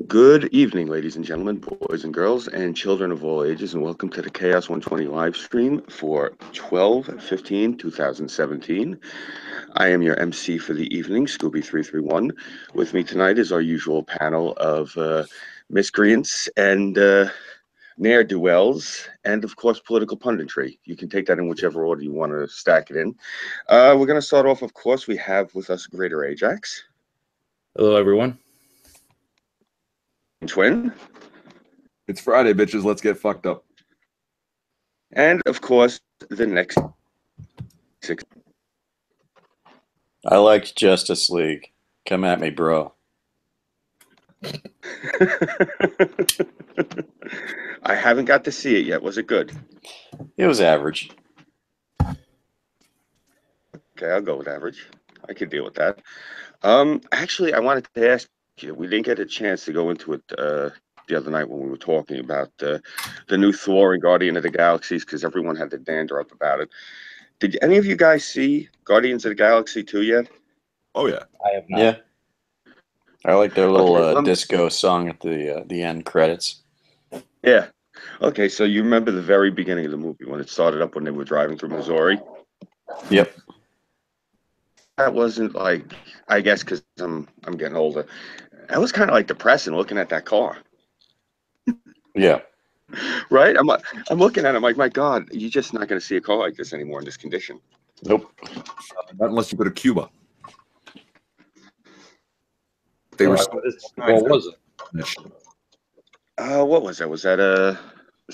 Good evening, ladies and gentlemen, boys and girls, and children of all ages, and welcome to the Chaos120 Live-Stream for 12/15/2017. I am your MC for the evening, Scooby331. With me tonight is our usual panel of miscreants and ne'er-do-wells, and of course, political punditry. You can take that in whichever order you want to stack it in. We're going to start off, of course, we have with us Greater Ajax. Hello, everyone. Twin. It's Friday, bitches. Let's get fucked up. And, of course, the next six. I liked Justice League. Come at me, bro. I haven't got to see it yet. Was it good? It was average. Okay, I'll go with average. I can deal with that. Actually, I wanted to ask you, we didn't get a chance to go into it the other night when we were talking about the new Thor and Guardian of the Galaxies, because everyone had the dander up about it. Did any of you guys see Guardians of the Galaxy 2 yet? Oh, yeah. I have not. Yeah. I like their little Okay, disco song at the end credits. Yeah. Okay, so you remember the very beginning of the movie when it started up when they were driving through Missouri? Yep. That wasn't like, I guess because I'm getting older. That was kind of like depressing looking at that car. Yeah. Right? I'm looking at it, I'm like, my God, you're just not going to see a car like this anymore in this condition. Nope. Not unless you go to Cuba. They were. What was it? What was that? Was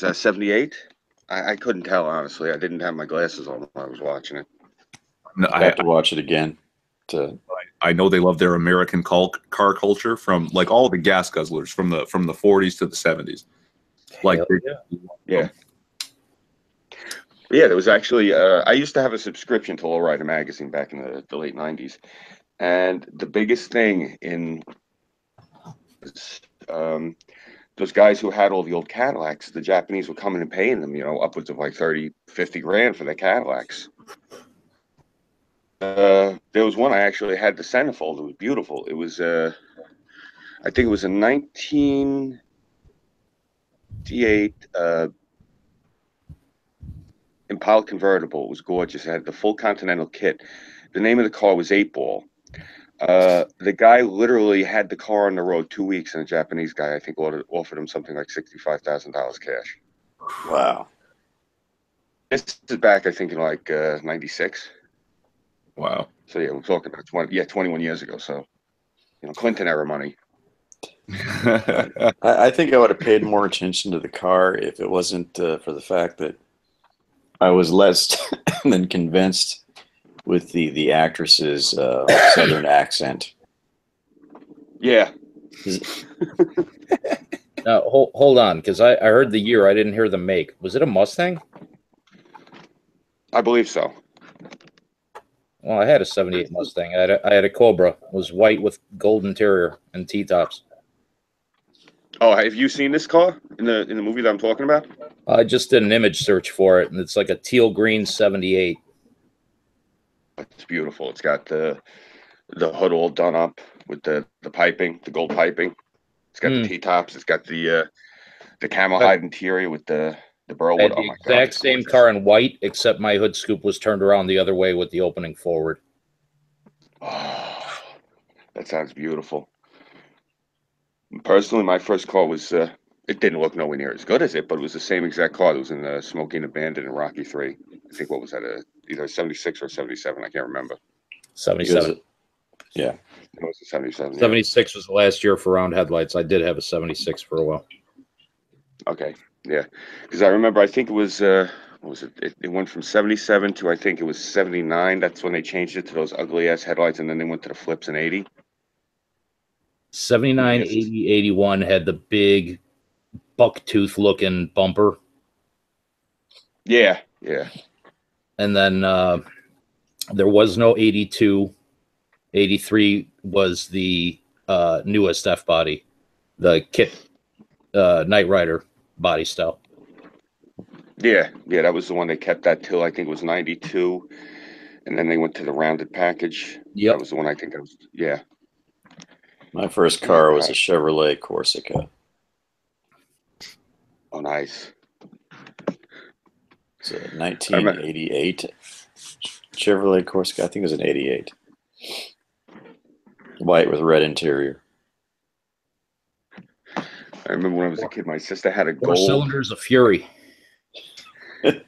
that 78? I couldn't tell, honestly. I didn't have my glasses on when I was watching it. No, I have to watch it again. I know they love their American car culture from like all the gas guzzlers from the 40s to the 70s. Like, yeah. Yeah, there was actually, I used to have a subscription to Lowrider magazine back in the late 90s. And the biggest thing in those guys who had all the old Cadillacs, the Japanese were coming and paying them, upwards of like 30, 50 grand for their Cadillacs. There was one I actually had the centerfold. It was beautiful. It was, I think it was a 1958 Impala convertible. It was gorgeous. It had the full Continental kit. The name of the car was 8-Ball. The guy literally had the car on the road 2 weeks, and a Japanese guy, I think, offered him something like $65,000 cash. Wow. This is back, I think, in like 96. Wow. So yeah, we're talking about 21 years ago. So, Clinton era money. I think I would have paid more attention to the car if it wasn't for the fact that I was less than convinced with the actress's southern accent. Yeah. Now, hold on, because I heard the year. I didn't hear the make. Was it a Mustang? I believe so. Well, I had a 78 Mustang. I had a Cobra. It was white with gold interior and T-tops. Oh, have you seen this car in the movie that I'm talking about? I just did an image search for it, and it's like a teal green 78. It's beautiful. It's got the hood all done up with the piping, the gold piping. It's got the T-tops. It's got the camel hide interior with the burl wood. I had the exact same car in white, except my hood scoop was turned around the other way with the opening forward. Oh, that sounds beautiful. Personally, my first car was, it didn't look nowhere near as good as it, but it was the same exact car that was in Smokey and the Bandit in Rocky 3. I think, what was that, either 76 or 77, I can't remember. 77. Yeah. It was a 77. 76 was the last year for round headlights. I did have a 76 for a while. Okay, yeah. Because I remember, I think it was, what was it? It went from 77 to, I think it was 79. That's when they changed it to those ugly-ass headlights, and then they went to the flips in 80. 79, 80, 81 had the big bucktooth looking bumper. Yeah, yeah. And then there was no 82. 83 was the newest F body, the kit Knight Rider body style. Yeah, that was the one they kept that till I think it was 92. And then they went to the rounded package. Yep. That was the one I think I was, yeah. My first car was a Chevrolet Corsica. Oh, nice. It's a 1988 Chevrolet Corsica. I think it was an 88. White with red interior. I remember when I was a kid, my sister had a 4 gold. cylinders of Fury.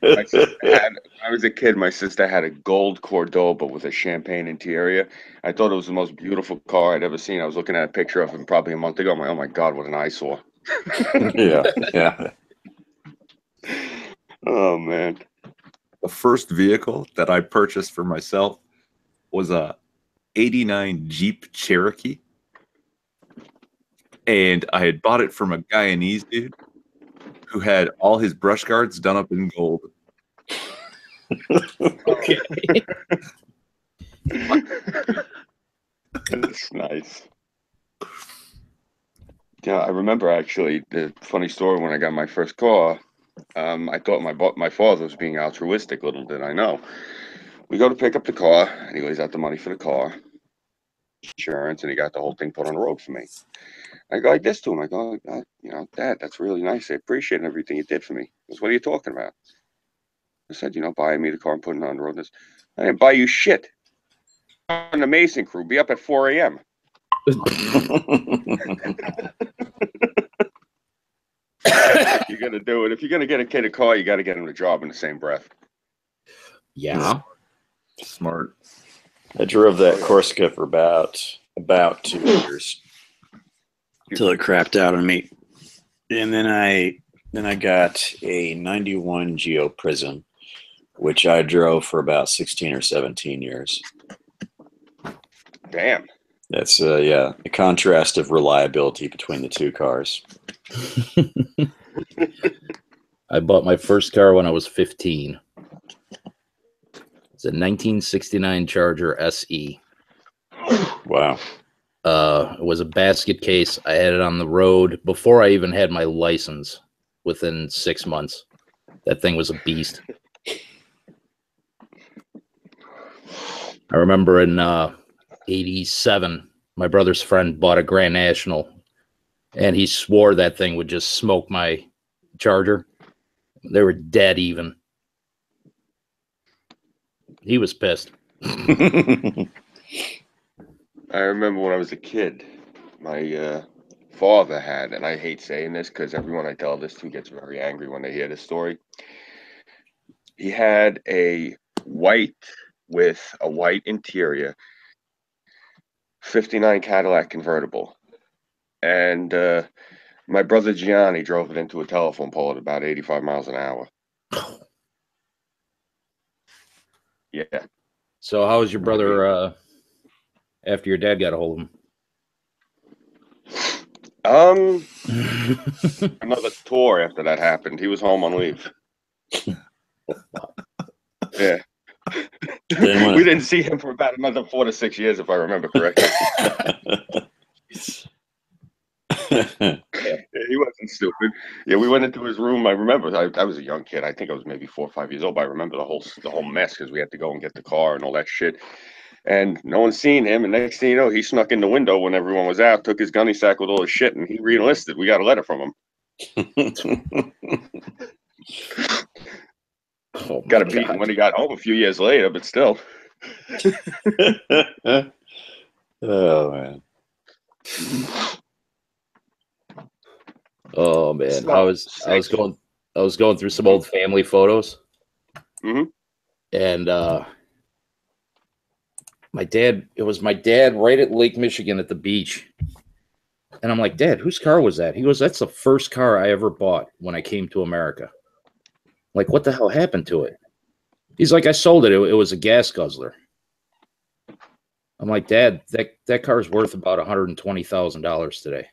My sister had, when I was a kid, my sister had a gold Cordoba with a champagne interior. I thought it was the most beautiful car I'd ever seen. I was looking at a picture of it probably a month ago. I'm like, oh my God, what an eyesore. Yeah. Oh, man. The first vehicle that I purchased for myself was a 89 Jeep Cherokee. And I had bought it from a Guyanese dude who had all his brush guards done up in gold. Okay. That's nice. Yeah, I remember actually the funny story when I got my first car. I thought my father was being altruistic. Little did I know. We go to pick up the car, and he lays out the money for the car, insurance, and he got the whole thing put on the road for me. I go like this to him. I go, Dad, that's really nice. I appreciate everything you did for me. He goes, what are you talking about? I said, buying me the car and putting it on the road. I didn't buy you shit. I'm an amazing crew. Be up at 4 a.m. You got to do it. If you're going to get a kid a car, you got to get him a job in the same breath. Yeah. Smart. I drove that Corsica for about 2 years until it crapped out on me, and then I got a '91 Geo Prism, which I drove for about 16 or 17 years. Damn. That's a contrast of reliability between the two cars. I bought my first car when I was 15. It's a 1969 Charger SE. Wow. It was a basket case. I had it on the road before I even had my license. Within 6 months, that thing was a beast. I remember in 87, my brother's friend bought a Grand National, and he swore that thing would just smoke my Charger. They were dead even. He was pissed. I remember when I was a kid, my father had, and I hate saying this because everyone I tell this to gets very angry when they hear this story. He had a white with a white interior 59 Cadillac convertible. And my brother Gianni drove it into a telephone pole at about 85 miles an hour. Yeah. So how was your brother after your dad got a hold of him? Another tour after that happened. He was home on leave. Yeah. We didn't see him for about another 4 to 6 years, if I remember correctly. He wasn't stupid. Yeah, we went into his room. I remember I was a young kid. I think I was maybe 4 or 5 years old. But I remember the whole mess because we had to go and get the car and all that shit. And no one seen him. And next thing you know, he snuck in the window when everyone was out, took his gunny sack with all his shit, and he re-enlisted. We got a letter from him. Got a beating when he got home a few years later, but still. Oh man. Oh man, I was going through some old family photos, and it was my dad right at Lake Michigan at the beach, and I'm like, Dad, whose car was that? He goes, that's the first car I ever bought when I came to America. I'm like, what the hell happened to it? He's like, I sold it. It was a gas guzzler. I'm like, Dad, that car's worth about $120,000 today.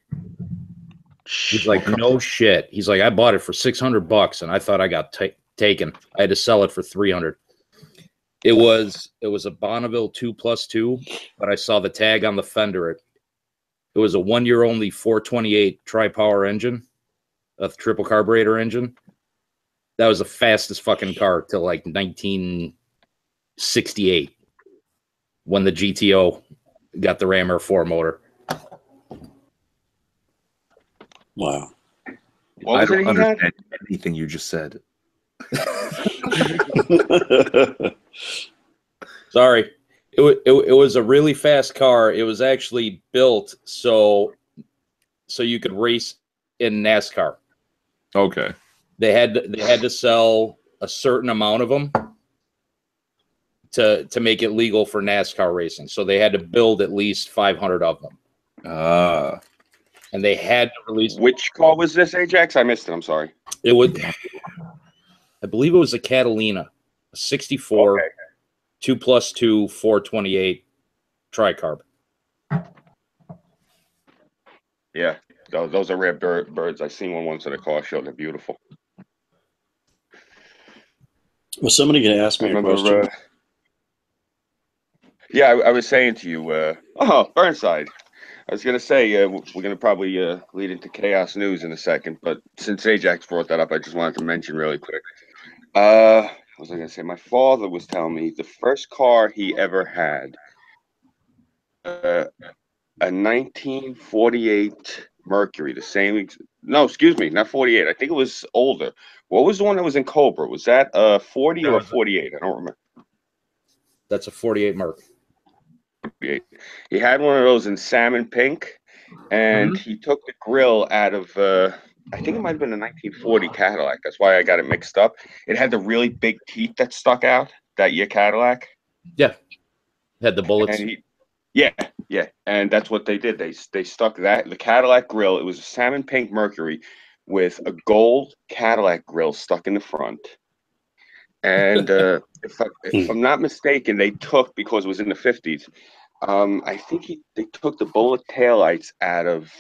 He's like, no shit. He's like, I bought it for $600 and I thought I got taken. I had to sell it for $300. It was a Bonneville 2+2, but I saw the tag on the fender. It was a 1 year only 428 tri-power engine, a triple carburetor engine. That was the fastest fucking car till like 1968 when the GTO got the Ram Air 4 motor. Wow. What I was don't it he had? understand anything you just said. Sorry. It was a really fast car. It was actually built so you could race in NASCAR. Okay. They had to sell a certain amount of them to make it legal for NASCAR racing. So they had to build at least 500 of them. And they had to release. Which car was this, Ajax? I missed it. I'm sorry. It would. I believe it was a Catalina, a 64, Okay. 2+2, 428 tricarb. Yeah, those are rare birds. I seen one once at a car show. They're beautiful. Was somebody going to ask me a question? Yeah, I was saying to you, Burnside. I was going to say, we're going to probably lead into Chaos News in a second, but since Ajax brought that up, I just wanted to mention really quick. What was I going to say? My father was telling me the first car he ever had, a 1948 Mercury, the same. No, excuse me, not 48. I think it was older. What was the one that was in Cobra? Was that 40 or 48? I don't remember. That's a 48 Merc. 48. He had one of those in salmon pink, and he took the grill out of, I think it might have been a 1940 Cadillac. That's why I got it mixed up. It had the really big teeth that stuck out, that year Cadillac. Yeah. Had the bullets. And yeah, and that's what they did. They stuck the Cadillac grill. It was a salmon pink Mercury with a gold Cadillac grill stuck in the front. And if I'm not mistaken, they took, because it was in the 50s, I think they took the bullet taillights out of.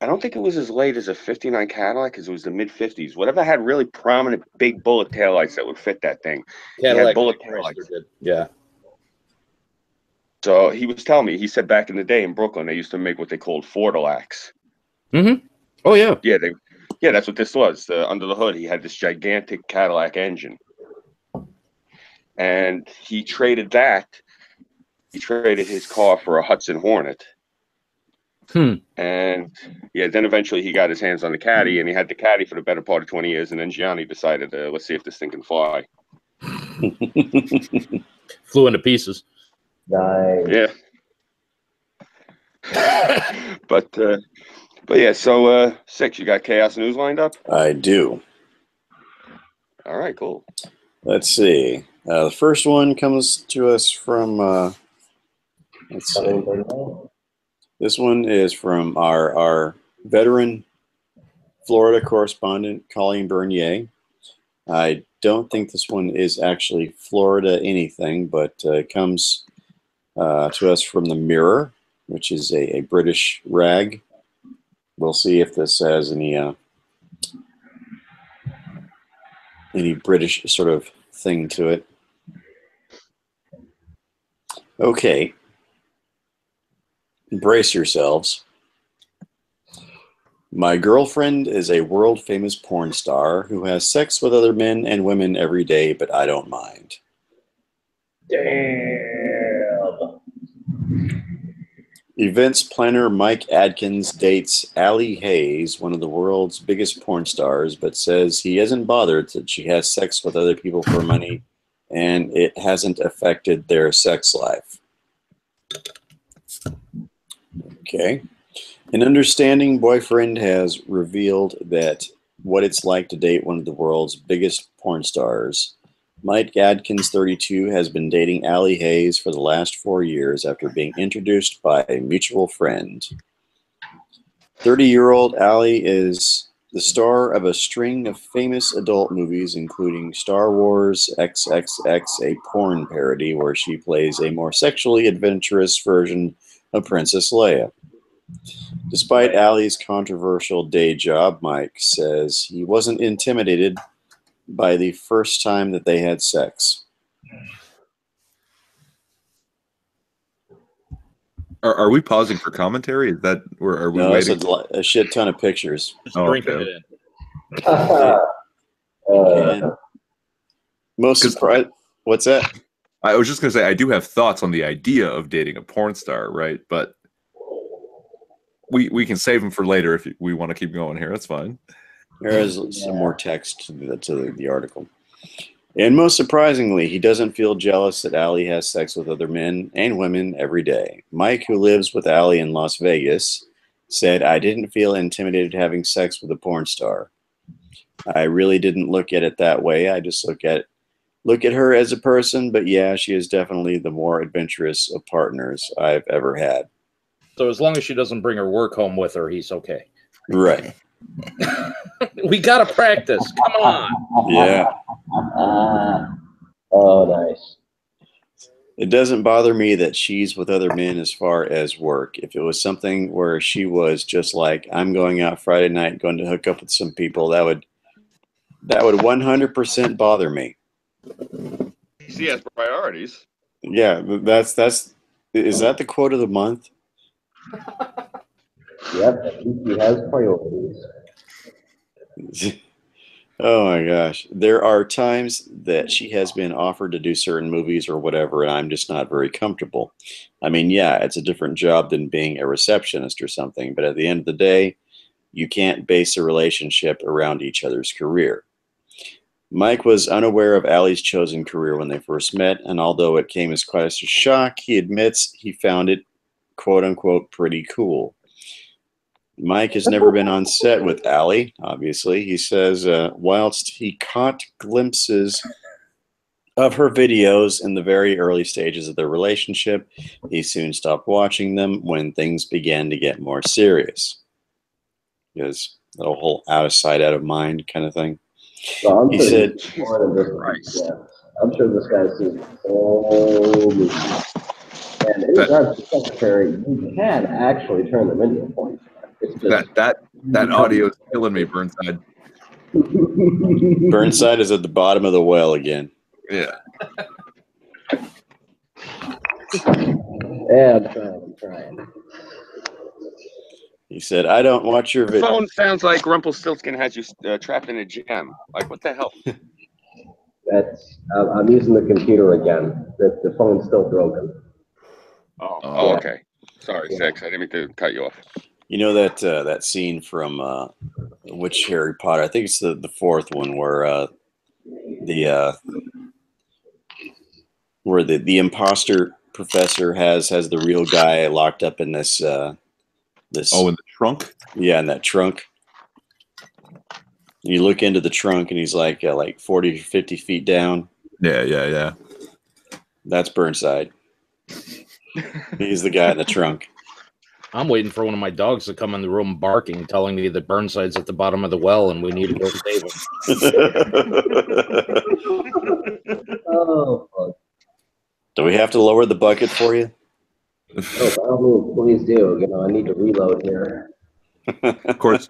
I don't think it was as late as a 59 Cadillac, because it was the mid 50s. Whatever had really prominent big bullet taillights that would fit that thing. Cadillac he had bullet taillights. Yeah. So he was telling me, he said back in the day in Brooklyn, they used to make what they called Fordilacs. Oh, yeah. Yeah, that's what this was. Under the hood, he had this gigantic Cadillac engine. And he traded his car for a Hudson Hornet. And yeah, then eventually he got his hands on the Caddy, and he had the Caddy for the better part of 20 years. And then Gianni decided, let's see if this thing can fly. Flew into pieces. Nice. Yeah. But yeah, so 6, you got Chaos News lined up? I do. All right, cool. Let's see. The first one comes to us from, let's see. This one is from our veteran Florida correspondent, Colleen Bernier. I don't think this one is actually Florida anything, but it comes to us from the Mirror, which is a British rag. We'll see if this has any British sort of thing to it. Okay. Brace yourselves. My girlfriend is a world-famous porn star who has sex with other men and women every day, but I don't mind. Damn. Events planner Mike Adkins dates Allie Hayes, one of the world's biggest porn stars, but says he isn't bothered that she has sex with other people for money and it hasn't affected their sex life. Okay. An understanding boyfriend has revealed that what it's like to date one of the world's biggest porn stars. Mike Adkins, 32, has been dating Allie Hayes for the last 4 years after being introduced by a mutual friend. 30-year-old Allie is the star of a string of famous adult movies, including Star Wars XXX, a porn parody where she plays a more sexually adventurous version of Princess Leia. Despite Allie's controversial day job, Mike says he wasn't intimidated by the first time that they had sex. Are we pausing for commentary? Is that where are we No, waiting? that's a shit ton of pictures. Just Oh, drinking okay. it in. And most surprised. What's that? I was just gonna say I do have thoughts on the idea of dating a porn star, right? But we can save them for later if we want to keep going here. That's fine. There is some more text to the article. And most surprisingly, he doesn't feel jealous that Allie has sex with other men and women every day. Mike, who lives with Allie in Las Vegas, said, I didn't feel intimidated having sex with a porn star. I really didn't look at it that way. I just look at her as a person, but yeah, she is definitely the more adventurous of partners I've ever had. So as long as she doesn't bring her work home with her, he's okay. Right. We gotta practice. Come on. Yeah. Oh, nice. It doesn't bother me that she's with other men as far as work. If it was something where she was just like, I'm going out Friday night, going to hook up with some people, that would 100% bother me. She has priorities. Yeah, is that the quote of the month? Yep, he has priorities. Oh my gosh. There are times that she has been offered to do certain movies or whatever, and I'm just not very comfortable. I mean, yeah, it's a different job than being a receptionist or something, but at the end of the day, you can't base a relationship around each other's career. Mike was unaware of Allie's chosen career when they first met, and although it came as quite a shock, he admits he found it, quote-unquote, pretty cool. Mike has never been on set with Allie, obviously. He says, whilst he caught glimpses of her videos in the very early stages of their relationship, he soon stopped watching them when things began to get more serious. Because the whole out of sight, out of mind kind of thing. So He said, I'm sure this guy's seen so many. And in regards to secretary, you can actually turn them into a point. That audio is killing me, Burnside. Burnside is at the bottom of the well again. Yeah. Yeah, I'm trying. He said, I don't watch your The video. phone sounds like Rumpelstiltskin has you trapped in a jam. Like, what the hell? That's I'm using the computer again. The phone's still broken. Oh, okay. Sorry, Six. I didn't mean to cut you off. You know that scene from which Harry Potter? I think it's the fourth one where the imposter professor has the real guy locked up in this in the trunk. Yeah, in that trunk. You look into the trunk and he's like 40 or 50 feet down. Yeah. That's Burnside. He's the guy in the trunk. I'm waiting for one of my dogs to come in the room barking, telling me that Burnside's at the bottom of the well and we need to go save him. Oh, fuck. Do we have to lower the bucket for you? Oh, please do. You know, I need to reload here. Of course,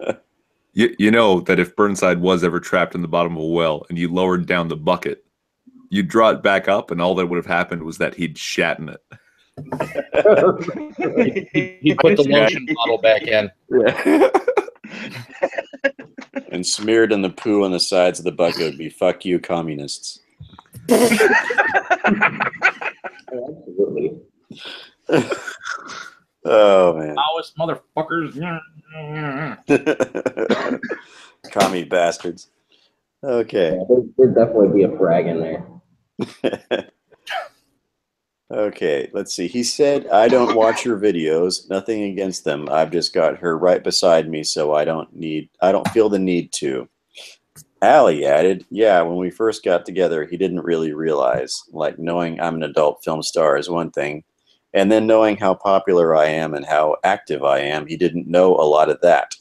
you know that if Burnside was ever trapped in the bottom of a well and you lowered down the bucket, you'd draw it back up, and all that would have happened was that he'd shat in it. He put the lotion bottle back in. And smeared in the poo on the sides of the bucket would be "fuck you, communists." Absolutely. Oh man. Maoist motherfuckers. Commie bastards. Okay. Yeah, there'd definitely be a frag in there. Okay, let's see. He said, I don't watch your videos. Nothing against them. I've just got her right beside me, so I don't feel the need to. Allie added, yeah, when we first got together, he didn't really realize. Like, knowing I'm an adult film star is one thing, and then knowing how popular I am and how active I am, he didn't know a lot of that.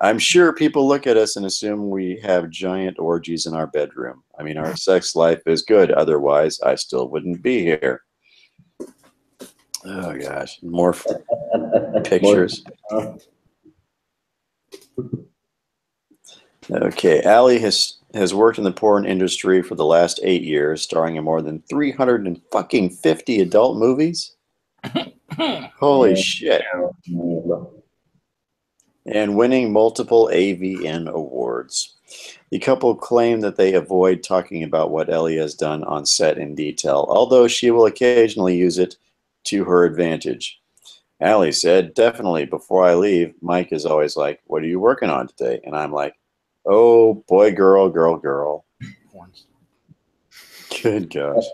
I'm sure people look at us and assume we have giant orgies in our bedroom. I mean, our sex life is good. Otherwise, I still wouldn't be here. Oh, gosh. More pictures. Okay. Allie has worked in the porn industry for the last 8 years, starring in more than 350 adult movies. Holy shit. And winning multiple AVN awards. The couple claim that they avoid talking about what Ellie has done on set in detail, although she will occasionally use it to her advantage. Allie said, definitely. Before I leave, Mike is always like, what are you working on today? And I'm like, oh, boy, girl, girl, girl. Good gosh.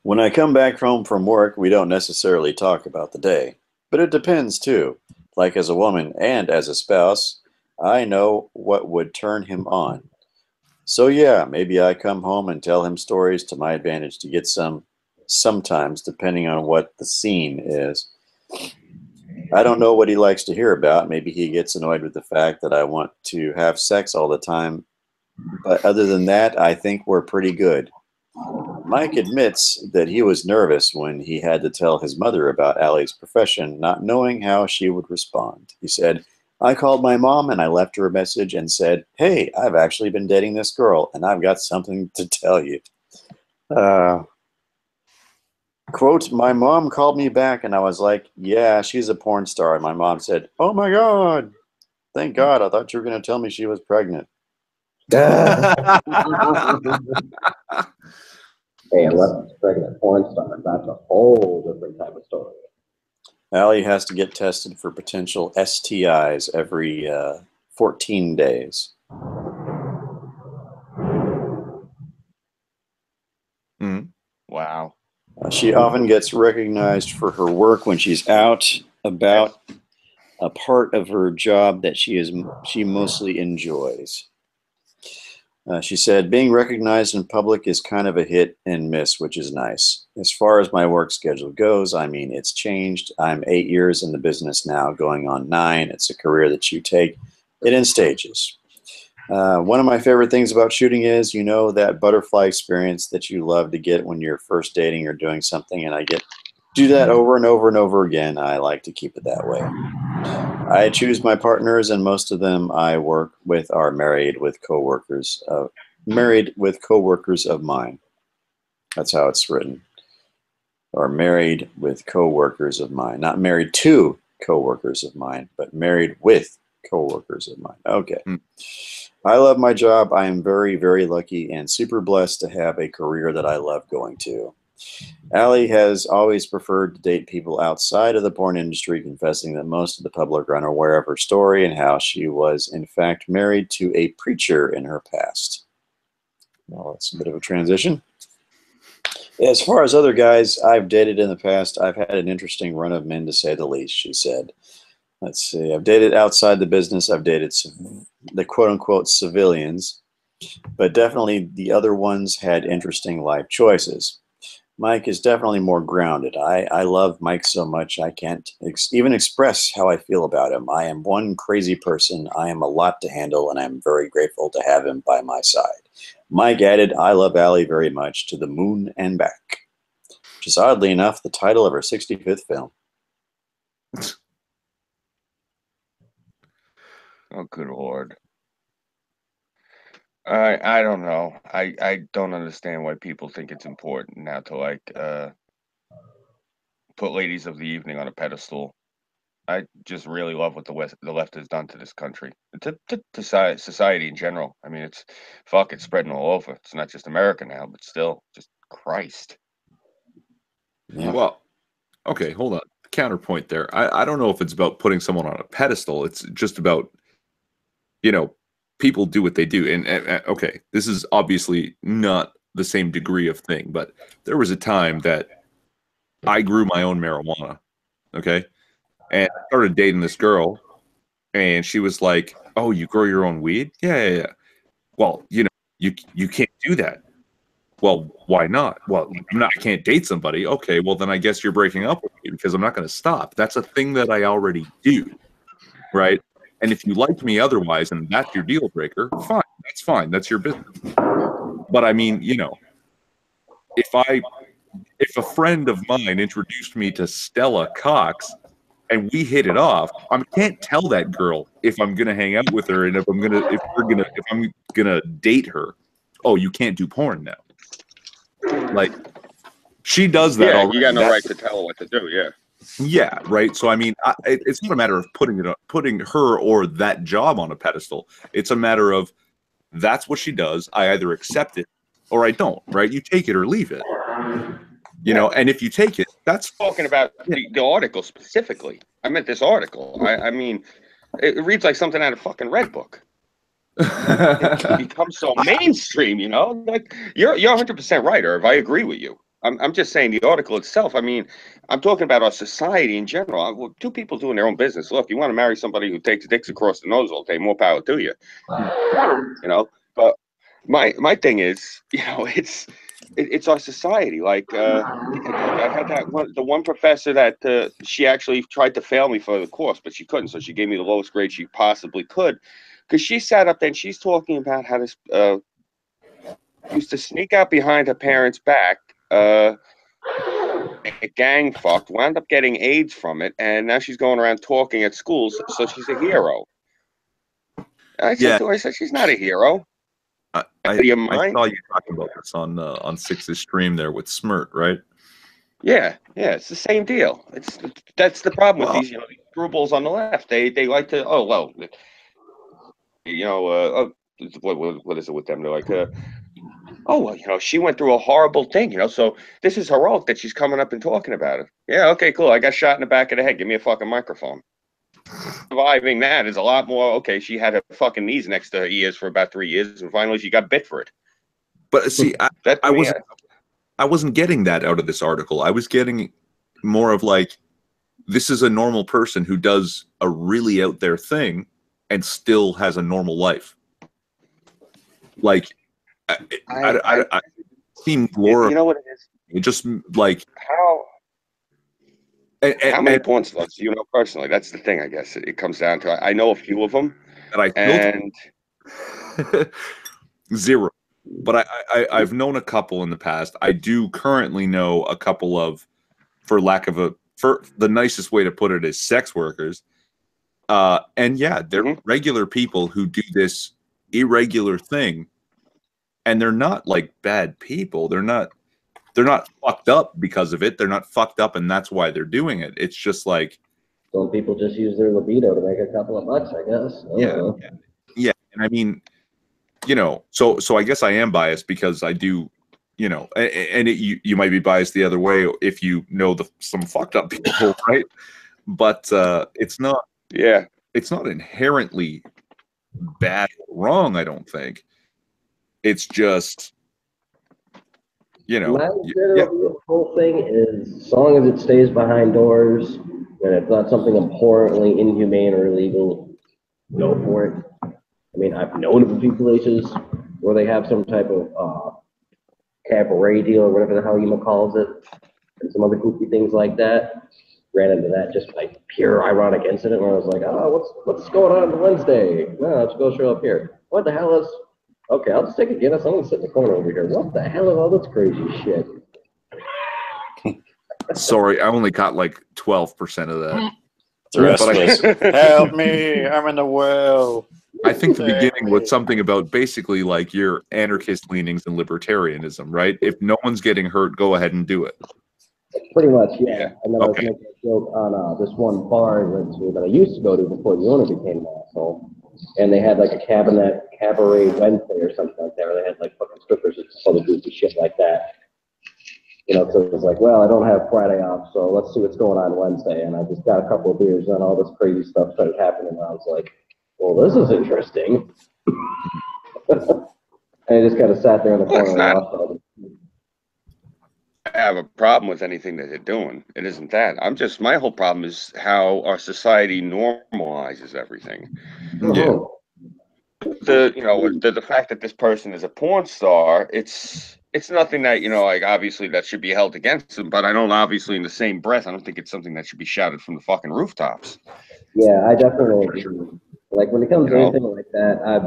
When I come back home from work, we don't necessarily talk about the day. But it depends, too. Like as a woman and as a spouse, I know what would turn him on. So yeah, maybe I come home and tell him stories to my advantage to get some, sometimes, depending on what the scene is. I don't know what he likes to hear about. Maybe he gets annoyed with the fact that I want to have sex all the time. But other than that, I think we're pretty good. Mike admits that he was nervous when he had to tell his mother about Allie's profession, not knowing how she would respond. He said, I called my mom and I left her a message and said, hey, I've actually been dating this girl and I've got something to tell you. Quote, my mom called me back and I was like, yeah, she's a porn star. And my mom said, oh my God, thank God. I thought you were going to tell me she was pregnant. Hey, unless it's pregnant porn star, that's a whole different type of story. Allie has to get tested for potential STIs every 14 days. Wow. She often gets recognized for her work when she's out about a part of her job that she mostly enjoys. She said, being recognized in public is kind of a hit and miss, which is nice. As far as my work schedule goes, I mean, it's changed. I'm 8 years in the business now, going on 9. It's a career that you take it in stages. One of my favorite things about shooting is, you know, that butterfly experience that you love to get when you're first dating or doing something, and I get to do that over and over and over again. I like to keep it that way. I choose my partners, and most of them I work with are married with coworkers of mine. That's how it's written. Or married with coworkers of mine. Not married to coworkers of mine, but married with coworkers of mine. Okay. I love my job. I am very, very lucky and super blessed to have a career that I love going to. Allie has always preferred to date people outside of the porn industry, confessing that most of the public are unaware of her story and how she was, in fact, married to a preacher in her past. Well, that's a bit of a transition. As far as other guys I've dated in the past, I've had an interesting run of men, to say the least, she said. Let's see. I've dated outside the business. I've dated the quote-unquote civilians, but definitely the other ones had interesting life choices. Mike is definitely more grounded. I love Mike so much I can't even express how I feel about him. I am one crazy person. I am a lot to handle, and I'm very grateful to have him by my side. Mike added, I love Allie very much, to the moon and back, which is oddly enough the title of her 65th film. Oh, good Lord. I don't know. I don't understand why people think it's important now to like put ladies of the evening on a pedestal. I just really love what the left has done to this country, to society in general. I mean, it's spreading all over. It's not just America now, but still, just Christ. Yeah. Well, okay, hold on. Counterpoint there. I don't know if it's about putting someone on a pedestal. It's just about, you know, people do what they do. And okay, this is obviously not the same degree of thing, but there was a time that I grew my own marijuana, okay? And I started dating this girl, and she was like, oh, you grow your own weed? Yeah. Well, you know, you can't do that. Well, why not? Well, I can't date somebody. Okay, well, then I guess you're breaking up with me because I'm not going to stop. That's a thing that I already do, right? And if you like me otherwise and that's your deal breaker, fine. That's fine. That's your business. But I mean, you know, if a friend of mine introduced me to Stella Cox and we hit it off, I can't tell that girl if I'm gonna hang out with her and if I'm gonna date her. Oh, you can't do porn now. Like, she does that already. You got no right to tell her what to do. Yeah. Yeah, right. So I mean, it's not a matter of putting her or that job on a pedestal. It's a matter of that's what she does. I either accept it or I don't. Right? You take it or leave it. You know, and if you take it, that's talking about the article specifically. I meant this article. I mean, it reads like something out of fucking Red Book. It becomes so mainstream, you know. Like you're 100% right, Irv. I agree with you. I'm just saying the article itself. I mean, I'm talking about our society in general. Two people doing their own business. Look, you want to marry somebody who takes dicks across the nose all day, more power to you. You know, but my thing is, you know, it's our society. Like I had the one professor that she actually tried to fail me for the course, but she couldn't, so she gave me the lowest grade she possibly could, because she sat up there and she's talking about how this used to sneak out behind her parents' back, gang fucked, wound up getting AIDS from it, and now she's going around talking at schools, so she's a hero. I said to her, I said, she's not a hero. I saw you talking about this on Six's stream there with Smirt, right? Yeah, it's the same deal. That's the problem with these, you know, these screwballs on the left. They like to, oh well, you know, what is it with them? They're like, oh well, you know, she went through a horrible thing, you know, so this is heroic that she's coming up and talking about it. Yeah, okay, cool. I got shot in the back of the head. Give me a fucking microphone. Surviving that is a lot more. Okay, she had her fucking knees next to her ears for about 3 years, and finally she got bit for it. But see, I wasn't getting that out of this article. I was getting more of like, this is a normal person who does a really out there thing and still has a normal life. Like, I seem glorified. You know what it is? It just like how many porn stars do you know personally? That's the thing, I guess. It comes down to. I know a few of them, and zero. But I've known a couple in the past. I do currently know a couple of, for the nicest way to put it is sex workers. And yeah, they're regular people who do this irregular thing, and they're not like bad people. They're not fucked up because of it. They're not fucked up, and that's why they're doing it. It's just like some people just use their libido to make a couple of bucks, I guess. Yeah. And I mean, you know, so I guess I am biased because I do, you know, and you might be biased the other way if you know some fucked up people, right? But it's not. Yeah, it's not inherently bad or wrong. I don't think. It's just, you know, the whole thing is, as long as it stays behind doors and it's not something abhorrently inhumane or illegal, go for it. I mean, I've known of a few places where they have some type of cabaret deal or whatever the hell you calls it, and some other goofy things like that. Ran into that just like pure ironic incident where I was like, oh, what's going on Wednesday? No, let's go show up here. What the hell is? Okay, I'll just take a Guinness. I'm gonna sit in the corner over here. What the hell is all this crazy shit? Sorry, I only got like 12% of that. The rest was, help me, I'm in the well. I think the beginning was something about basically like your anarchist leanings and libertarianism, right? If no one's getting hurt, go ahead and do it. Pretty much, yeah. And then I was making a joke on this one bar I went to that I used to go to before the owner became an asshole. And they had like a cabaret Wednesday or something like that, where they had like fucking strippers and other goofy shit like that. You know, so it was like, well, I don't have Friday off, so let's see what's going on Wednesday. And I just got a couple of beers and all this crazy stuff started happening. And I was like, well, this is interesting. And I just kind of sat there in the corner and watched all this. I have a problem with anything that they're doing. It isn't that. My whole problem is how our society normalizes everything. Yeah. The fact that this person is a porn star, it's nothing that, you know, like obviously that should be held against them, but I don't obviously in the same breath, I don't think it's something that should be shouted from the fucking rooftops. Yeah, I definitely agree. Like when it comes to anything like that, I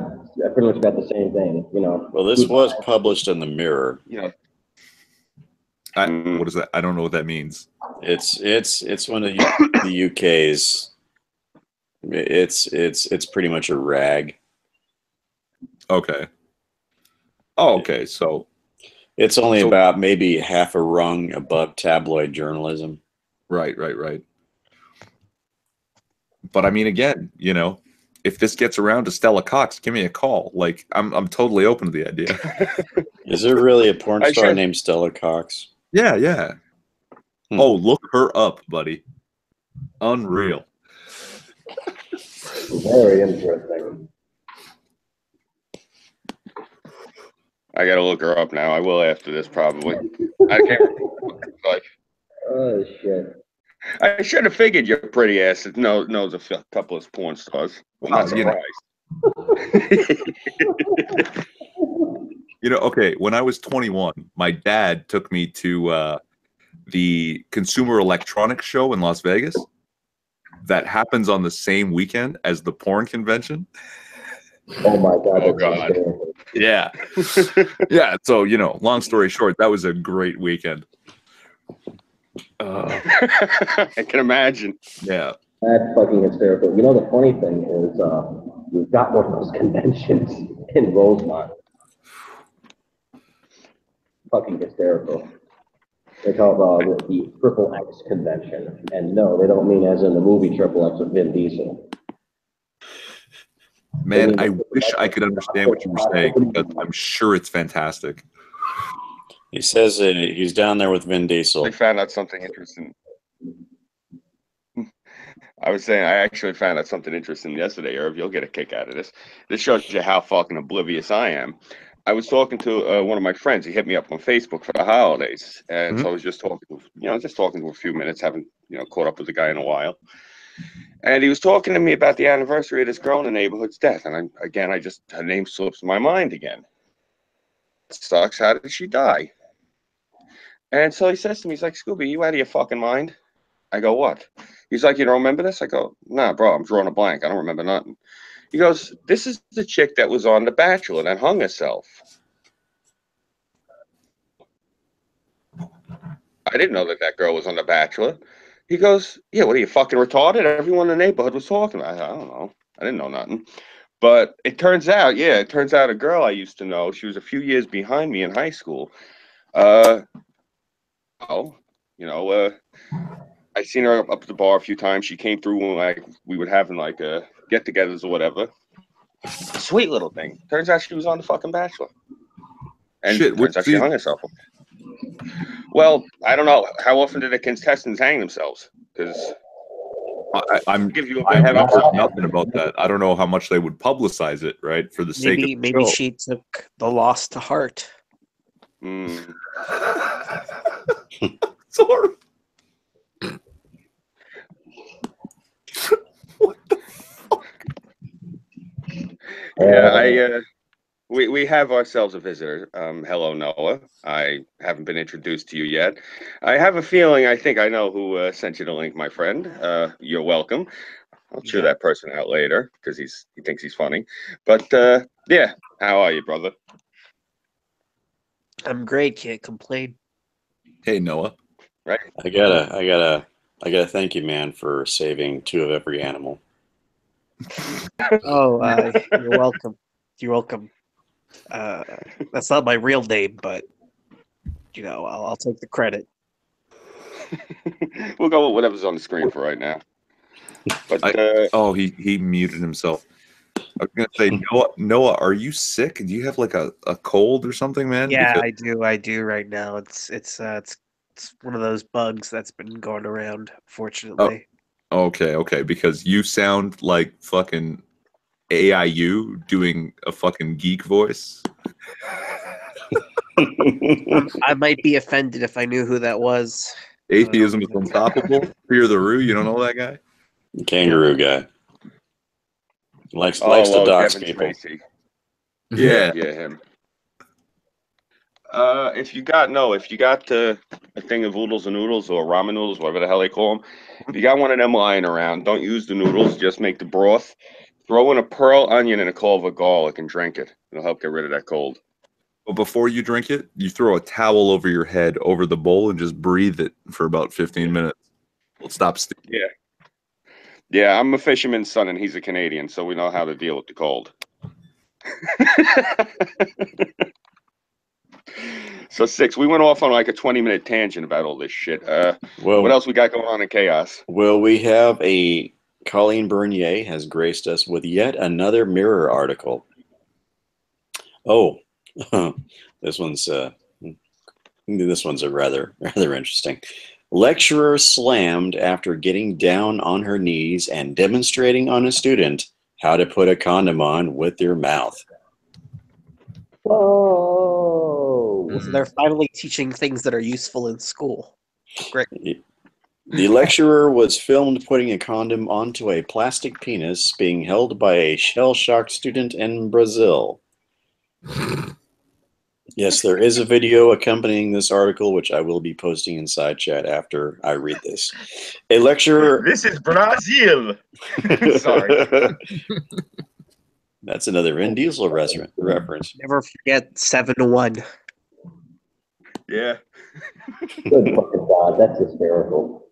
pretty much got the same thing, you know. Well, this was published in the Mirror. You know. What is that? I don't know what that means. It's one of the UK's. It's pretty much a rag. Okay. Oh, okay. So it's only about maybe half a rung above tabloid journalism. Right. But I mean, again, you know, if this gets around to Stella Cox, give me a call. Like, I'm totally open to the idea. Is there really a porn star named Stella Cox? Yeah, yeah. Oh, look her up, buddy. Unreal. Very interesting. I gotta look her up now. I will after this, probably. I can't remember what it's like. Oh shit. I should have figured your pretty ass knows a couple of porn stars. I'm not You know. surprised. You know, okay, when I was 21, my dad took me to the Consumer Electronics Show in Las Vegas that happens on the same weekend as the porn convention. Oh my god. Oh, That's God. hysterical. Yeah. Yeah, so, you know, long story short, that was a great weekend. I can imagine. Yeah. That's fucking hysterical. You know, the funny thing is, we've got one of those conventions in Rosemont. Fucking hysterical. They call it the Triple X convention. And no, they don't mean as in the movie Triple X with Vin Diesel. Man, I wish I could understand what you were saying, because I'm sure it's fantastic. He says he's down there with Vin Diesel. I found out something interesting. I was saying I actually found out something interesting yesterday, Irv. You'll get a kick out of this. This shows you how fucking oblivious I am. I was talking to one of my friends. He hit me up on Facebook for the holidays, and so I was just talking, to a few minutes, haven't caught up with the guy in a while. And he was talking to me about the anniversary of this girl in the neighborhood's death, and her name slips my mind again. It sucks. How did she die? And so he says to me, he's like, Scooby, you out of your fucking mind? I go, what? He's like, you don't remember this? I go, nah, bro, I'm drawing a blank. I don't remember nothing. He goes, this is the chick that was on The Bachelor that hung herself. I didn't know that girl was on The Bachelor. He goes, yeah, what are you, fucking retarded? Everyone in the neighborhood was talking. I don't know. I didn't know nothing. But it turns out a girl I used to know, she was a few years behind me in high school. I seen her up at the bar a few times. She came through when we were having get-togethers or whatever. Sweet little thing. Turns out she was on The fucking Bachelor. And turns out she hung herself. Well, I don't know. How often did the contestants hang themselves? Because I haven't heard nothing about that. I don't know how much they would publicize it, right? For the sake of maybe she took the loss to heart. Sorry. What the fuck? Yeah, we have ourselves a visitor. Hello, Noah. I haven't been introduced to you yet. I have a feeling I think I know who sent you the link, my friend. You're welcome. I'll chew that person out later because he thinks he's funny. But yeah, how are you, brother? I'm great. Can't complain. Hey, Noah. Right. I gotta thank you, man, for saving 2 of every animal. Oh, you're welcome. You're welcome. That's not my real name, but I'll take the credit. We'll go with whatever's on the screen for right now. But he muted himself. I was gonna say, Noah, are you sick? Do you have like a cold or something, man? Yeah, I do right now. It's one of those bugs that's been going around, fortunately. Oh, okay, because you sound like fucking AIU doing a fucking geek voice. I might be offended if I knew who that was. Atheism is unstoppable. Fear the Roo. You don't know that guy? Kangaroo guy. Likes to dox people. Spacey. Yeah, him. If you got a thing of oodles and noodles or ramen noodles, whatever the hell they call them, if you got one of them lying around, don't use the noodles. Just make the broth. Throw in a pearl onion and a clove of garlic and drink it. It'll help get rid of that cold. But before you drink it, you throw a towel over your head, over the bowl, and just breathe it for about 15 minutes. It'll stop steaming. Yeah, I'm a fisherman's son and he's a Canadian, so we know how to deal with the cold. So 6, we went off on like a 20-minute tangent about all this shit. What else we got going on in Chaos? Well, we have Colleen Bernier has graced us with yet another Mirror article. Oh, this one's This one's a rather interesting. Lecturer slammed after getting down on her knees and demonstrating on a student how to put a condom on with their mouth. Whoa! So they're finally teaching things that are useful in school. Great. The lecturer was filmed putting a condom onto a plastic penis being held by a shell-shocked student in Brazil. Yes, there is a video accompanying this article, which I will be posting in side chat after I read this. A lecturer... This is Brazil! Sorry. That's another Vin Diesel reference. Never forget 7-1. Yeah. Good fucking God, that's hysterical.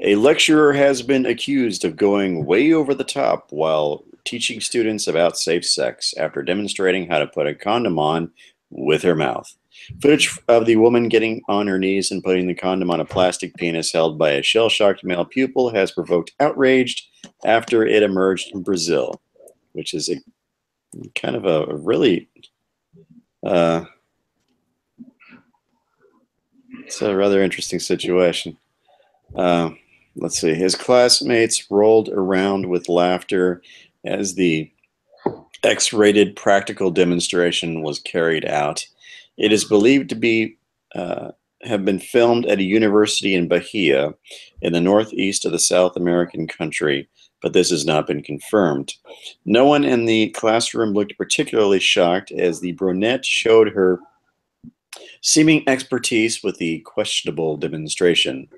A lecturer has been accused of going way over the top while teaching students about safe sex after demonstrating how to put a condom on with her mouth. Footage of the woman getting on her knees and putting the condom on a plastic penis held by a shell-shocked male pupil has provoked outrage after it emerged in Brazil, which is a kind of a really it's a rather interesting situation. Let's see. His classmates rolled around with laughter as the X-rated practical demonstration was carried out. It is believed to be have been filmed at a university in Bahia, in the northeast of the South American country, but this has not been confirmed. No one in the classroom looked particularly shocked as the brunette showed her seeming expertise with the questionable demonstration.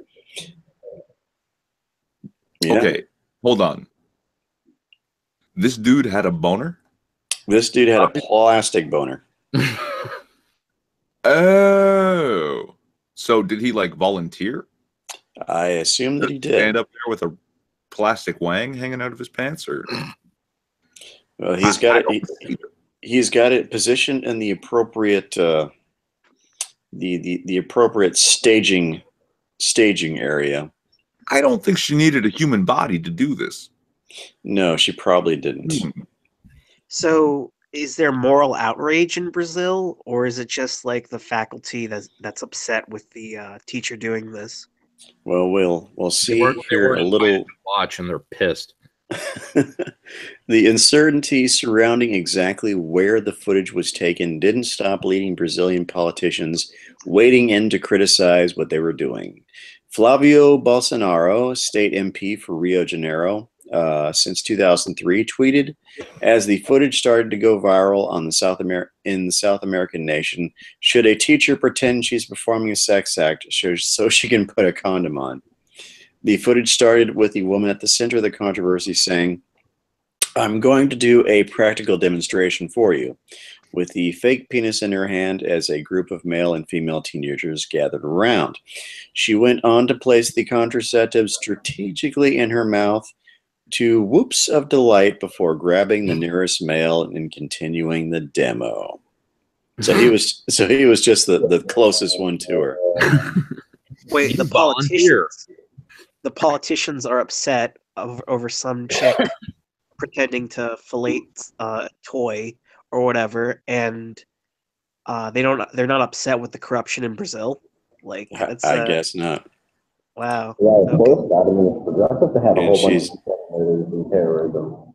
Yeah. Okay, hold on. This dude had a boner? This dude had a plastic boner. Oh. So did he like volunteer? I assume that he did. Stand up there with a plastic wang hanging out of his pants, or Well, he's got it. He's got it positioned in the appropriate the appropriate staging area. I don't think she needed a human body to do this. No, she probably didn't. So is there moral outrage in Brazil, or is it just like the faculty that's upset with the teacher doing this? Well, we'll see They here weren't a little. invited to watch, and they're pissed. The uncertainty surrounding exactly where the footage was taken didn't stop leading Brazilian politicians wading in to criticize what they were doing. Flavio Bolsonaro, state MP for Rio de Janeiro since 2003, tweeted as the footage started to go viral on in the South American nation, should a teacher pretend she's performing a sex act so she can put a condom on? The footage started with the woman at the center of the controversy saying, "I'm going to do a practical demonstration for you," with the fake penis in her hand as a group of male and female teenagers gathered around. She went on to place the contraceptive strategically in her mouth to whoops of delight before grabbing the nearest male and continuing the demo. So he was just the closest one to her. Wait, the politicians are upset over some chick pretending to fillet a toy or whatever, and they're not upset with the corruption in Brazil. Like, that's, I guess not. wow. Yeah, of course not. I mean, it's progressive to have a And whole bunch she's- of separators and terrorism.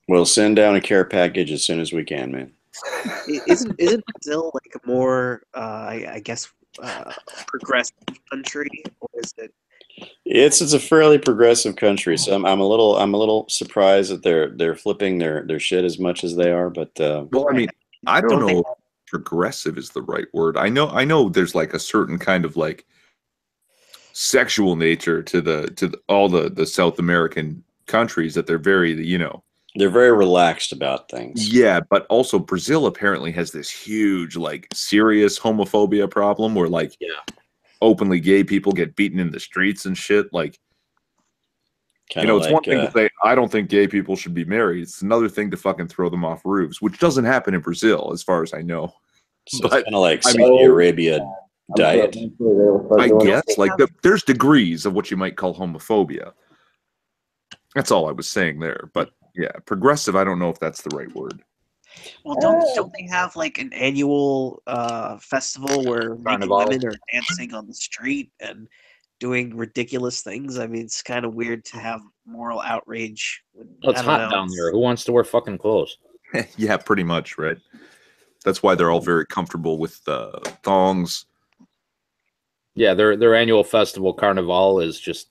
We'll send down a care package as soon as we can, man. Isn't Brazil like a more I guess progressive country, or is it? It's a fairly progressive country, so I'm a little surprised that they're flipping their shit as much as they are. But Well, I mean, I don't Don't they know if progressive is the right word. I know there's like a certain kind of like sexual nature to all the South American countries that they're very, they're very relaxed about things. yeah, but also Brazil apparently has this huge like serious homophobia problem where like openly gay people get beaten in the streets and shit. Like, Kinda it's one thing to say I don't think gay people should be married. It's another thing to fucking throw them off roofs, which doesn't happen in Brazil as far as I know. so but, it's kind of like I Saudi mean- Arabia diet. I guess like there's degrees of what you might call homophobia. That's all I was saying there. But yeah, progressive, I don't know if that's the right word. Well, don't they have like an annual festival where naked Carnival. women are dancing on the street and doing ridiculous things? I mean, it's kind of weird to have moral outrage. Well, it's I don't hot know. down there. Who wants to wear fucking clothes? Yeah, pretty much, right? That's why they're all very comfortable with thongs. Yeah, their annual festival Carnival is just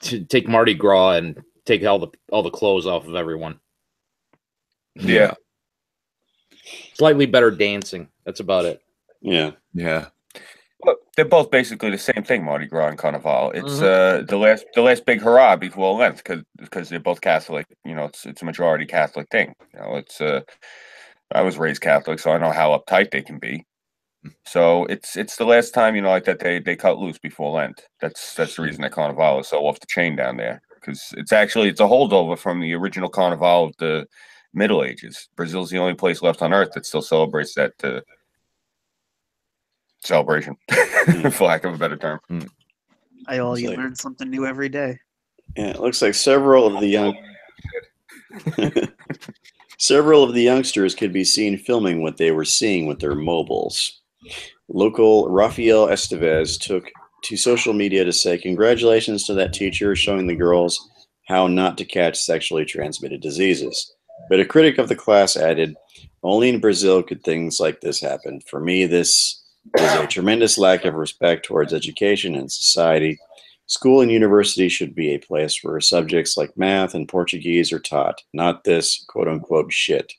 to take Mardi Gras and take all the clothes off of everyone. Yeah. Slightly better dancing. That's about it. Yeah. Yeah. Look, they're both basically the same thing, Mardi Gras and Carnival. It's Mhm. the last big hurrah before Lent, because they're both Catholic. You know, it's a majority Catholic thing. You know, it's I was raised Catholic, so I know how uptight they can be. So it's the last time, you know, like that they cut loose before Lent. That's the reason that Carnival is so off the chain down there, because it's a holdover from the original Carnival of the Middle Ages. Brazil's the only place left on Earth that still celebrates that celebration, for lack of a better term. You It's like- learn something new every day. Yeah, it looks like several of the youngsters could be seen filming what they were seeing with their mobiles. Local Rafael Estevez took to social media to say congratulations to that teacher showing the girls how not to catch sexually transmitted diseases. But a critic of the class added, only in Brazil could things like this happen. For me, this is a tremendous lack of respect towards education and society. School and university should be a place where subjects like math and Portuguese are taught, not this quote-unquote shit.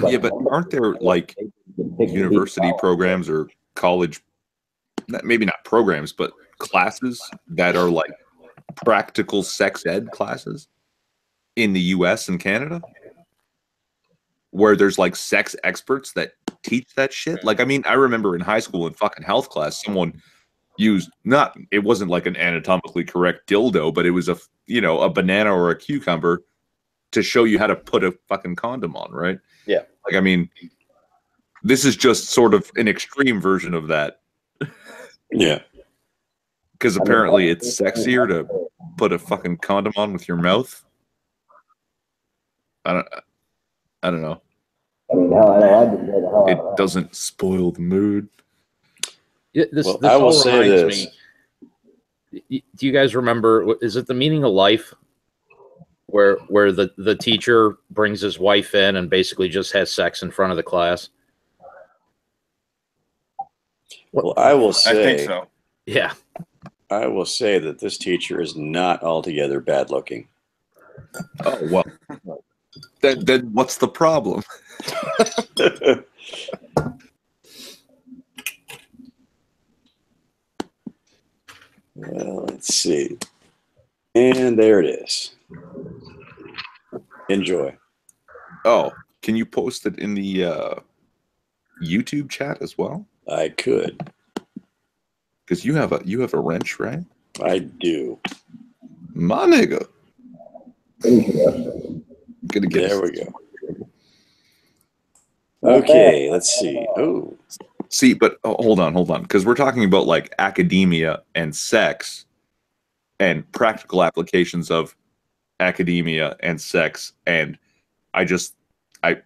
Yeah, but aren't there like university programs or college, maybe not programs, but classes that are like practical sex ed classes in the US and Canada, where there's like sex experts that teach that shit? Like, I mean, I remember in high school in fucking health class, someone used it wasn't like an anatomically correct dildo, but it was a banana or a cucumber to show you how to put a fucking condom on, right? Yeah. Like, I mean, this is just sort of an extreme version of that. Yeah. Because apparently it's sexier to put a fucking condom on with your mouth. I don't know. I mean, hell, I didn't know the hell It out of that. doesn't spoil the mood. Yeah, this Well, I will all say reminds this. me. Do you guys remember? Is it The Meaning of Life, where the teacher brings his wife in and basically just has sex in front of the class? Well, I will I think say, so. Yeah. I will say that this teacher is not altogether bad looking. Oh well. Then what's the problem? Well, let's see. And there it is. Enjoy. Oh, can you post it in the YouTube chat as well? I could. Because you have a wrench, right? I do. My nigga. Interesting. Gonna get There we go. Okay, let's see. Oh, See, but hold on, because we're talking about like academia and sex and practical applications of academia and sex. And I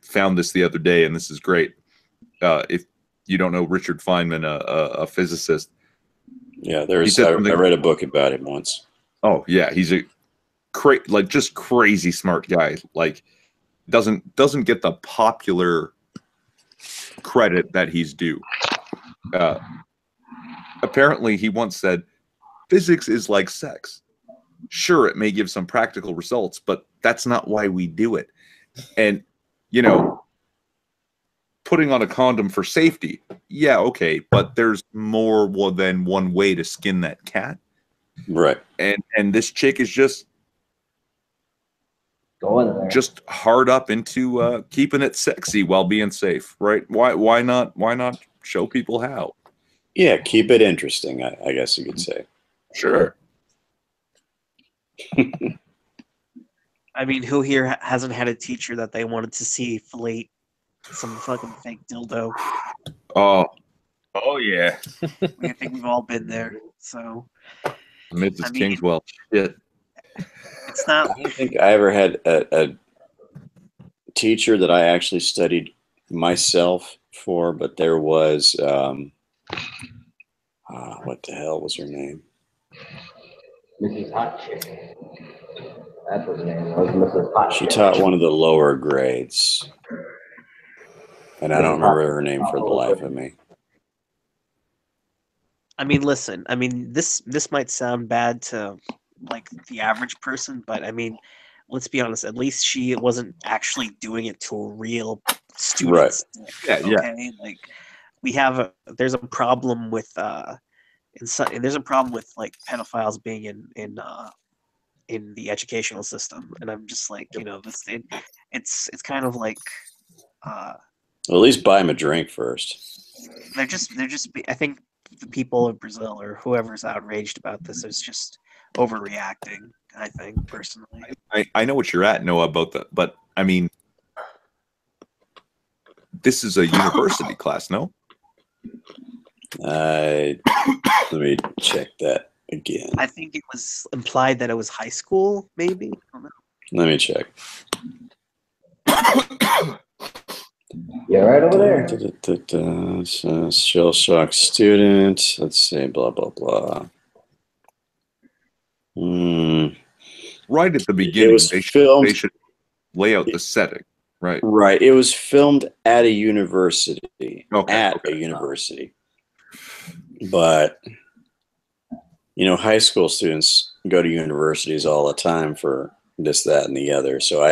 found this the other day, and this is great. If you don't know Richard Feynman, a physicist. yeah. I read a book about him once. Oh yeah, he's a just crazy smart guy. Like doesn't get the popular credit that he's due. Apparently, he once said, "Physics is like sex. Sure, it may give some practical results, but that's not why we do it." And putting on a condom for safety, yeah, okay, but there's more than one way to skin that cat. Right. And this chick is just Going there. just hard up into keeping it sexy while being safe, right? Why not show people how? Yeah, keep it interesting, I guess you could say. Sure. I mean, who here hasn't had a teacher that they wanted to see fillet some fucking fake dildo? Oh, yeah. I think we've all been there. So Mrs. I mean- Kingswell. Shit. it's not. I don't think I ever had a teacher that I actually studied myself for, but there was what the hell was her name? Mrs. Hot Chick. That's what her name was, Mrs. Hot She Chick. taught one of the lower grades, and I don't remember her name for the life of me. I mean, listen. I mean, this might sound bad to like the average person, but I mean, let's be honest. At least she wasn't actually doing it to a real student. Yeah, yeah. Okay, like there's a problem with there's a problem with like pedophiles being in the educational system, and I'm just like, you know, it's kind of like Well, at least buy him a drink first. they're just I think the people of Brazil or whoever's outraged about this is just overreacting. I think personally. I know what you're at, Noah, about that, but I mean, this is a university class, no? Let me check that again. I think it was implied that it was high school, maybe. I don't know. Let me check. Yeah, right over there. So, shell shock student. Let's say blah blah blah. Right at the beginning, they should lay out the setting, right? Right. It was filmed at a university. Okay, a university. But you know, high school students go to universities all the time for this, that, and the other. So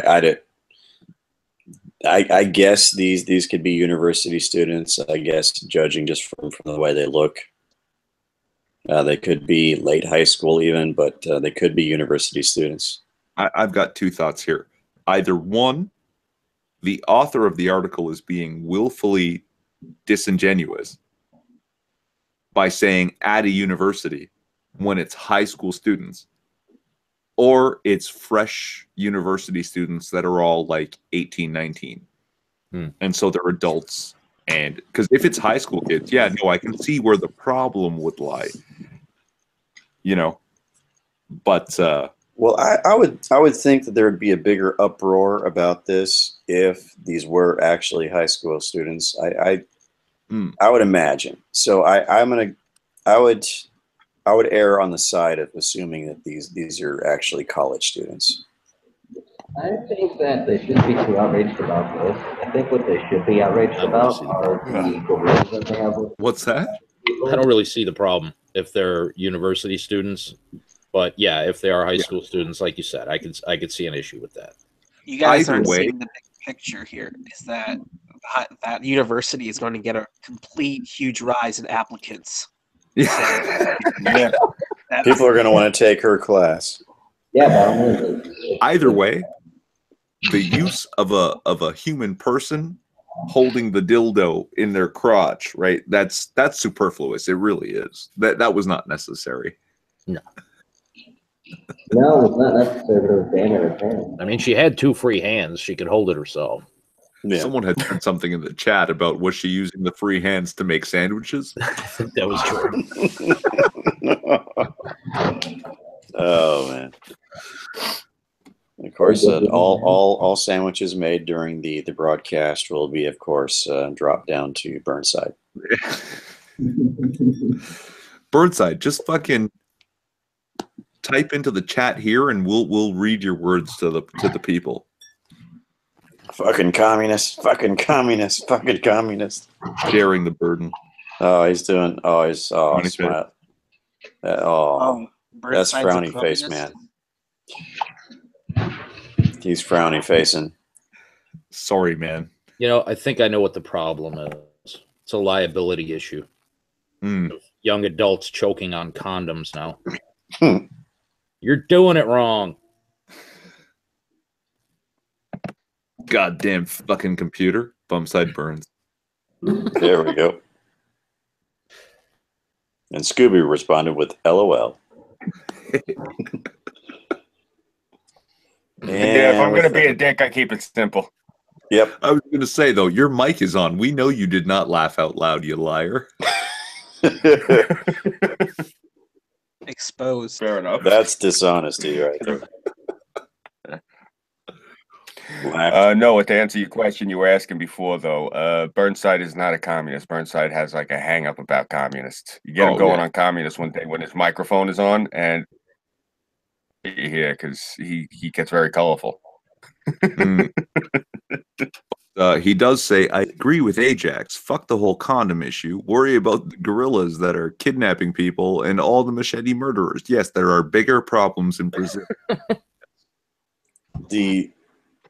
I guess these could be university students. I guess judging just from the way they look, they could be late high school even, but they could be university students. I've got two thoughts here. Either one, the author of the article is being willfully disingenuous by saying at a university when it's high school students, or it's fresh university students that are all like 18, 19. And so they're adults. And because if it's high school kids, yeah, no, I can see where the problem would lie, you know, but well, I would think that there would be a bigger uproar about this if these were actually high school students. I would imagine. So I would err on the side of assuming that these are actually college students. I think that they shouldn't be too outraged about this. I think what they should be outraged about are the goals that they have. What's that? I don't really see the problem if they're university students, but yeah, if they are high school students, like you said, I could see an issue with that. You guys Either aren't way- seeing the big picture here. Is that that university is going to get a complete huge rise in applicants. Yeah. Yeah. People are going to want to take her class. Yeah, Either way, the use of a human person holding the dildo in their crotch, right? That's superfluous. It really is. That was not necessary. No. No, it's not necessary, but it was damn entertaining. I mean, she had two free hands. She could hold it herself. Yeah. Someone had said something in the chat about was she using the free hands to make sandwiches? I think that was true. Oh man! Of course, all sandwiches made during the broadcast will be, of course, dropped down to Burnside. Burnside, just fucking type into the chat here, and we'll read your words to the people. Fucking communist! Fucking communist! Fucking communist! Sharing the burden. Oh, he's doing. Oh, he's smile. That's frowny face, man. He's frowny facing. Sorry, man. You know, I think I know what the problem is. It's a liability issue. Young adults choking on condoms now. You're doing it wrong. Goddamn fucking computer. Bumside burns. There we go. And Scooby responded with LOL. Yeah, if I'm going to be a dick, I keep it simple. Yep. I was going to say, though, your mic is on. We know you did not laugh out loud, you liar. Exposed. Fair enough. That's dishonesty right there. No, to answer your question you were asking before, though, Burnside is not a communist. Burnside has like a hang up about communists. You get him going on communists one day when his microphone is on, and you hear because he gets very colorful. He does say, I agree with Ajax. Fuck the whole condom issue. Worry about the gorillas that are kidnapping people and all the machete murderers. Yes, there are bigger problems in Brazil.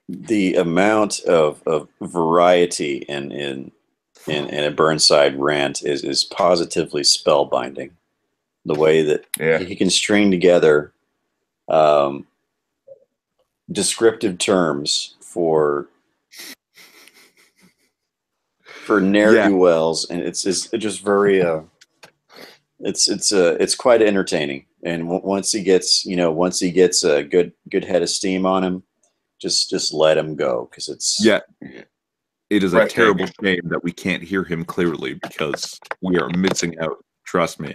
The amount of variety in a Burnside rant is positively spellbinding. The way that he can string together descriptive terms for ne'er-do-wells, and it's just very it's quite entertaining. And once he gets a good head of steam on him, just let him go, because it's it is a terrible shame that we can't hear him clearly, because we are missing out. Trust me.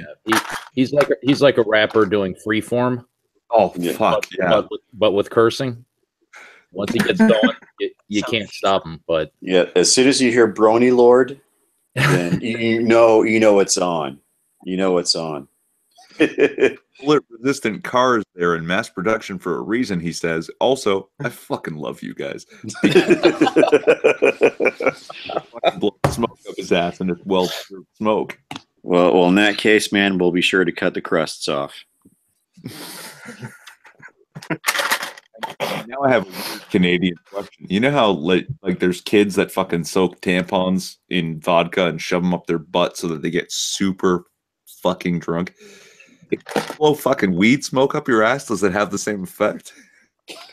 He's like a rapper doing freeform. Oh fuck but with cursing. Once he gets going, you can't stop him. But as soon as you hear Brony Lord, then you know it's on. You know it's on. Bullet-resistant cars there in mass production for a reason, he says. Also, I fucking love you guys. Blow smoke up his ass, and it's well-served smoke. Well, in that case, man, we'll be sure to cut the crusts off. Now I have a weird Canadian question. You know how like there's kids that fucking soak tampons in vodka and shove them up their butt so that they get super fucking drunk? If you blow fucking weed smoke up your ass, does it have the same effect?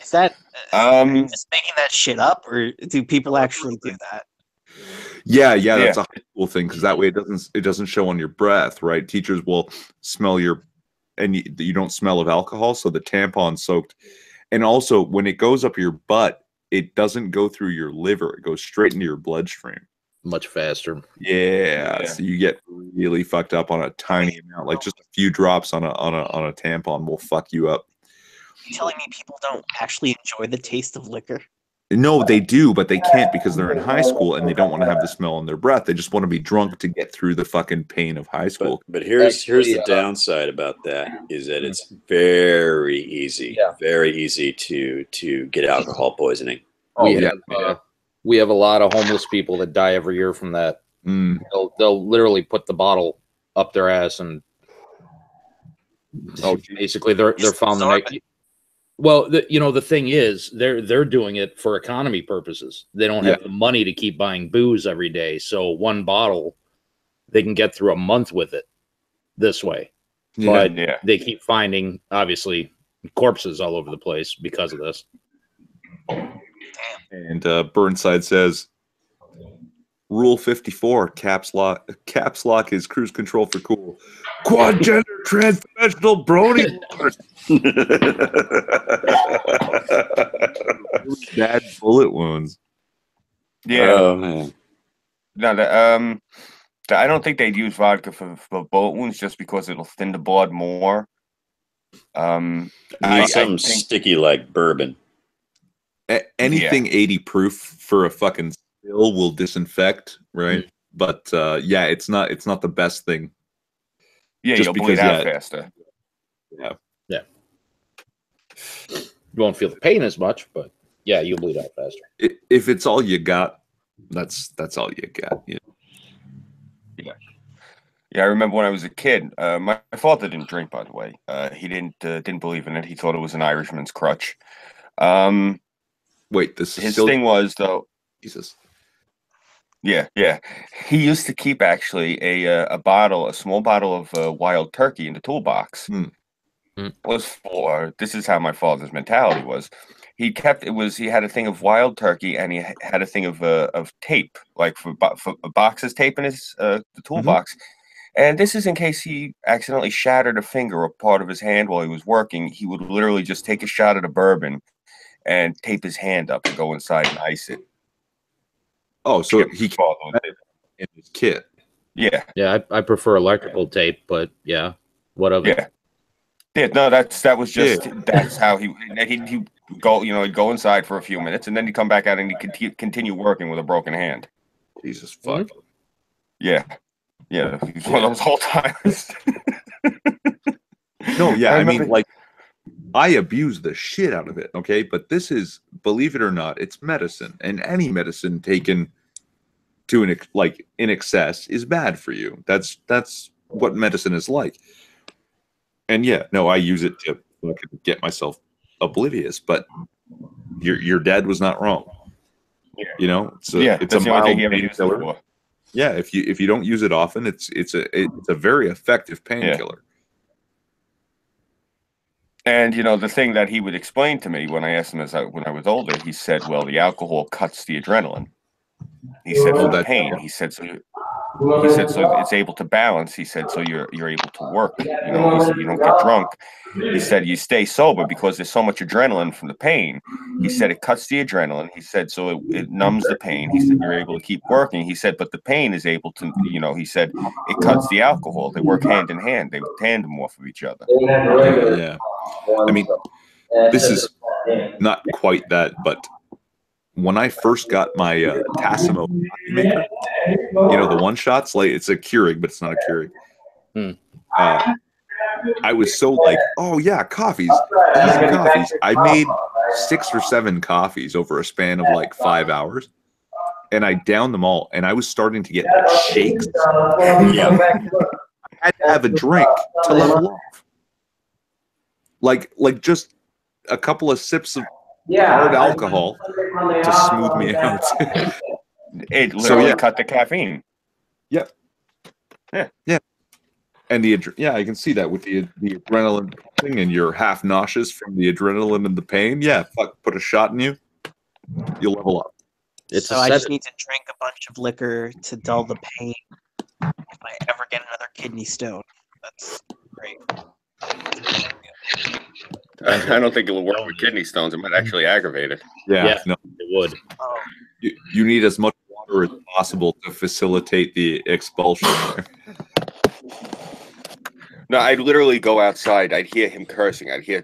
Is that just making that shit up, or do people actually do that? Yeah, that's a high school thing, because that way it doesn't show on your breath, right? Teachers will smell and you don't smell of alcohol, so the tampon soaked. And also, when it goes up your butt, it doesn't go through your liver; it goes straight into your bloodstream. Much faster. Yeah, so you get really fucked up on a tiny amount, like just a few drops on a tampon will fuck you up. Are you telling me people don't actually enjoy the taste of liquor? No, they do, but they can't because they're in high school and they don't want to have the smell on their breath. They just want to be drunk to get through the fucking pain of high school. But here's the downside about that, is that it's very easy to get alcohol poisoning. We have a lot of homeless people that die every year from that. They'll literally put the bottle up their ass, and basically they're found the night. Well, the thing is, they're doing it for economy purposes. They don't have the money to keep buying booze every day, so one bottle they can get through a month with it this way. But they keep finding, obviously, corpses all over the place because of this. And Burnside says, Rule 54, caps lock is cruise control for cool. Quad gender transdimensional brony. Bad bullet wounds. Yeah. Oh man. No, I don't think they'd use vodka for bullet wounds, just because it'll thin the blood more. You need something sticky like bourbon. Anything 80 proof for a fucking spill will disinfect, right? But it's not the best thing. Yeah, you'll bleed out faster. Yeah. You won't feel the pain as much, but you'll bleed out faster. If it's all you got, that's all you got. Yeah, I remember when I was a kid. My father didn't drink, by the way. He didn't believe in it. He thought it was an Irishman's crutch. Wait, his thing was, though. Jesus. Yeah. He used to keep actually a small bottle of wild turkey in the toolbox. Was for, this is how my father's mentality was. He had a thing of wild turkey, and he had a thing of tape, like for boxes tape in his the toolbox. And this is in case he accidentally shattered a finger or part of his hand while he was working. He would literally just take a shot of the bourbon and tape his hand up and go inside and ice it. Oh, so he in his kit. Yeah. Yeah, I prefer electrical tape, but what of it? Yeah, no, that's how he go, he'd go inside for a few minutes, and then he'd come back out and he'd continue working with a broken hand. Jesus fuck. Yeah, he's one of those whole times. No, yeah, I mean, remember- like, I abuse the shit out of it, okay? But this is, believe it or not, it's medicine, and any medicine taken to in excess is bad for you. That's what medicine is like. And yeah, no, I use it to fucking get myself oblivious. But your dad was not wrong. You know, it's a that's the only mild thing he ever used it painkiller. for. Yeah, if you don't use it often, it's a very effective painkiller. And the thing that he would explain to me when I asked him when I was older, he said, "Well, the alcohol cuts the adrenaline." He said, "For the pain." He said, "So it's able to balance." He said, "So you're able to work. He said, you don't get drunk." He said, "You stay sober because there's so much adrenaline from the pain." He said, "It cuts the adrenaline." He said, "So it numbs the pain." He said, "You're able to keep working." He said, "But the pain is able to, he said, it cuts the alcohol. They work hand in hand. They tandem off of each other." Yeah. I mean, this is not quite that, but when I first got my Tassimo coffee maker, the one shots, like it's a Keurig, but it's not a Keurig. I was so like, oh yeah, coffees, easy coffees. I made 6 or 7 coffees over a span of like 5 hours, and I downed them all, and I was starting to get like shakes. Yeah, I had to have a drink to level off. Like just a couple of sips of hard alcohol to smooth me out. It literally cut the caffeine. Yep. Yeah. And I can see that with the adrenaline pumping, and you're half nauseous from the adrenaline and the pain. Yeah, put a shot in you, you'll level up. So I just need to drink a bunch of liquor to dull the pain if I ever get another kidney stone. That's great. I don't think it will work with kidney stones. It might actually aggravate it. Yeah, no, it would. Oh. You need as much water as possible to facilitate the expulsion. No, I'd literally go outside. I'd hear him cursing. I'd hear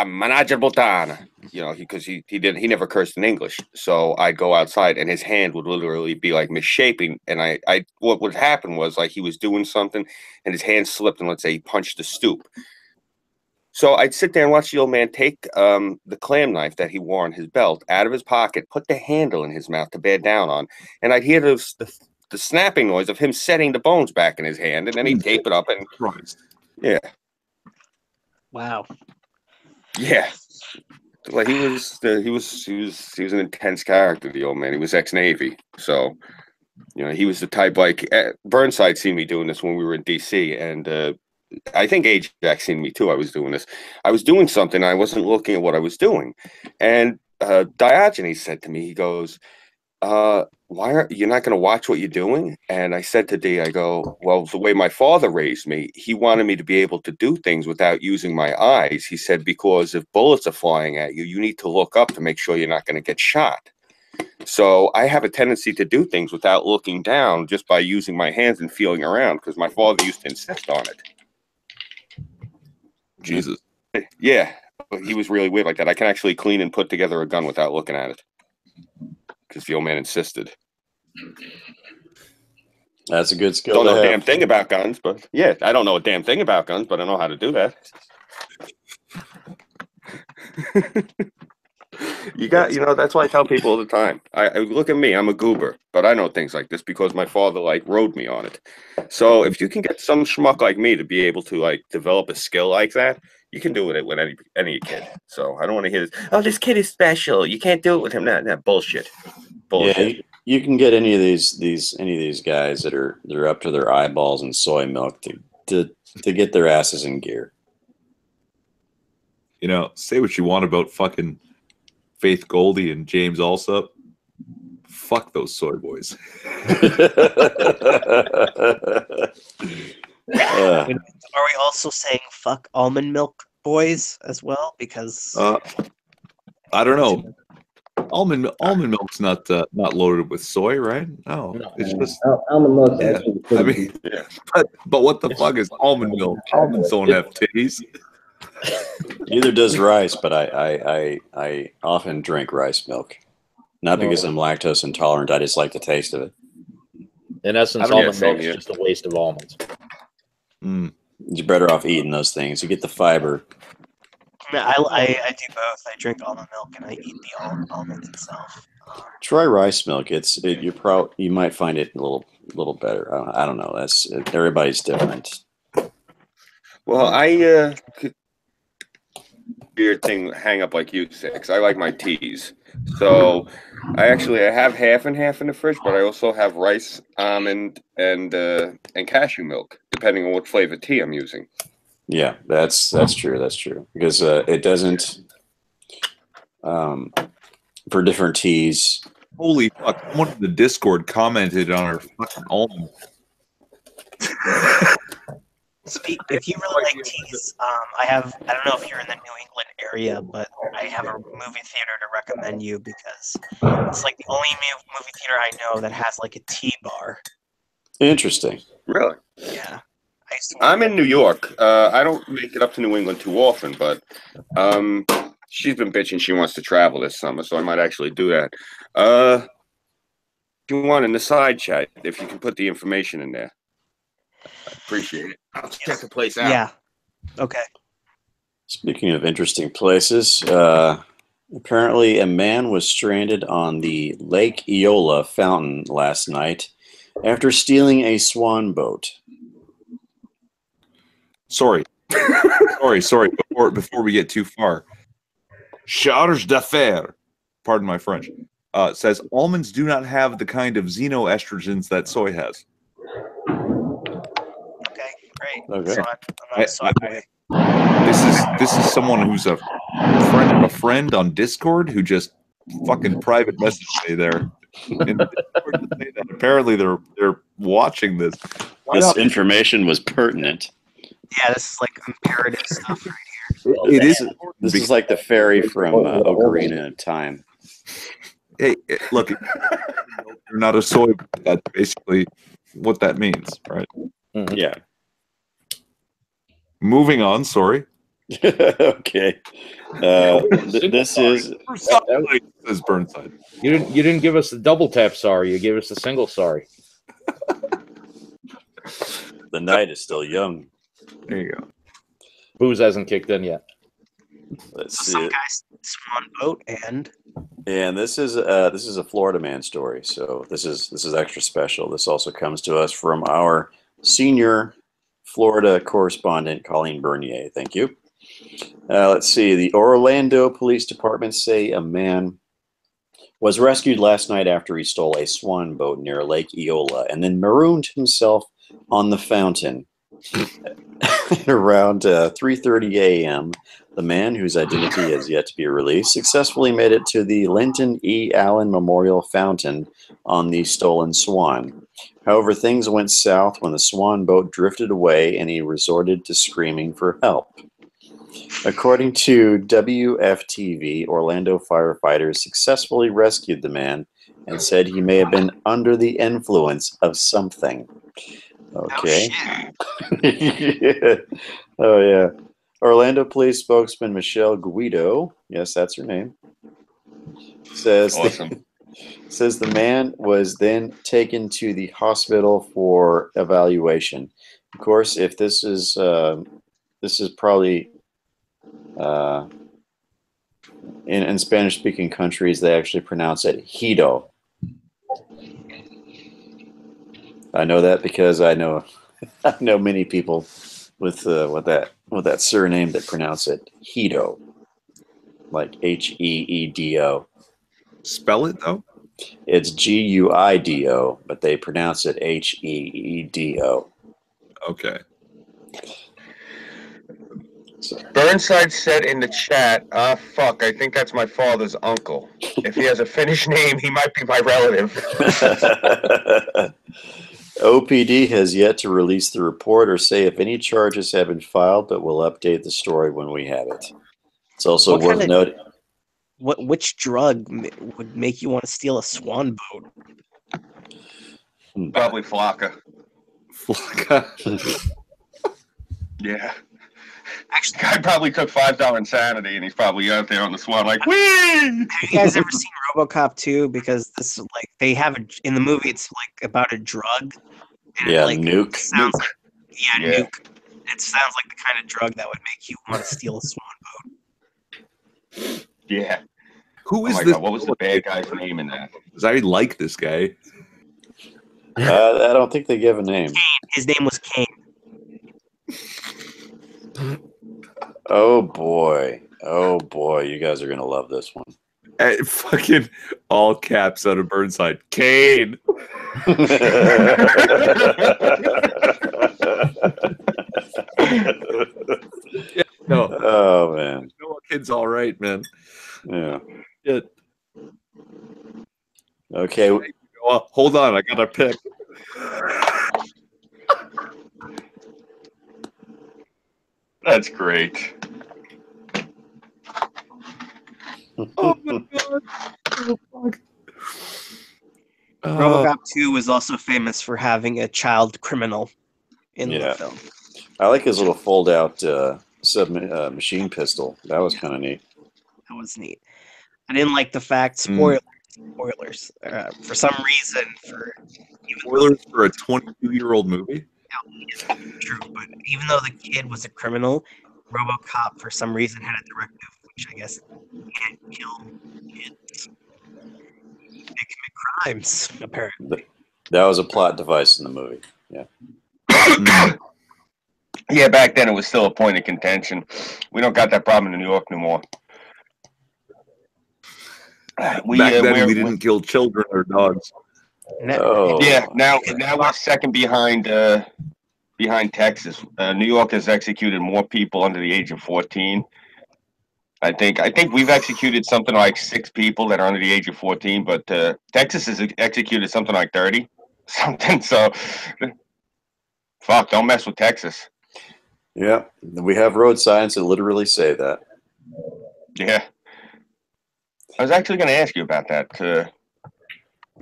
manager botana, because he never cursed in English. So I'd go outside, and his hand would literally be like misshapen. And what would happen was like he was doing something, and his hand slipped, and let's say he punched the stoop. So I'd sit there and watch the old man take the clam knife that he wore on his belt out of his pocket, put the handle in his mouth to bear down on, and I'd hear the snapping noise of him setting the bones back in his hand, and then he'd tape it up and yeah. Wow. Yeah. Like he was an intense character, the old man. He was ex-Navy. So, he was the type like Burnside seen me doing this when we were in DC, and I think Ajax seen me too. I was doing this. I was doing something. I wasn't looking at what I was doing. And Diogenes said to me, he goes, why are you not going to watch what you're doing? And I said to D, I go, well, the way my father raised me, he wanted me to be able to do things without using my eyes. He said, because if bullets are flying at you, you need to look up to make sure you're not going to get shot. So I have a tendency to do things without looking down just by using my hands and feeling around, because my father used to insist on it. Jesus. Yeah, he was really weird like that. I can actually clean and put together a gun without looking at it, because the old man insisted. That's a good skill. Don't know a damn thing about guns, but yeah, I don't know a damn thing about guns, but I know how to do that. That's why I tell people all the time. I look at me, I'm a goober, but I know things like this because my father rode me on it. So if you can get some schmuck like me to be able to develop a skill like that, you can do it with any kid. So I don't want to hear this. Oh, this kid is special. You can't do it with him. Nah, bullshit. Yeah, you can get any of these guys that are up to their eyeballs in soy milk to get their asses in gear. Say what you want about fucking Faith Goldie and James Alsop. Fuck those soy boys. Are we also saying fuck almond milk boys as well? Because I don't know. Almond milk's not loaded with soy, right? No, it's just almond milk. Yeah. I mean, but what the fuck is almond milk? Almonds don't have titties. Neither does rice, but I often drink rice milk. Not because I'm lactose intolerant. I just like the taste of it. In essence, almond milk is just a waste of almonds. You're better off eating those things. You get the fiber. I do both. I drink almond milk and I eat the almonds itself. Try rice milk. You might find it a little better. I don't know. Everybody's different. Well, weird thing hang up like you, Six. I like my teas. So I have half and half in the fridge, but I also have rice, almond, and cashew milk, depending on what flavor tea I'm using. Yeah, that's true. That's true. Because it doesn't for different teas. Holy fuck! Someone in the Discord commented on our fucking almond. If you really like teas, I don't know if you're in the New England area, but I have a movie theater to recommend you because it's like the only movie theater I know that has like a tea bar. Interesting. Really? Yeah. I'm in New York. I don't make it up to New England too often, but she's been bitching she wants to travel this summer, so I might actually do that. If you want in the side chat, if you can put the information in there. I appreciate it. I'll check the place out. Yeah. Okay. Speaking of interesting places, apparently a man was stranded on the Lake Eola fountain last night after stealing a swan boat. Sorry. Before we get too far. Charge d'affaires, pardon my French, says almonds do not have the kind of xenoestrogens that soy has. Okay, great. Okay. So I'm not soy boy. This is someone who's a friend of a friend on Discord who just fucking private messaged me there. In Discord to say that apparently they're watching this. This information was pertinent. Yeah, this is like imperative stuff right here. It is. This is like the fairy from Ocarina of Time. Hey, look, you're not a soy. That's basically what that means, right? Mm-hmm. Yeah. Moving on. Sorry. Okay. This is says Burnside. You didn't give us the double tap sorry. You gave us the single sorry. The night is still young. There you go. Booze hasn't kicked in yet. Let's see. Some guy's swan boat and this is a Florida man story. So this is extra special. This also comes to us from our senior Florida correspondent, Colleen Bernier. Thank you. Let's see. The Orlando Police Department say a man was rescued last night after he stole a swan boat near Lake Eola and then marooned himself on the fountain. Around 3:30 a.m., the man, whose identity has yet to be released, successfully made it to the Linton E. Allen Memorial Fountain on the stolen swan. However, things went south when the swan boat drifted away and he resorted to screaming for help. According to WFTV, Orlando firefighters successfully rescued the man and said he may have been under the influence of something. Okay. yeah. Oh, yeah. Orlando Police spokesman Michelle Guido, yes, that's her name, says Awesome. says the man was then taken to the hospital for evaluation. Of course, if this is probably in Spanish-speaking countries, they actually pronounce it Hido. I know that because I know many people with that surname that pronounce it Hido, like Heedo. Spell it though. It's Guido, but they pronounce it Heedo. Okay. So, Burnside said in the chat, fuck, I think that's my father's uncle. If he has a Finnish name, he might be my relative. OPD has yet to release the report or say if any charges have been filed, but we'll update the story when we have it. It's also worth noting. Which drug would make you want to steal a swan boat? Probably Flocka. Flocka. Yeah. Actually, Guy probably took $5 insanity, and he's probably out there on the swan like, whee! have you guys ever seen RoboCop 2? Because this is like they have in the movie. It's like about a drug. And Yeah, like, nuke. Sounds like Yeah. nuke. It sounds like the kind of drug that would make you want to steal a swan boat. Yeah. Who Oh is my this? God, what was the bad guy's name in that? 'Cause I like this guy. I don't think they give a name. His name was Kane. Oh boy, you guys are gonna love this one. Fucking all caps out of Burnside. Kane. Yeah, no. Oh man. No, kid's all right, man. Yeah. Shit. Okay. Oh, hold on, I gotta pick. That's great. Oh my god. Oh, fuck. RoboCop 2 was also famous for having a child criminal in Yeah. the film. I like his little fold-out machine pistol. That was kind of neat. That was neat. I didn't like the fact spoilers. For some reason, Spoilers for a 22-year-old movie? true, but even though the kid was a criminal, RoboCop for some reason had a directive, which I guess can't kill kids. They commit crimes, apparently. That was a plot device in the movie. Yeah. Yeah, back then it was still a point of contention. We don't got that problem in New York no more. Back then, we didn't kill children or dogs. Oh. Yeah, now we're second behind Texas. New York has executed more people under the age of 14. I think we've executed something like 6 people that are under the age of 14, but Texas has executed something like 30 something. So, fuck, don't mess with Texas. Yeah, we have road signs that literally say that. Yeah. I was actually going to ask you about that.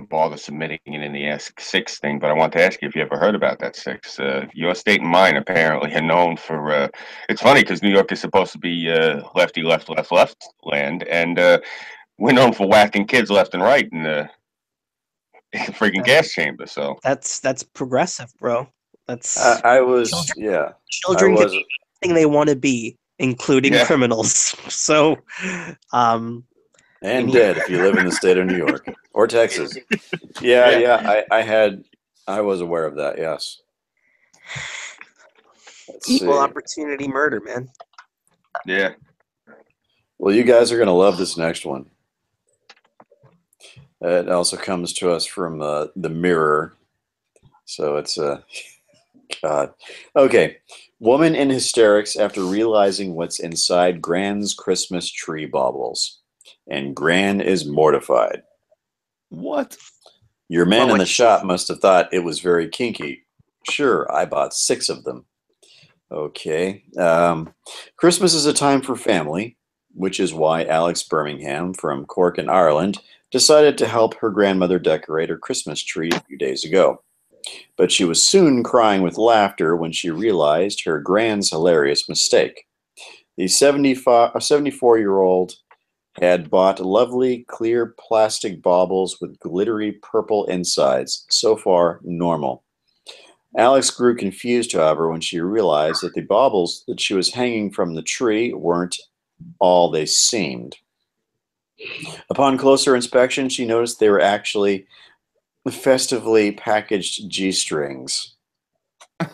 Bother submitting it in the Ask 6 thing, but I want to ask you if you ever heard about that 6. Your state and mine apparently are known for. It's funny because New York is supposed to be lefty, left land, and we're known for whacking kids left and right in the freaking gas chamber. So That's progressive, bro. That's I was, children can be anything they want to be, including Yeah. criminals. So, and dead if you live in the state of New York or Texas. Yeah. I was aware of that. Yes. Let's equal see. opportunity murder, man. yeah, Well, you guys are going to love this next one. It also comes to us from the Mirror. So it's God. Okay. Woman in hysterics after realizing what's inside Gran's Christmas tree baubles. And Gran is mortified. What? Your man in the shop must have thought it was very kinky. Sure, I bought 6 of them. Okay. Christmas is a time for family, which is why Alex Birmingham from Cork in Ireland decided to help her grandmother decorate her Christmas tree a few days ago. But she was soon crying with laughter when she realized her Gran's hilarious mistake. The 74-year-old had bought lovely clear plastic baubles with glittery purple insides. So far, normal. Alex grew confused, however, when she realized that the baubles that she was hanging from the tree weren't all they seemed. Upon closer inspection, she noticed they were actually festively packaged G-strings. thank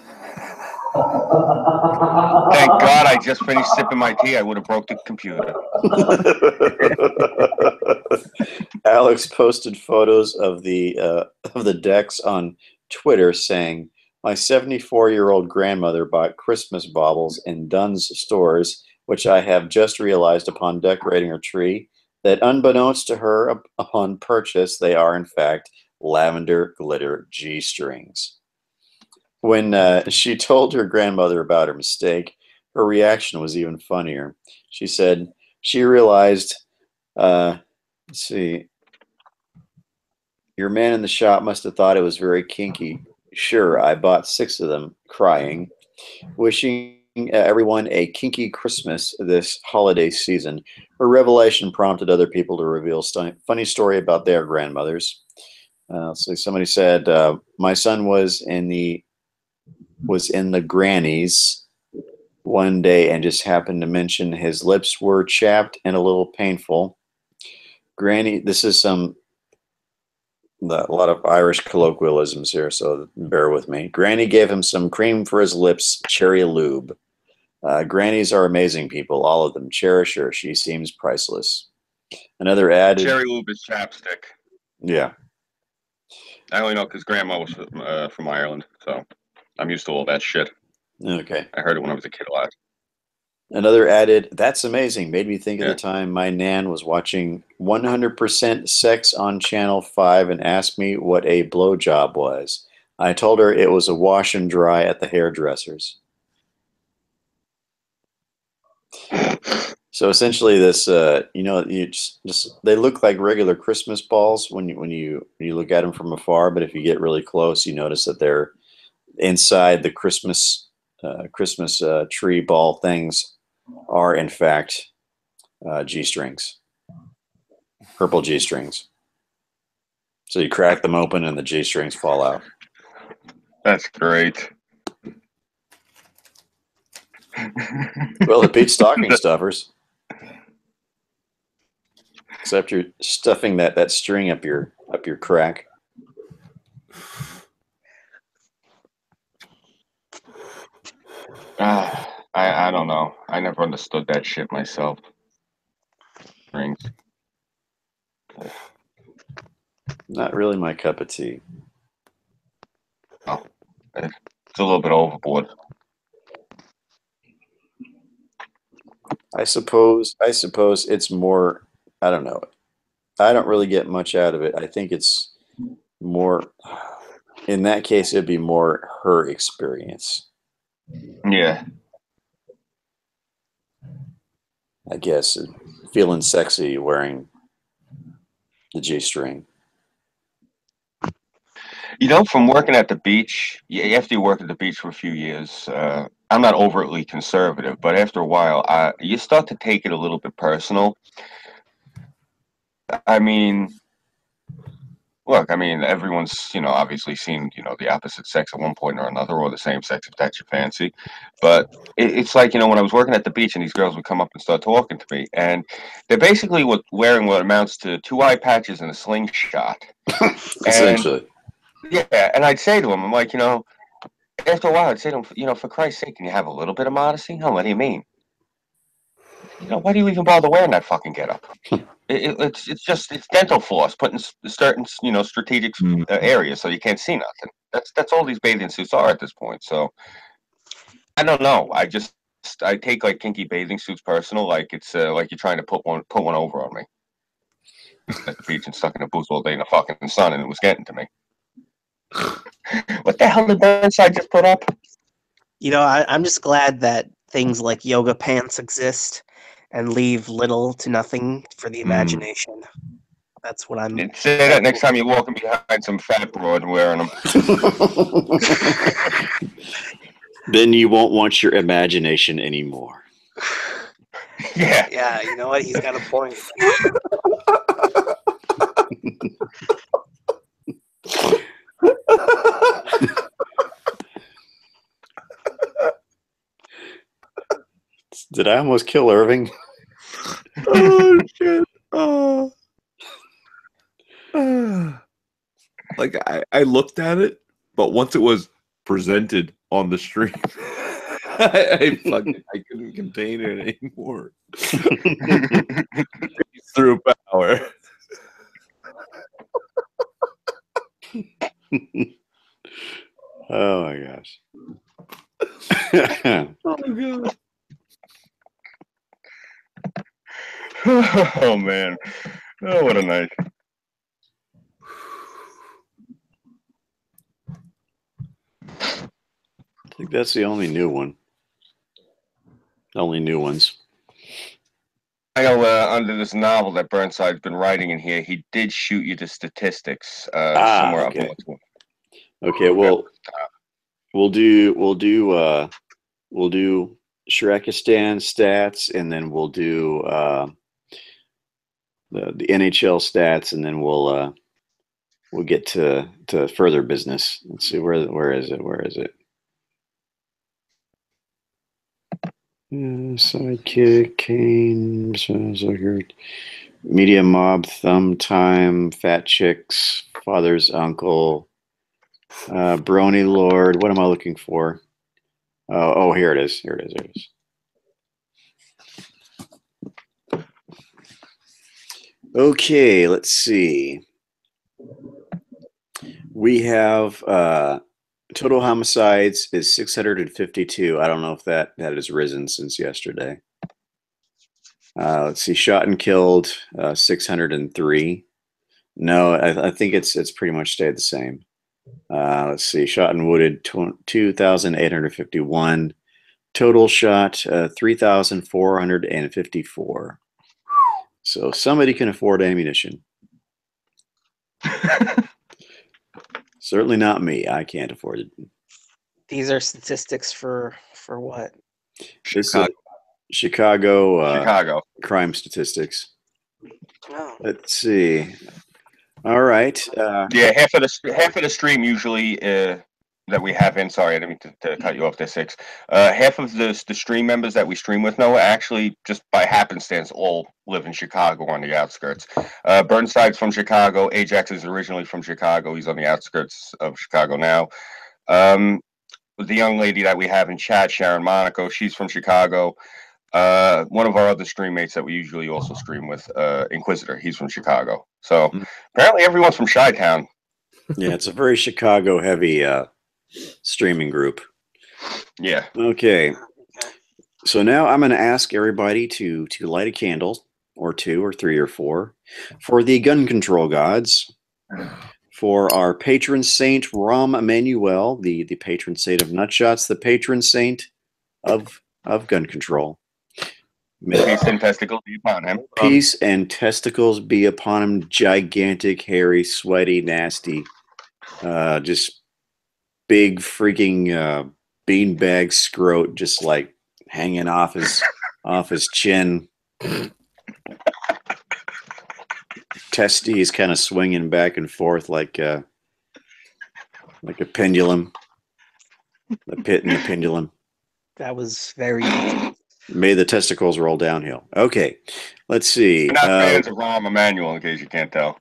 God I just finished sipping my tea. I would have broke the computer. Alex posted photos of the decks on Twitter saying, "My 74-year-old grandmother bought Christmas baubles in Dunn's stores, which I have just realized upon decorating her tree that unbeknownst to her upon purchase, they are in fact lavender glitter G-strings." When she told her grandmother about her mistake, her reaction was even funnier. She said she realized, let's see, your man in the shop must have thought it was very kinky. Sure, I bought 6 of them, crying, wishing everyone a kinky Christmas this holiday season. Her revelation prompted other people to reveal funny story about their grandmothers. So somebody said, my son was in the grannies one day and just happened to mention his lips were chapped and a little painful. Granny, this is a lot of Irish colloquialisms here, so bear with me. Granny gave him some cream for his lips, cherry lube. Grannies are amazing people, all of them. Cherish her. She seems priceless. Another ad. Cherry lube is chapstick. Yeah. I only know because Grandma was from Ireland, so I'm used to all that shit. Okay. I heard it when I was a kid a lot. Another added, that's amazing. Made me think of the time my nan was watching 100% Sex on Channel 5 and asked me what a blowjob was. I told her it was a wash and dry at the hairdressers. So essentially, this, you just they look like regular Christmas balls when you look at them from afar, but if you get really close, you notice that they're inside the Christmas tree ball things are in fact G-strings, purple G-strings. So you crack them open and the G-strings fall out. That's great. Well, it beats stocking stuffers. Except you're stuffing that string up your crack. I don't know. I never understood that shit myself. Rings. Not really my cup of tea. Oh, it's a little bit overboard. I suppose it's more, I don't know. I don't really get much out of it. I think it's more, in that case, it'd be more her experience. Yeah. I guess feeling sexy wearing the G-string. You know, from working at the beach, after you work at the beach for a few years, I'm not overtly conservative, but after a while, you start to take it a little bit personal. I mean, look, everyone's, obviously seen, the opposite sex at one point or another, or the same sex if that's your fancy. But it's like, when I was working at the beach and these girls would come up and start talking to me, and they're basically wearing what amounts to 2 eye patches and a slingshot. Essentially. Yeah, and I'd say to them, I'm like, after a while, I'd say to them, for Christ's sake, can you have a little bit of modesty? Oh, what do you mean? Why do you even bother wearing that fucking getup? It's dental floss put in certain, strategic areas so you can't see nothing. That's all these bathing suits are at this point. So I don't know. I take like kinky bathing suits personal, like it's like you're trying to put one over on me at the beach and stuck in the booth all day in the fucking sun, and it was getting to me. What the hell did Burnside just put up? I'm just glad that things like yoga pants exist and leave little to nothing for the imagination. That's what I'm... Say that next time you're walking behind some fat broad wearing them. Then you won't want your imagination anymore. Yeah. Yeah, you know what? He's got a point. Did I almost kill Irving? Oh shit! Oh. Like I looked at it, but once it was presented on the stream, I couldn't contain it anymore. Through power. Oh my gosh. Oh god. Oh man. Oh, what a night. I think that's the only new one. Only new ones. I know under this novel that Burnside's been writing in here, he did shoot you the statistics somewhere okay. up north. Okay, well, we'll do Shrekistan stats, and then we'll do the NHL stats, and then we'll get to further business. Let's see, where is it? Sidekick, Kane, Media Mob, Thumb Time, Fat Chicks, Father's Uncle, Brony Lord. What am I looking for? Oh, here it is. Okay, let's see. We have total homicides is 652. I don't know if that has risen since yesterday. Let's see, shot and killed 603. No, I think it's pretty much stayed the same. Let's see, shot and wounded 2,851. Total shot 3,454. So somebody can afford ammunition. Certainly not me. I can't afford it. These are statistics for what? Chicago crime statistics. Oh. Let's see. All right. Yeah, half of the stream usually that we have in. Sorry, I didn't mean to cut you off there, Six. Half of the stream members that we stream with, Noah, actually just by happenstance all live in Chicago on the outskirts. Burnside's from Chicago. Ajax is originally from Chicago. He's on the outskirts of Chicago now. The young lady that we have in chat, Sharon Monaco, she's from Chicago. One of our other stream mates that we usually also stream with, Inquisitor, he's from Chicago. So apparently everyone's from Chi-Town. Yeah, it's a very Chicago heavy streaming group. Yeah. Okay. So now I'm going to ask everybody to light a candle or two or three or four for the gun control gods, for our patron saint Rom Emanuel, the patron saint of nutshots, the patron saint of gun control. Peace and testicles be upon him. Peace and testicles be upon him. Gigantic, hairy, sweaty, nasty, just big freaking beanbag scrote, just like hanging off his chin. Testes kind of swinging back and forth like a pendulum. The pit and the pendulum. That was very. May the testicles roll downhill. Okay, let's see. We're not fans of Rahm Emanuel, in case you can't tell.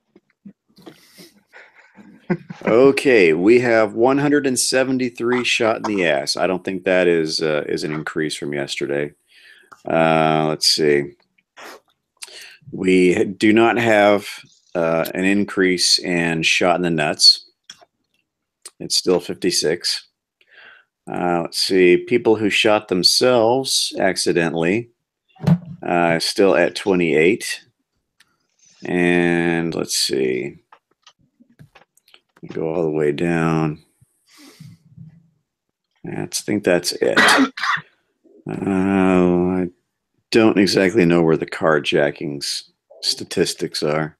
Okay, we have 173 shot in the ass. I don't think that is an increase from yesterday. Let's see. We do not have an increase in shot in the nuts. It's still 56. Let's see. People who shot themselves accidentally still at 28. And let's see. Go all the way down. I think that's it. I don't exactly know where the carjackings statistics are.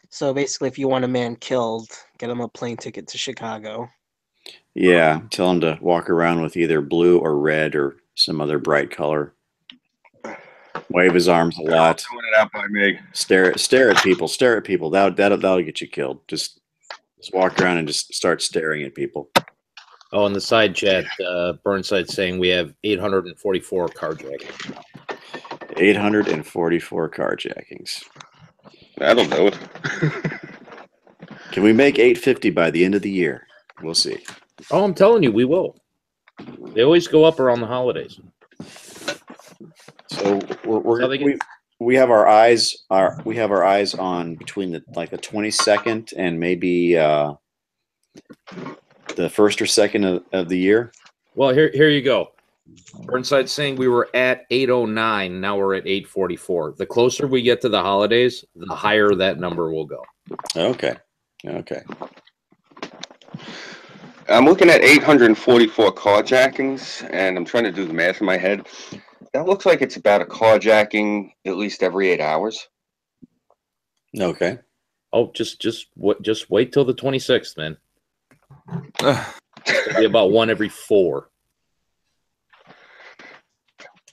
So basically, if you want a man killed, get him a plane ticket to Chicago. Yeah, tell him to walk around with either blue or red or some other bright color. Wave his arms a lot. Doing it out by me. Stare at people. Stare at people. That'll get you killed. Just walk around and just start staring at people. Oh, in the side chat, Burnside saying we have 844 carjackings. 844 carjackings. That'll do it. Can we make 850 by the end of the year? We'll see. Oh, I'm telling you, we will. They always go up around the holidays. So we have our eyes on between the 22nd and maybe the 1st or 2nd of the year. Well, here you go. Burnside saying we were at 809. Now we're at 844. The closer we get to the holidays, the higher that number will go. Okay. I'm looking at 844 carjackings, and I'm trying to do the math in my head. That looks like it's about a carjacking at least every 8 hours. Okay. Oh, just wait till the 26th, man. It'll be about one every 4.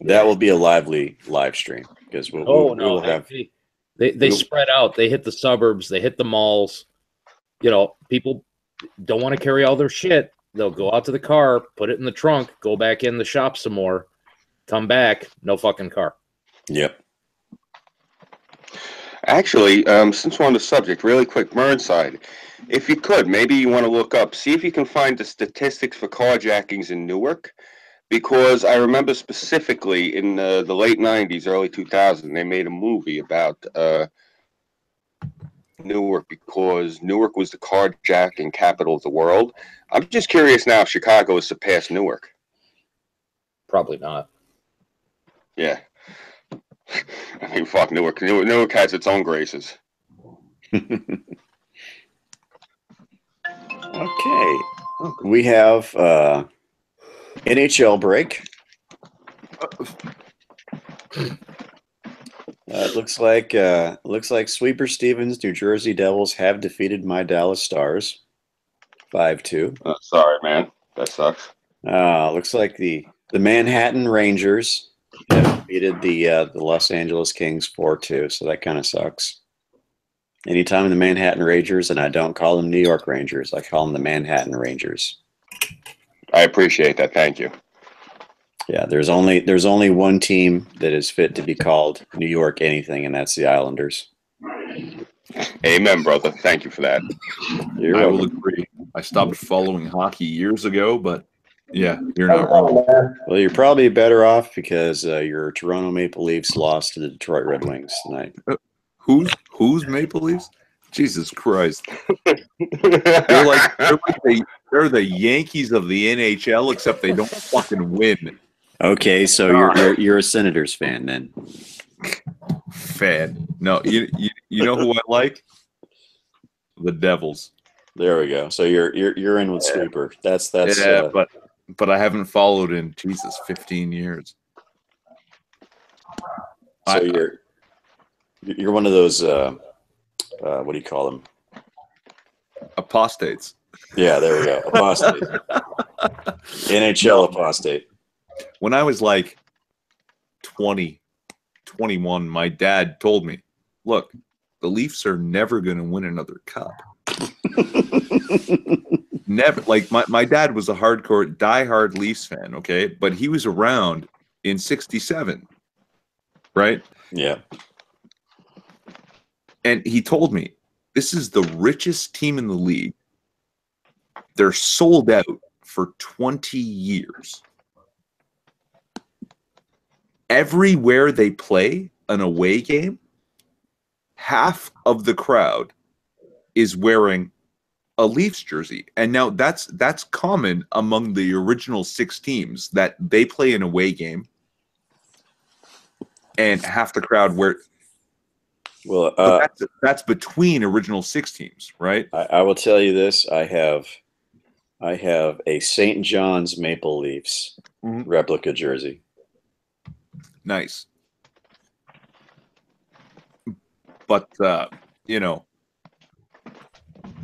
That will be a lively live stream because we will have. They spread out. They hit the suburbs. They hit the malls. You know, people don't want to carry all their shit. They'll go out to the car, put it in the trunk, go back in the shop some more, come back, no fucking car. Yep. Actually, since we're on the subject, really quick, Burnside, if you could, maybe you want to look up, see if you can find the statistics for carjackings in Newark, because I remember specifically in the late 90s, early 2000s, they made a movie about Newark because Newark was the carjacking capital of the world. I'm just curious now if Chicago has surpassed Newark. Probably not. Yeah. I mean, fuck Newark. Newark has its own graces. Okay. We have NHL break. It looks like Sweeper Stevens, New Jersey Devils have defeated my Dallas Stars 5-2. Sorry, man. That sucks. Looks like the Manhattan Rangers have defeated the Los Angeles Kings 4-2, so that kind of sucks. Anytime the Manhattan Rangers, and I don't call them New York Rangers, I call them the Manhattan Rangers. I appreciate that. Thank you. Yeah, there's only one team that is fit to be called New York anything, and that's the Islanders. Amen, brother. Thank you for that. You're I welcome. will agree. I stopped following hockey years ago, but yeah, you're not wrong. Well, you're probably better off because your Toronto Maple Leafs lost to the Detroit Red Wings tonight. Who's Maple Leafs? Jesus Christ! They're the Yankees of the NHL, except they don't fucking win. Okay, so you're a Senators fan then. Fan. No, you know who I like? The Devils. There we go. So you're in with Sweeper. That's yeah, but I haven't followed in 15 years. So you're one of those what do you call them? Apostates. Yeah, there we go. Apostate. NHL apostate. When I was like 20, 21, my dad told me, look, the Leafs are never going to win another cup. Never. Like my dad was a diehard Leafs fan, okay? But he was around in 67, right? Yeah. And he told me, this is the richest team in the league. They're sold out for 20 years. Everywhere they play an away game, half of the crowd is wearing a Leafs jersey. And now that's common among the original 6 teams, that they play an away game and half the crowd wear. Well, that's between original 6 teams, right? I will tell you this: I have a St. John's Maple Leafs replica jersey. Nice. But you know,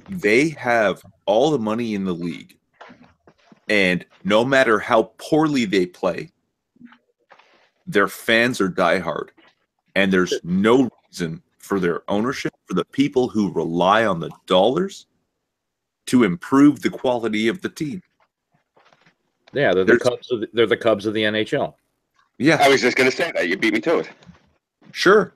they have all the money in the league, and no matter how poorly they play, their fans are diehard, and there's no reason for their ownership, for the people who rely on the dollars, to improve the quality of the team. Yeah, they're the Cubs of the NHL. Yeah, I was just going to say that. You beat me to it. Sure.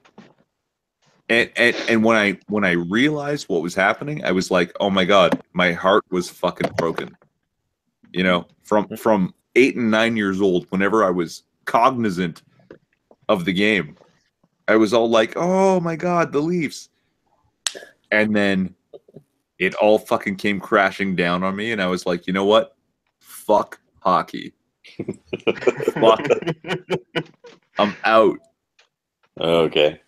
And when I realized what was happening, I was like, oh my God, my heart was fucking broken. You know, from 8 and 9 years old, whenever I was cognizant of the game, I was all like, oh my God, the Leafs. And then it all fucking came crashing down on me, and I was like, you know what? Fuck hockey. Fuck. I'm out. Okay.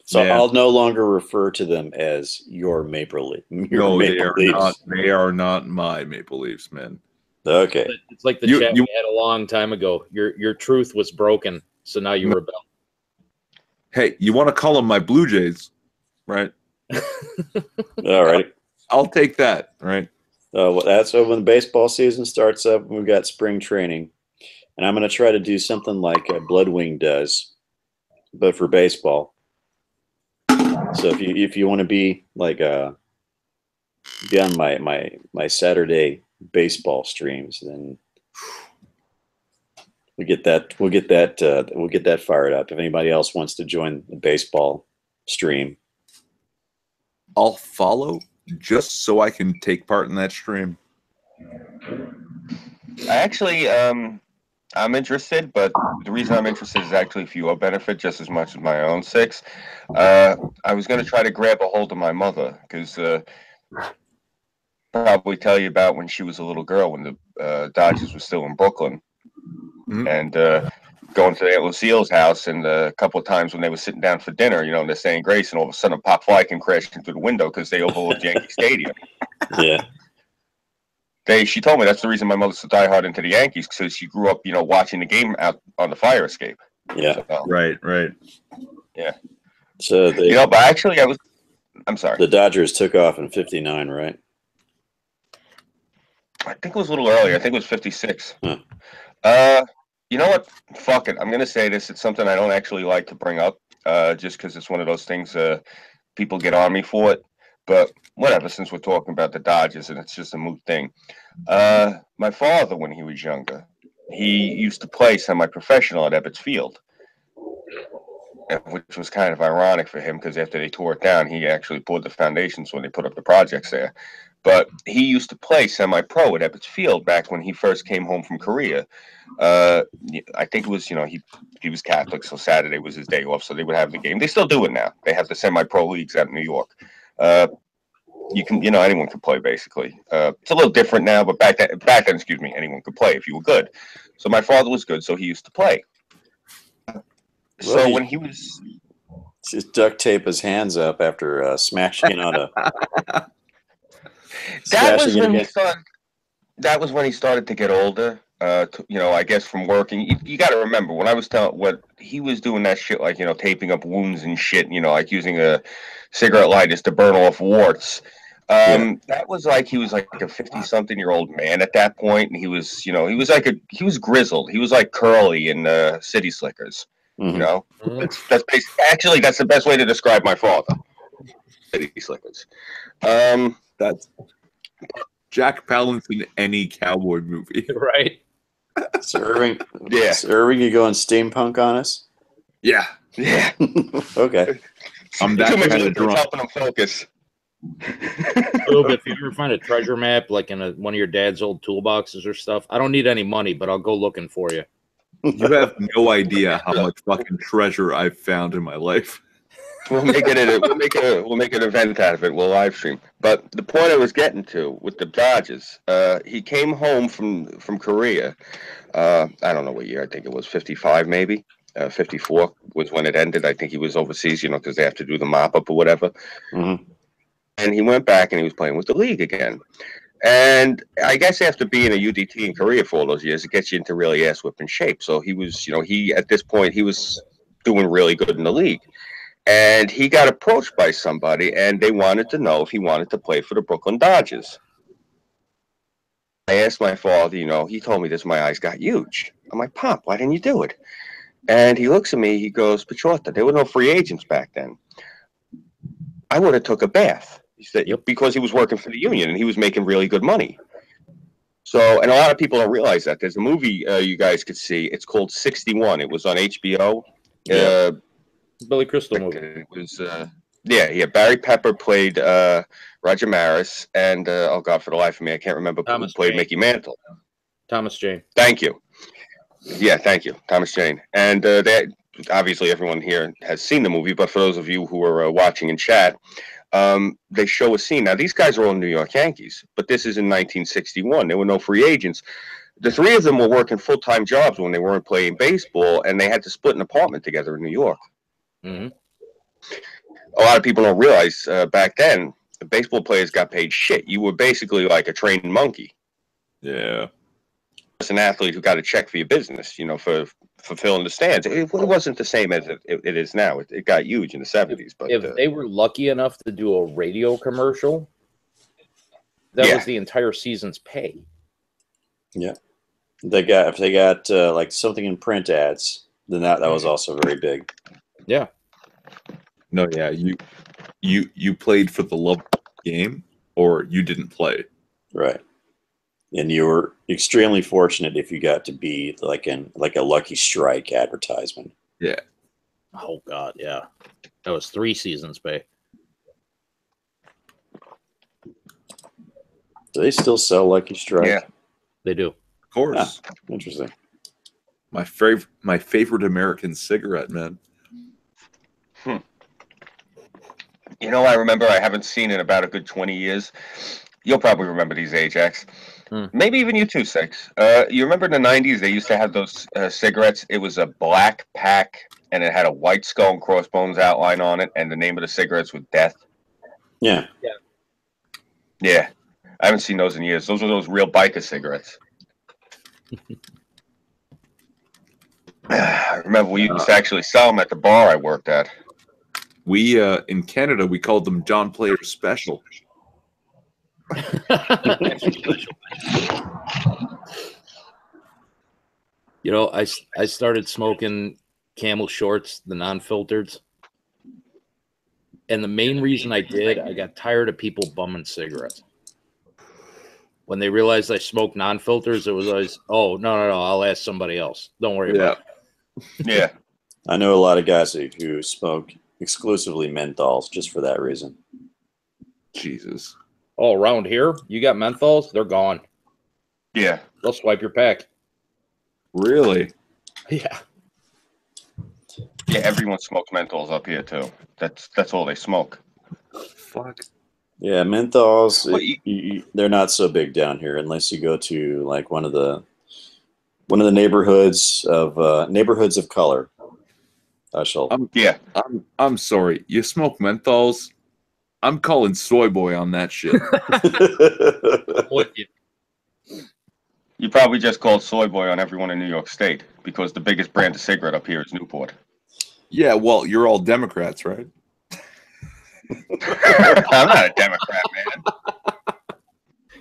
So Yeah. I'll no longer refer to them as your Maple Leaf. No, they are not. They are not my Maple Leafs, man. Okay. It's like the chat we had a long time ago. Your truth was broken, so now you rebel. Hey, you want to call them my Blue Jays, right? All right. I'll take that, right? Well, that's when the baseball season starts up. We've got spring training. and I'm going to try to do something like Bloodwing does, but for baseball. So if you want to be like be on my Saturday baseball streams, then we'll get that fired up. If anybody else wants to join the baseball stream, I'll follow just so I can take part in that stream. Actually, I'm interested, but the reason I'm interested is actually for your benefit just as much as my own sakes. I was going to try to grab a hold of my mother because probably tell you about when she was a little girl when the Dodgers were still in Brooklyn. Mhm. And going to Aunt Lucille's house, and a couple of times when they were sitting down for dinner, you know, and they're saying grace, and all of a sudden a pop fly came crashing through the window because they overlooked Yankee Stadium. yeah, She told me that's the reason my mother's so diehard into the Yankees, because she grew up, you know, watching the game out on the fire escape. yeah. So, Right. yeah. So You know, but actually, I'm sorry. the Dodgers took off in '59, right? I think it was a little earlier. I think it was 56. Huh. You know what? Fuck it. I'm going to say this. It's something I don't actually like to bring up, just because it's one of those things people get on me for it. But whatever, since we're talking about the Dodgers and it's just a moot thing. My father, when he was younger, he used to play semi-professional at Ebbets Field, which was kind of ironic for him because after they tore it down, he actually poured the foundations when they put up the projects there. But he used to play semi-pro at Ebbets Field back when he first came home from Korea. I think it was, you know, he was Catholic, so Saturday was his day off, so they would have the game. They still do it now. They have the semi-pro leagues out in New York. You can, you know, anyone can play basically. It's a little different now, but back then, excuse me, anyone could play if you were good. So my father was good, so he used to play. So when he was just duct tape his hands up after smashing it on a. that was when he started to get older. You know, I guess from working, you got to remember when I was telling what he was doing that shit, like, you know, taping up wounds and shit, you know, like using a cigarette lighters to burn off warts. That was like he was like a 50-something-year-old man at that point, and he was, you know, he was grizzled. He was like Curly in City Slickers. Mm-hmm. You know, that's basically that's the best way to describe my father. City Slickers. That's Jack Palance in any cowboy movie, right? So Irving, yeah. So Irving, you going steampunk on us? Yeah. Okay. I'm that kind of drunk. Helping him focus. But if you ever find a treasure map, like in one of your dad's old toolboxes or stuff, I don't need any money, but I'll go looking for you. You have no idea how much fucking treasure I've found in my life. We'll make an event out of it. We'll live stream. But the point I was getting to with the Dodgers, he came home from Korea. I don't know what year. I think it was 55, maybe 54 was when it ended. I think he was overseas, you know, because they have to do the mop up or whatever. Mm-hmm. And he went back and he was playing with the league again. And I guess after being a UDT in Korea for all those years, it gets you into really ass whipping shape. So he was, you know, at this point he was doing really good in the league. And he got approached by somebody, and they wanted to know if he wanted to play for the Brooklyn Dodgers. I asked my father, you know, he told me this, my eyes got huge. I'm like, Pop, why didn't you do it? And he looks at me, he goes, Pachorta, there were no free agents back then. I would have took a bath. He said, because he was working for the union, and he was making really good money. So, and a lot of people don't realize that. There's a movie you guys could see. It's called 61. It was on HBO. Yeah. Billy Crystal movie. It was, Barry Pepper played Roger Maris, and oh God, for the life of me, I can't remember who played Jane. Mickey Mantle. Thomas Jane. Thank you. Yeah, thank you, Thomas Jane. And obviously everyone here has seen the movie, but for those of you who are watching in chat, they show a scene. Now, these guys are all New York Yankees, but this is in 1961. There were no free agents. The three of them were working full-time jobs when they weren't playing baseball, and they had to split an apartment together in New York. Mm-hmm. A lot of people don't realize back then, the baseball players got paid shit. You were basically like a trained monkey. Yeah. As an athlete who got a check for your business, you know, for filling the stands. It wasn't the same as it is now. It got huge in the 70s. But if they were lucky enough to do a radio commercial, that was the entire season's pay. Yeah. If they got like something in print ads, then that was also very big. Yeah. No, yeah, you played for the love of the game, or you didn't play. Right. And you were extremely fortunate if you got to be like a Lucky Strike advertisement. Yeah. Oh God, yeah. That was 3 seasons, babe. Do they still sell Lucky Strike? Yeah. They do. Of course. Ah, interesting. My favorite American cigarette, man. You know, I remember, I haven't seen in about a good 20 years. You'll probably remember these, Ajax. Maybe even you too, Six. You remember in the 90s, they used to have those cigarettes. It was a black pack, and it had a white skull and crossbones outline on it, and the name of the cigarettes was Death. Yeah. Yeah. I haven't seen those in years. Those were those real biker cigarettes. I remember we used to actually sell them at the bar I worked at. We in Canada, we called them John Player Special. You know, I started smoking Camel Shorts, the non-filtered, and the main reason I did, I got tired of people bumming cigarettes. When they realized I smoked non-filters, it was always, oh, no, I'll ask somebody else. Don't worry about it. Yeah. I know a lot of guys who smoke exclusively menthols just for that reason. Jesus. Oh, around here, you got menthols? They're gone. Yeah. They'll swipe your pack. Really? Yeah. Yeah, everyone smokes menthols up here, too. That's all they smoke. Fuck. Yeah, menthols, Well, they're not so big down here unless you go to like one of the neighborhoods of color. Yeah. I'm sorry. You smoke menthols? I'm calling Soy Boy on that shit. You probably just called Soy Boy on everyone in New York State because the biggest brand of cigarette up here is Newport. Yeah, well, you're all Democrats, right? I'm not a Democrat, man.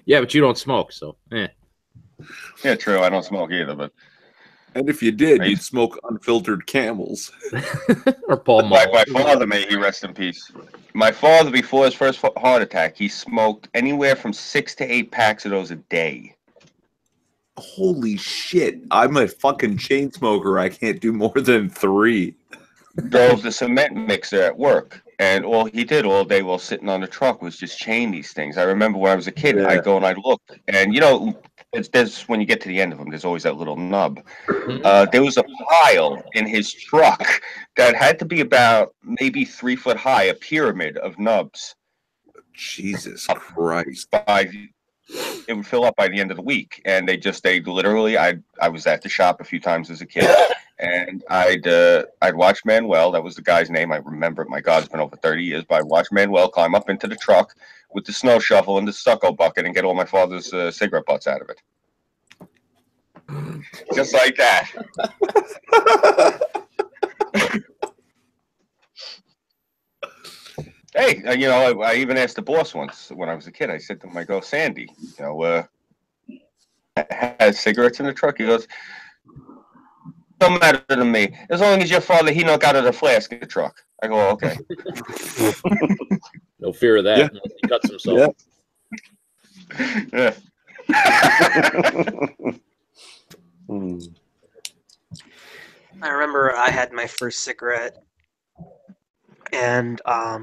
Yeah, but you don't smoke, so eh. Yeah, true. I don't smoke either, but And if you did, you'd smoke unfiltered Camels. Or Paul my Mullen. father, may he rest in peace. My father, before his first heart attack, he smoked anywhere from 6 to 8 packs of those a day. Holy shit. I'm a fucking chain smoker. I can't do more than 3. Drove the cement mixer at work. And all he did all day while sitting on the truck was just chain these things. I remember when I was a kid, Yeah. I'd go and I'd look. And, you know, there's when you get to the end of them, there's always that little nub. There was a pile in his truck that had to be about maybe 3 foot high, a pyramid of nubs. Jesus Christ. It would fill up by the end of the week. And they literally, I was at the shop a few times as a kid. And I'd watch Manuel. That was the guy's name. I remember it. My God, it's been over 30 years. But I'd watch Manuel climb up into the truck with the snow shovel and the stucco bucket and get all my father's cigarette butts out of it. Just like that. Hey, you know, I even asked the boss once when I was a kid. I said to him, I go, Sandy, you know, has cigarettes in the truck? He goes, don't matter to me. As long as your father, he not got out of the flask in the truck. I go, okay. No fear of that. Yeah. Unless he cuts himself. Yeah. I remember I had my first cigarette, and I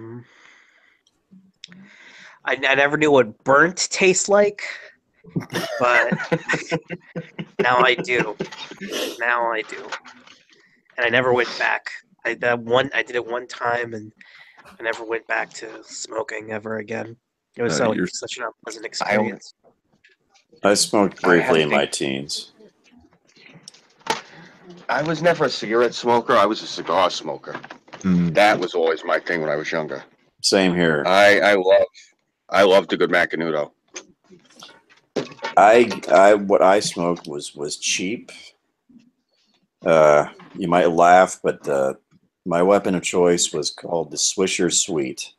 never knew what burnt tastes like, but now I do. Now I do, and I never went back. I did it one time, and I never went back to smoking ever again. It was such an unpleasant experience. I smoked briefly in my teens. I was never a cigarette smoker. I was a cigar smoker. That was always my thing when I was younger. Same here. I loved a good Macanudo. What I smoked was cheap. You might laugh, but my weapon of choice was called the Swisher Sweet.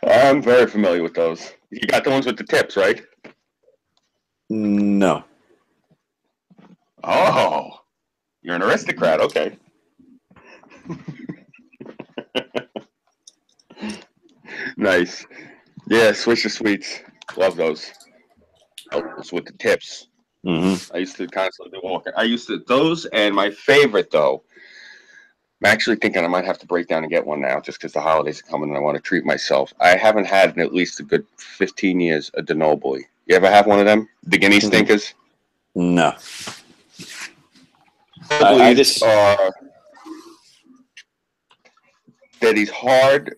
I'm very familiar with those. You got the ones with the tips, right? No. Oh, you're an aristocrat. Okay. Nice. Yeah, Swisher Sweets. Love those. Those with the tips. Mm-hmm. I used to constantly walk. I used to those, and my favorite though. I'm actually thinking I might have to break down and get one now, just because the holidays are coming and I want to treat myself. I haven't had in at least a good 15 years a Denobly. You ever have one of them? The guinea stinkers? No. I just they're these hard,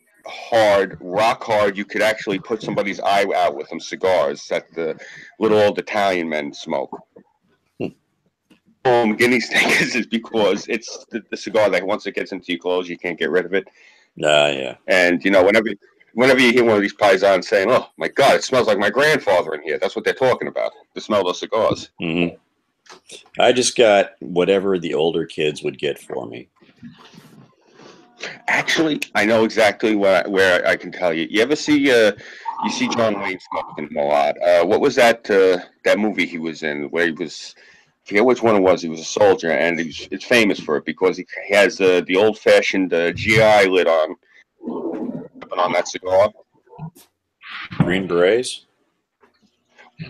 rock hard. You could actually put somebody's eye out with them. Cigars that the little old Italian men smoke. Guinea stinkers is because it's the cigar that once it gets into your clothes, you can't get rid of it. Yeah. And you know, whenever you hear one of these paisans saying, "Oh my God, it smells like my grandfather in here," that's what they're talking about. The smell of those cigars. Mm-hmm. I just got whatever the older kids would get for me. Actually, I know exactly where I can tell you. You ever see you see John Wayne smoking a lot? What was that that movie he was in where he was? I forget which one it was. He was a soldier, and it's famous for it because he has the old-fashioned GI lid on that cigar. Green Berets?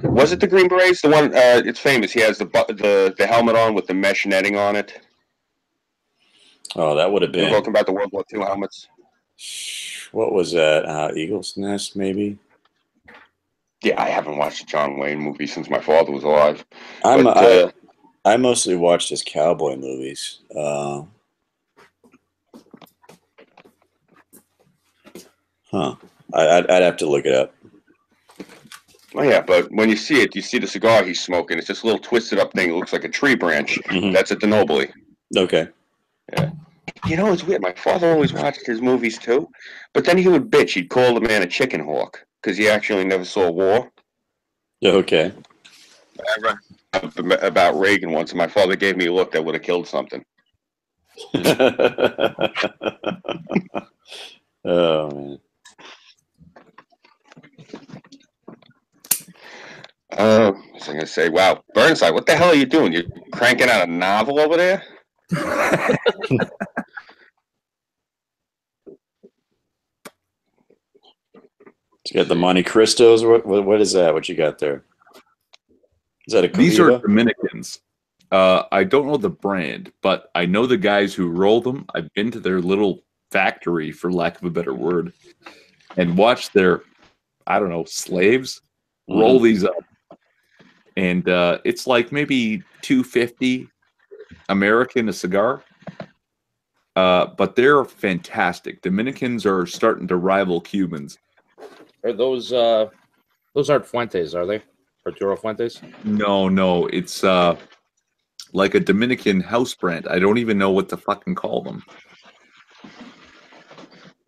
Was it the Green Berets? The one it's famous. He has the helmet on with the mesh netting on it. Oh, that would have been. You're talking about the World War II helmets. What was that? Eagle's Nest, maybe? Yeah, I haven't watched a John Wayne movie since my father was alive. I mostly watched his cowboy movies. I'd have to look it up. Oh yeah, but when you see it, you see the cigar he's smoking. It's this little twisted up thing. It looks like a tree branch. Mm-hmm. That's a Denobly. Okay. Yeah. You know, it's weird. My father always watched his movies too, but then he would bitch. He'd call the man a chicken hawk because he actually never saw war. Okay. About Reagan once, and my father gave me a look that would have killed something. Oh man. I was going to say, wow, Burnside, what the hell are you doing? You're cranking out a novel over there? You got the Monte Cristos. What is that? What you got there? Is that a Cohiba? These are Dominicans. I don't know the brand, but I know the guys who roll them. I've been to their little factory, for lack of a better word, and watched their, I don't know, slaves roll these up. And it's like maybe $2.50 American a cigar. But they're fantastic. Dominicans are starting to rival Cubans. Are those aren't Fuentes, are they? Arturo Fuentes? No. It's like a Dominican house brand. I don't even know what to fucking call them.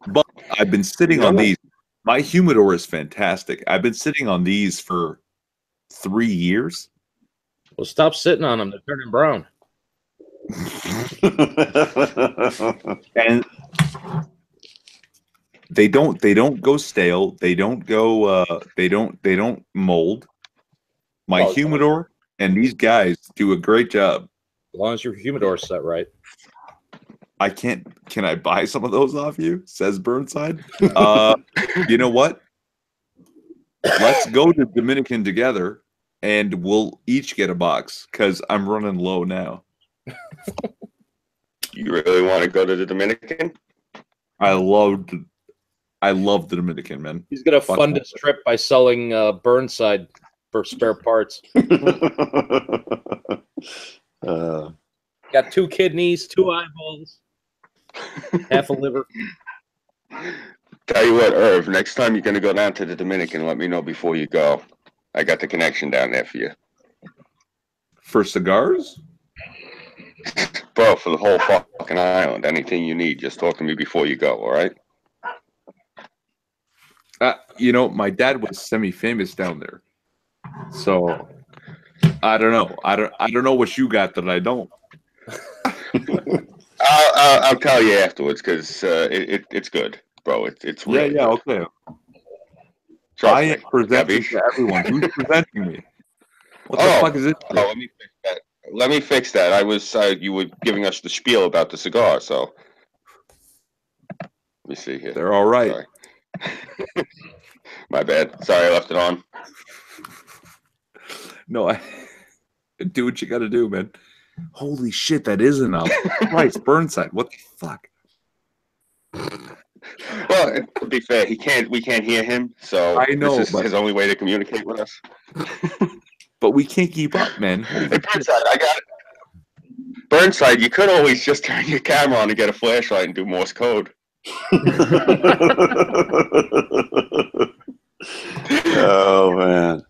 But I've been sitting on these. My humidor is fantastic. I've been sitting on these for 3 years. Well, stop sitting on them. They're turning brown. And they don't go stale. They don't go. They don't mold. My humidor and these guys do a great job. As long as your humidor's set right. I can't. Can I buy some of those off you? Says Burnside. You know what? Let's go to Dominican together, and we'll each get a box because I'm running low now. You really want to go to the Dominican? I love the Dominican, man. He's gonna fund his trip by selling Burnside for spare parts. Got 2 kidneys, 2 eyeballs, half a liver. Tell you what, Irv, next time you're going to go down to the Dominican, let me know before you go. I got the connection down there for you. For cigars? Bro, for the whole fucking island. Anything you need, just talk to me before you go, all right? You know, my dad was semi-famous down there. So, I don't know. I don't know what you got that I don't. I'll tell you afterwards because it's good, bro. It's really good. Okay. I am presenting to everyone. Who's presenting me? What the fuck is it? Oh, let me fix that. Let me fix that. I was you were giving us the spiel about the cigar, so let me see here. They're all right. Sorry. My bad. Sorry, I left it on. No, I do what you got to do, man. Holy shit, that is enough. Christ, Burnside, what the fuck? Well, to be fair, we can't hear him, so I know, this is but- his only way to communicate with us. But we can't keep up, man. Hey, Burnside, I got it. Burnside, you could always just turn your camera on and get a flashlight and do Morse code. Oh man.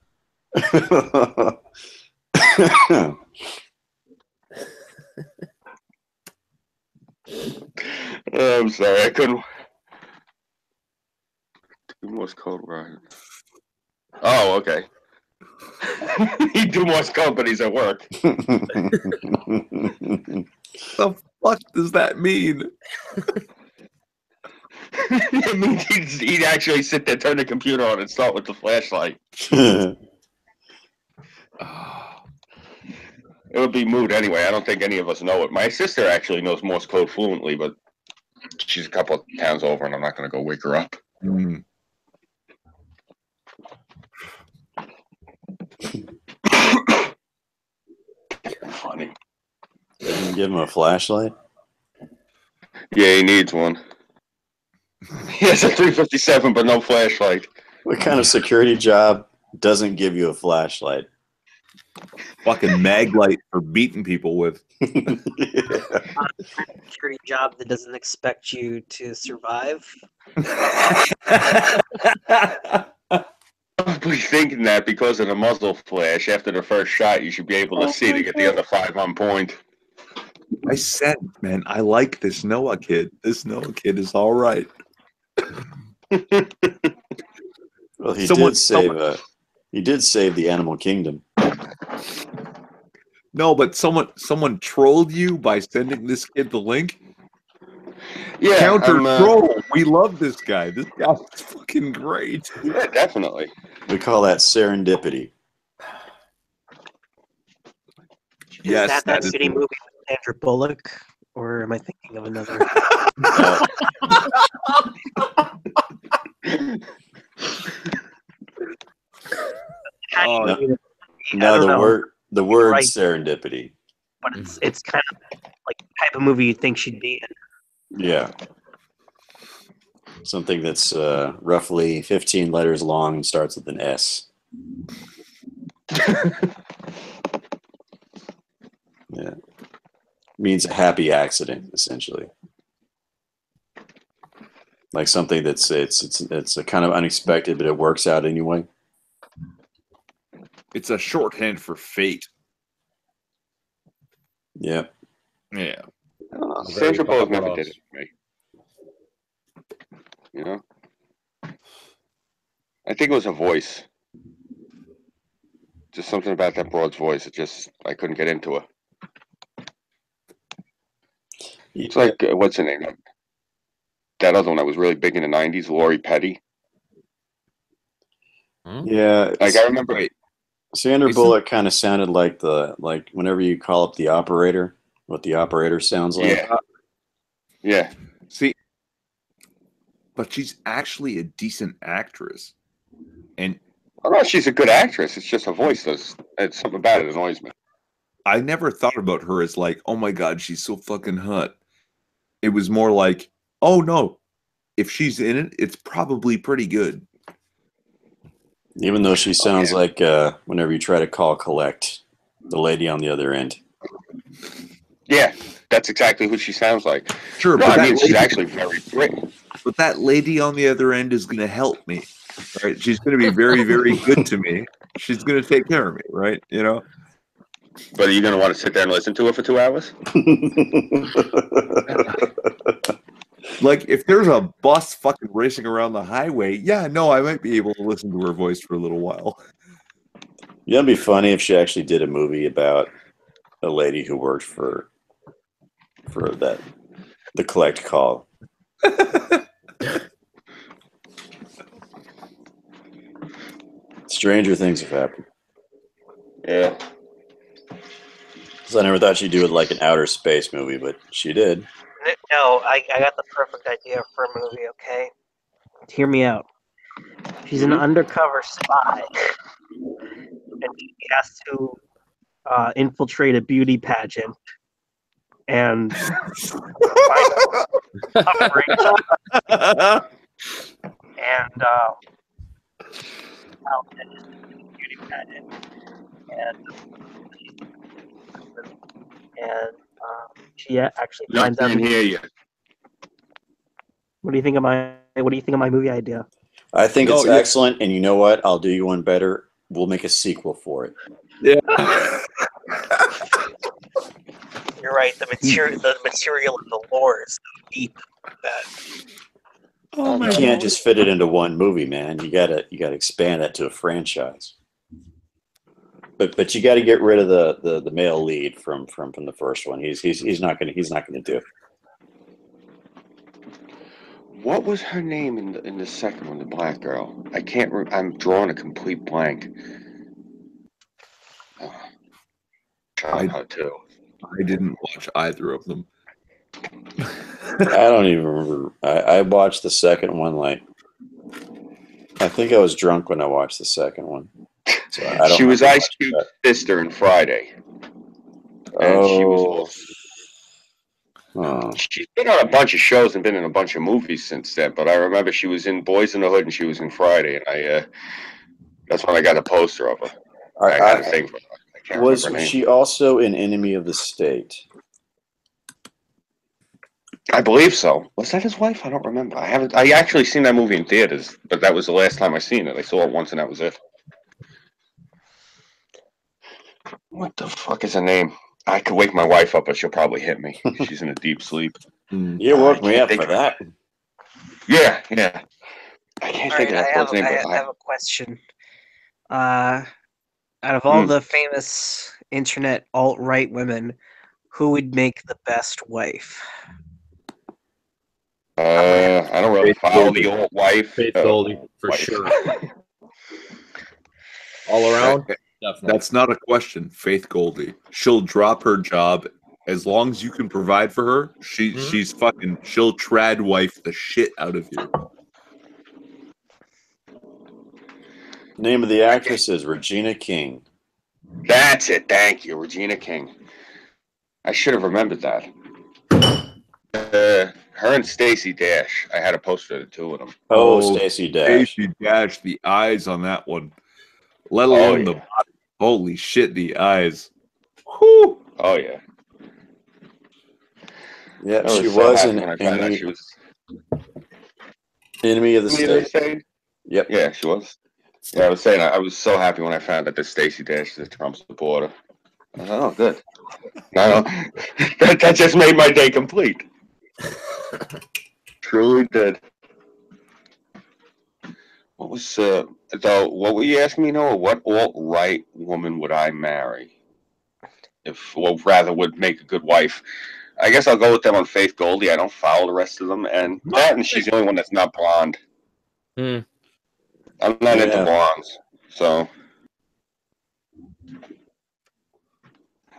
I'm sorry, I couldn't. Do Morse code, right? Oh, okay. He do Morse code, but he's at work. The fuck does that mean? It means he'd actually sit there, turn the computer on, and start with the flashlight. It would be moot anyway. I don't think any of us know it. My sister actually knows Morse code fluently, but she's a couple of towns over, and I'm not going to go wake her up. Mm. Funny. Didn't give him a flashlight. Yeah, he needs one. He has a 357, but no flashlight. What kind of security job doesn't give you a flashlight? Fucking mag light for beating people with. Security job that doesn't expect you to survive. Probably thinking that because of the muzzle flash, after the first shot, you should be able to see to get the other 5 on point. I said, man, I like this Noah kid. This Noah kid is all right. Well, he Someone- did save the animal kingdom. No, but someone trolled you by sending this kid the link. Yeah, Counter I'm, troll. We love this guy. This guy's fucking great. yeah, definitely. We call that serendipity. Yes, Is that that is shitty movie with Sandra Bullock, or am I thinking of another? Oh, No, I no, don't know, the word Right. serendipity. but it's kind of like the type of movie you think she'd be in. Yeah. Something that's roughly 15 letters long and starts with an S. Yeah. Means a happy accident, essentially. Like something that's it's a kind of unexpected, but it works out anyway. it's a shorthand for fate. Yeah. Yeah. Sandra Bullock never Bob did it for me. You know? I think it was a voice. Just something about that broad's voice. I couldn't get into her. It's like, what's her name? That other one that was really big in the 90s, Lori Petty. Yeah. Like, I remember. Wait, Sandra Isn't- Bullock kind of sounded like whenever you call up the operator, what the operator sounds like. Yeah. Yeah. see, but she's actually a decent actress. And Oh, no, she's a good actress. It's just her voice it's something about it annoys me. I never thought about her as like, oh my God, she's so fucking hot. It was more like, oh no, if she's in it, it's probably pretty good. Even though she sounds yeah. like whenever you try to call collect, the lady on the other end. Yeah, that's exactly who she sounds like. Sure, No, but, I mean, that she's lady, actually very pretty. but that lady on the other end is going to help me. Right? She's going to be very, very good to me. She's going to take care of me, right? You know? But are you going to want to sit there and listen to her for 2 hours? Like, if there's a bus fucking racing around the highway, yeah, no, I might be able to listen to her voice for a little while. Yeah, it'd be funny if she actually did a movie about a lady who worked for the collect call. Stranger things have happened. Yeah. So I never thought she'd do it like an outer space movie, but she did. No, I got the perfect idea for a movie, okay? Hear me out. She's an undercover spy, and she has to infiltrate a beauty pageant and find and beauty pageant and she actually finds out. I can hear you. What do you think of my movie idea? I think it's excellent, and you know what? I'll do you one better. We'll make a sequel for it. Yeah. You're right. The material and the lore is so deep that You can't just fit it into one movie, man. You gotta expand that to a franchise. But you got to get rid of the male lead from the first one. He's not gonna do it. What was her name in the second one, the black girl? I can't. I'm drawing a complete blank. Her too. I didn't watch either of them. I don't even remember. I watched the second one I think I was drunk when I watched the second one. So she was Ice Cube's sister in Friday. And she was. She's been on a bunch of shows and been in a bunch of movies since then. But I remember she was in Boys in the Hood and she was in Friday, and that's when I got a poster of her. I got a thing for her. I can't was remember her name. she also in Enemy of the State? I believe so. Was that his wife? I don't remember. I actually seen that movie in theaters, but that was the last time I seen it. I saw it once and that was it. What the fuck is her name? I could wake my wife up, but she'll probably hit me. She's in a deep sleep. You woke me up for that. Yeah. I can't think of that girl's name. I have a question. Out of all the famous internet alt-right women, who would make the best wife? I don't really follow the old wife. Faith Goldie, for sure. All around? Definitely. That's not a question. Faith Goldie. She'll drop her job as long as you can provide for her. She's fucking. She'll trad wife the shit out of you. Name of the actress is Regina King. That's it. Thank you, Regina King. I should have remembered that. Her and Stacey Dash. I had a poster of the two of them. Oh, Stacey Dash. Stacey Dash. The eyes on that one. Let alone the body. Holy shit, the eyes. Whew. Oh, yeah. Yeah, she was in Enemy of the State. Yep. Yeah, she was. Yeah, I was saying I was so happy when I found out that Stacey Dash is a Trump supporter. I was like, oh, good. No, that just made my day complete. Truly did. What was though? What were you asking me, Noah? What alt-right woman would I marry? Rather would make a good wife. I guess I'll go with them on Faith Goldie. I don't follow the rest of them, and she's the only one that's not blonde. I'm not into blondes, so.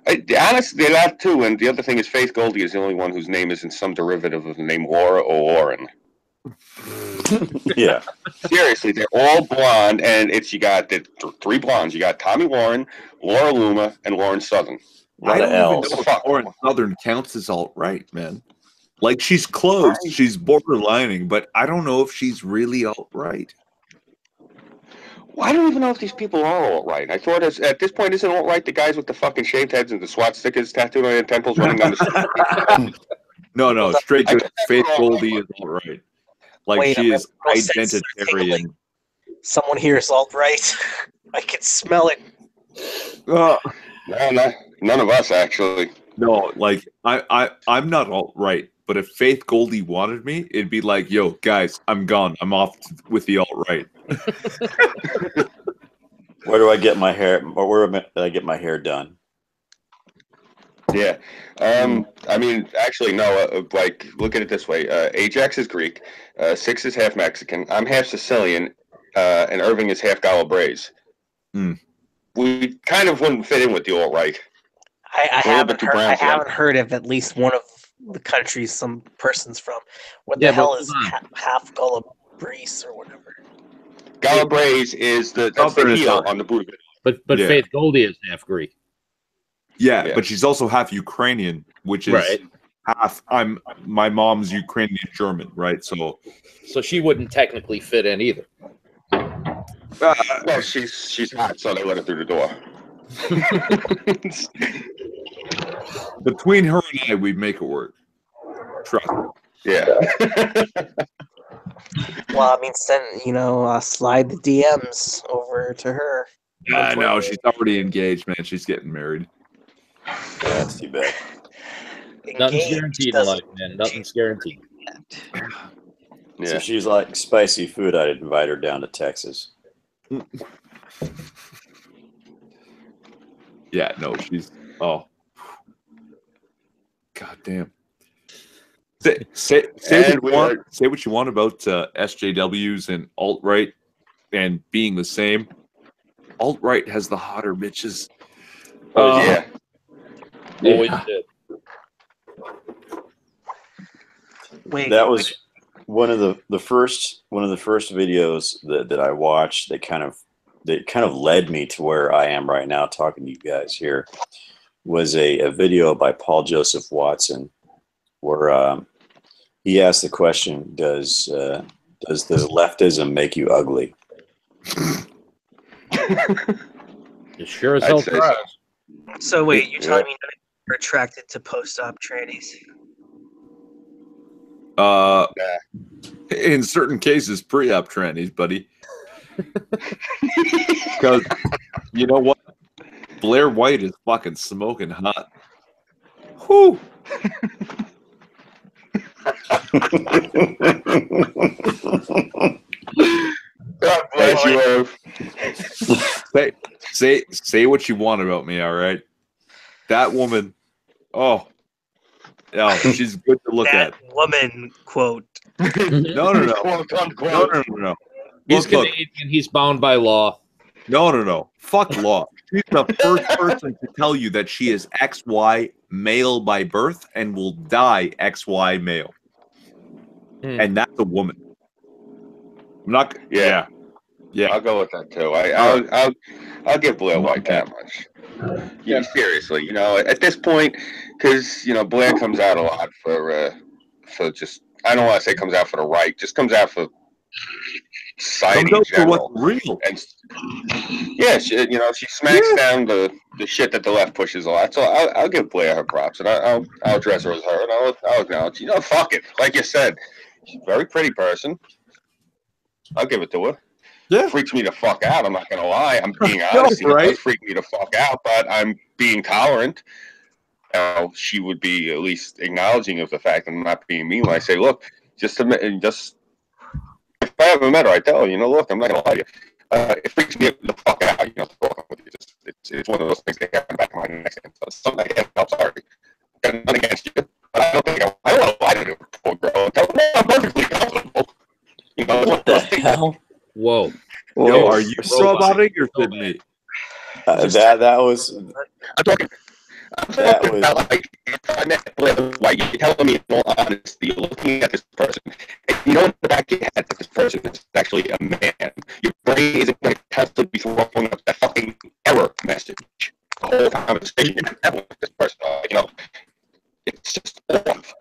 Honestly, that too. And the other thing is, Faith Goldie is the only one whose name isn't some derivative of the name Laura or Lauren. Yeah. Seriously, they're all blonde, and you got the three blondes. You got Tommy Lauren, Laura Luma, and Lauren Southern. I don't even know if Lauren Southern counts as alt-right, man. Like, she's close, she's borderlining, but I don't know if she's really alt-right. Well, I don't even know if these people are alt-right. I thought at this point, isn't alt-right the guys with the fucking shaved heads and the SWAT stickers tattooed on their temples running down the street? No, straight to Faith Goldie is alt-right. Like, she is identitarian. Someone here is alt-right. I can smell it. No, none of us, actually. No, like, I'm not alt-right, but if Faith Goldie wanted me, it'd be like, yo, guys, I'm gone. I'm off with the alt-right. Where do I get my hair, or where do I get my hair done? Yeah. I mean, actually, no, like, look at it this way. Ajax is Greek. Six is half Mexican. I'm half Sicilian. And Irving is half Calabrese. we kind of wouldn't fit in with the alt-right. I We're a little bit haven't too heard. brown I for them. haven't heard of at least one of the countries some person's from. What Yeah, the hell but is hold on. half Gullah-Breeze or whatever? Galabraze is that's Southern the is heel not. on the Bruce. But Yeah. Faith Goldie is half Greek. Yeah, Yeah. but she's also half Ukrainian, which is Right. half. My mom's Ukrainian German, right? So So she wouldn't technically fit in either. Well, she's hot, so they let her through the door. between her and I, we make it work. Trust me. Yeah. Well, I mean, slide the DMs over to her. No, she's already engaged, man. She's getting married. That's too bad. Nothing's Engaged guaranteed in doesn't- life, man. Nothing's guaranteed. Yeah. So she's like spicy food. I'd invite her down to Texas. Yeah, no, she's God damn. Say what you want about SJWs and alt-right and being the same. Alt-right has the hotter bitches. Yeah. Always did. Wait, That was one of the first videos that I watched that kind of led me to where I am right now talking to you guys here. Was a video by Paul Joseph Watson where he asked the question, does leftism make you ugly? It sure as I'd hell say tries. So wait, you're Yeah. telling me that you're attracted to post-op trannies? In certain cases, pre-op trannies, buddy. Because you know what? Blair White is fucking smoking hot. Whew. God bless you, Irv. Say what you want about me, all right? That woman, yeah, she's good to look That at. woman quote. No. Quote unquote. No. He's Look. Canadian. He's bound by law. No. Fuck law. She's the first person to tell you that she is XY male by birth and will die XY male. And that's a woman. I'm not. Yeah. I'll go with that too. I'll give Blair White that much. Yeah, seriously. At this point, because Blair comes out a lot for just. I don't want to say comes out for the right. Just comes out for society in general. For what's real. And yeah, she smacks down the shit that the left pushes a lot. So I'll give Blair her props, and I'll address her as her, and I'll acknowledge. Fuck it. Like you said, she's a very pretty person. I'll give it to her. Yeah. Freaks me the fuck out. I'm not gonna lie. I'm being honest. Right? It does freak me the fuck out, but I'm being tolerant. She would be at least acknowledging of the fact that I'm not being mean when I say, look, just if I haven't met her, I tell her, look, I'm not gonna lie to you. It freaks me the fuck out. Talking with you. It's one of those things that got back of my neck. So something like that. I'm sorry. Got nothing against you, but I don't want to lie to you, poor girl. Tell her, I'm perfectly comfortable. What the hell? Whoa. Yo, are you roboting or did me? That was. I'm talking about, like, if I met Blair White, you're telling me in all honesty, you're looking at this person, and you know in the back of your head that this person is actually a man. Your brain isn't going to constantly be throwing up that fucking error message the whole conversation you're having with this person. It's just off.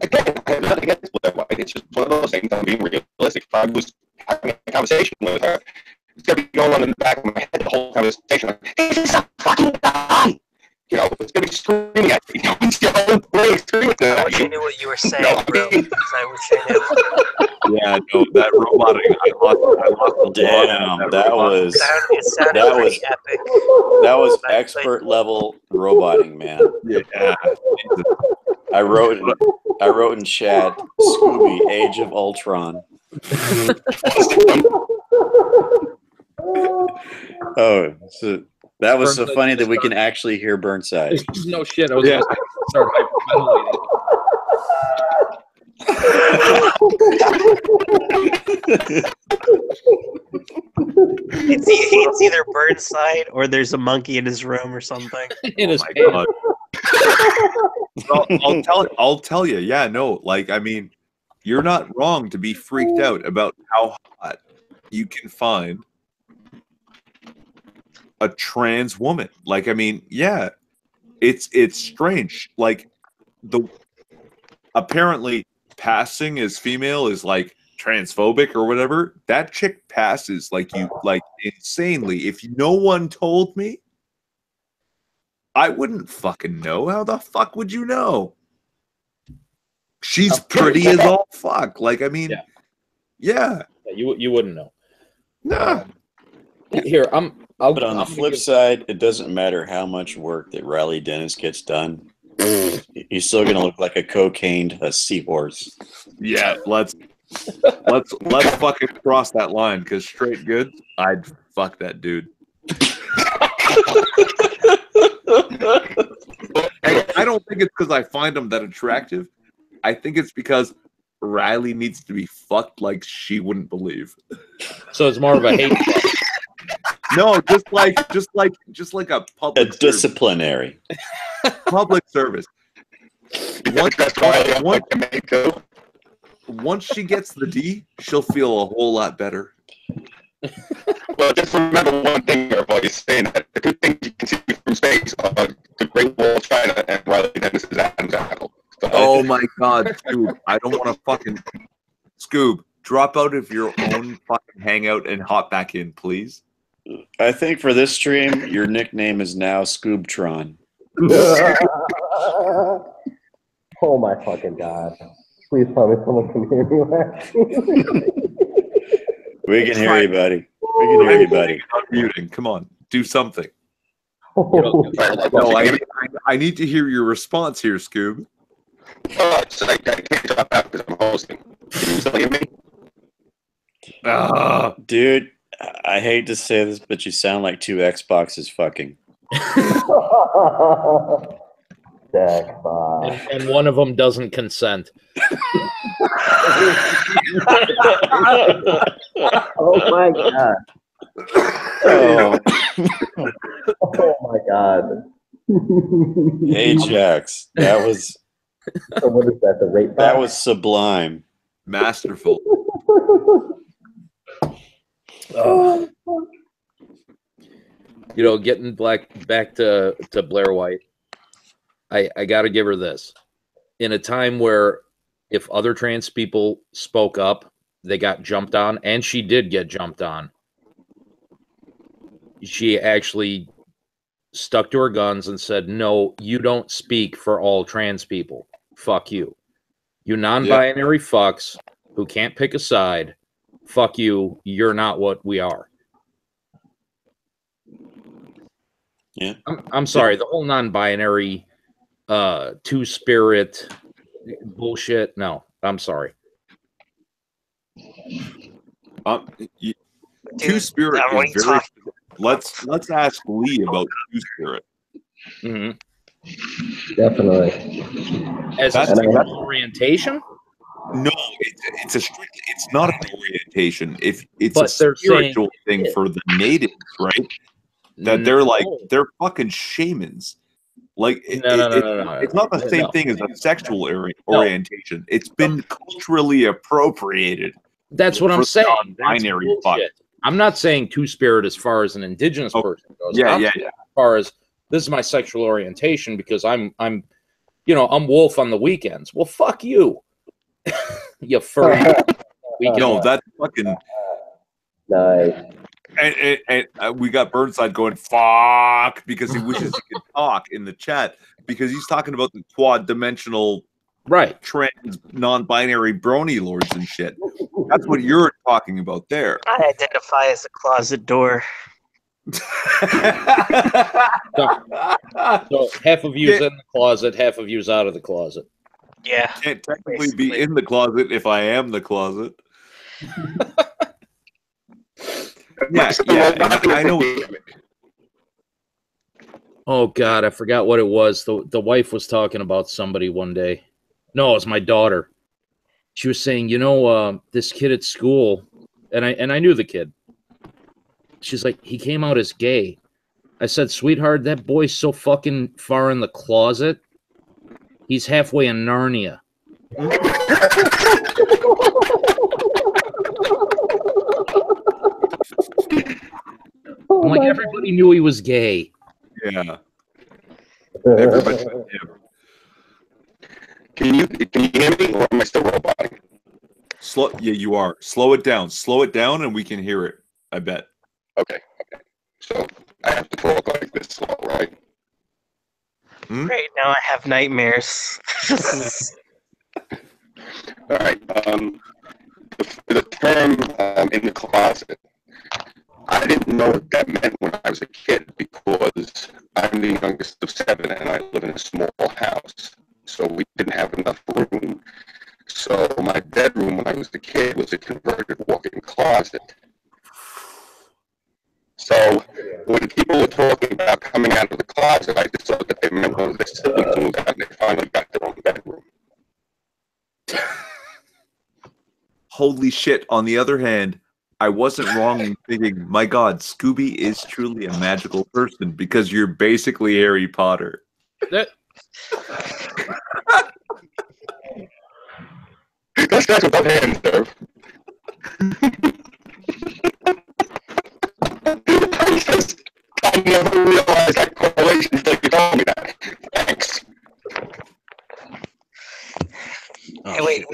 Again, I have nothing against Blair White. It's just one of those things. I'm being realistic. If I was having a conversation with her, it's going to be going on in the back of my head the whole conversation. Like, this is a fucking guy! It's going to be screaming at me. It's your own brain screaming at I wish I you. knew what you were saying, bro. Because I wish I knew. Yeah, no, that roboting. I lost the Damn, that was It sounded that pretty was epic. that was expert level roboting, man. Yeah. I wrote in chat, Scooby, Age of Ultron. Oh, so that was so funny that we can actually hear Burnside. No shit. I was going to start hyperventilating. It's either Burnside or there's a monkey in his room or something. In his my pants. God. I'll tell you. Yeah, no, like, I mean, you're not wrong to be freaked out about how hot you can find a trans woman. Like, I mean, yeah, it's strange. Like, apparently passing as female is like transphobic or whatever. That chick passes like insanely. If no one told me, I wouldn't fucking know. How the fuck would you know? She's pretty as all fuck. Like, I mean, yeah. You wouldn't know. Nah. Here, But on the flip side, it doesn't matter how much work that Riley Dennis gets done. He's still gonna look like a cocained seahorse. Yeah, let's fucking cross that line, because straight good, I'd fuck that dude. And I don't think it's because I find him that attractive. I think it's because Riley needs to be fucked like she wouldn't believe. So it's more of a hate. No, just like a public disciplinary public service. Once she gets the D, she'll feel a whole lot better. Well, just remember one thing there while you're saying that. The two things you can see from space are the Great Wall of China and Riley Dennis's Adam's apple. So, Oh my God, Scoob! I don't want to fucking Scoob. Drop out of your own fucking hangout and hop back in, please. I think for this stream, your nickname is now Scoobtron. Oh my fucking God. Please tell me someone can hear me laughing. We can hear you, buddy. We can hear you, buddy. Unmuting. Come on, do something. Oh, No, I need to hear your response here, Scoob. so I can't drop out because I'm hosting. Can you still hear me? Dude, I hate to say this, but you sound like two Xboxes fucking. And one of them doesn't consent. Oh my God. Oh, Oh my God. Ajax. That was So what is that? The rate that box? was sublime. Masterful. You know, getting back to Blair White, I got to give her this. In a time where if other trans people spoke up, they got jumped on, and she did get jumped on. She actually stuck to her guns and said, no, you don't speak for all trans people. Fuck you. You non-binary fucks who can't pick a side. Fuck you. You're not what we are. Yeah. I'm sorry. The whole non-binary two-spirit bullshit. No, I'm sorry. Two-spirit when is you very... talk- Let's ask Lee about two-spirit. Mm-hmm. Definitely. As a That's- sexual orientation? No, it's not an orientation. If it's But a they're spiritual saying thing for the natives, right? That they're like they're fucking shamans. Like No. it's not the same thing as a sexual orientation. It's been culturally appropriated. That's what I'm for saying. That's non-binary bullshit. I'm not saying two-spirit as far as an indigenous person goes. Yeah, I'm yeah. saying as far as this is my sexual orientation because I'm wolf on the weekends. Well, fuck you. You furry. No, that's fucking Nice. and we got Burnside going fuck because he wishes he could talk in the chat because he's talking about the quad-dimensional Right. trans non-binary brony lords and shit. That's what you're talking about there. I identify as a closet door. So half of you's in the closet, half of you's out of the closet. Yeah. Can't technically Basically. be in the closet if I am the closet. Yeah, I know. Oh God, I forgot what it was. The wife was talking about somebody one day. No, it was my daughter. She was saying, this kid at school, and I knew the kid. She's like, he came out as gay. I said, sweetheart, that boy's so fucking far in the closet. He's halfway in Narnia. I'm like, everybody knew he was gay. Yeah. Everybody. Can you hear me, or am I still roboting? Yeah, you are. Slow it down. Slow it down, and we can hear it. I bet. Okay. So I have to talk like this slow, right? Great. Now I have nightmares. All right. The term in the closet, I didn't know what that meant when I was a kid because I'm the youngest of 7 and I live in a small house. So we didn't have enough room. So my bedroom when I was a kid was a converted walk-in closet. So when people were talking about coming out of the closet, I just thought that they meant one of their siblings moved out and they finally got their own bedroom. Holy shit. On the other hand, I wasn't wrong in thinking, my God, Scooby is truly a magical person because you're basically Harry Potter. That That's what both hands serve. I never realized that correlation until you told me that. Thanks. Hey, wait.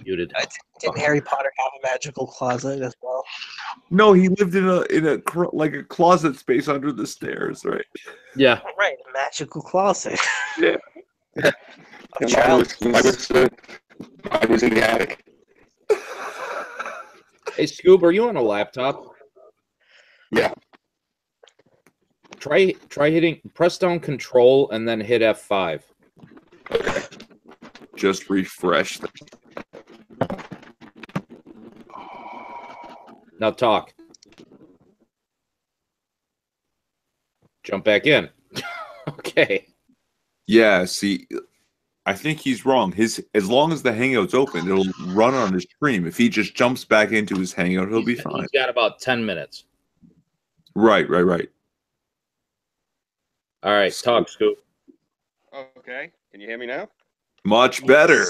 muted. Didn't Harry Potter have a magical closet as well? No, he lived in a closet space under the stairs, right? Yeah. Right, a magical closet. Yeah. I was in the attic. Hey, Scoob, are you on a laptop? Yeah. Try press down Control and then hit F5. Okay. Just refresh them. Now talk. Jump back in. Okay. Yeah, see, I think he's wrong. As long as the Hangout's open, it'll run on his stream. If he just jumps back into his Hangout, he'll be fine. He's got about 10 minutes. Right. All right, talk, Scoop. Okay. Can you hear me now? Much better.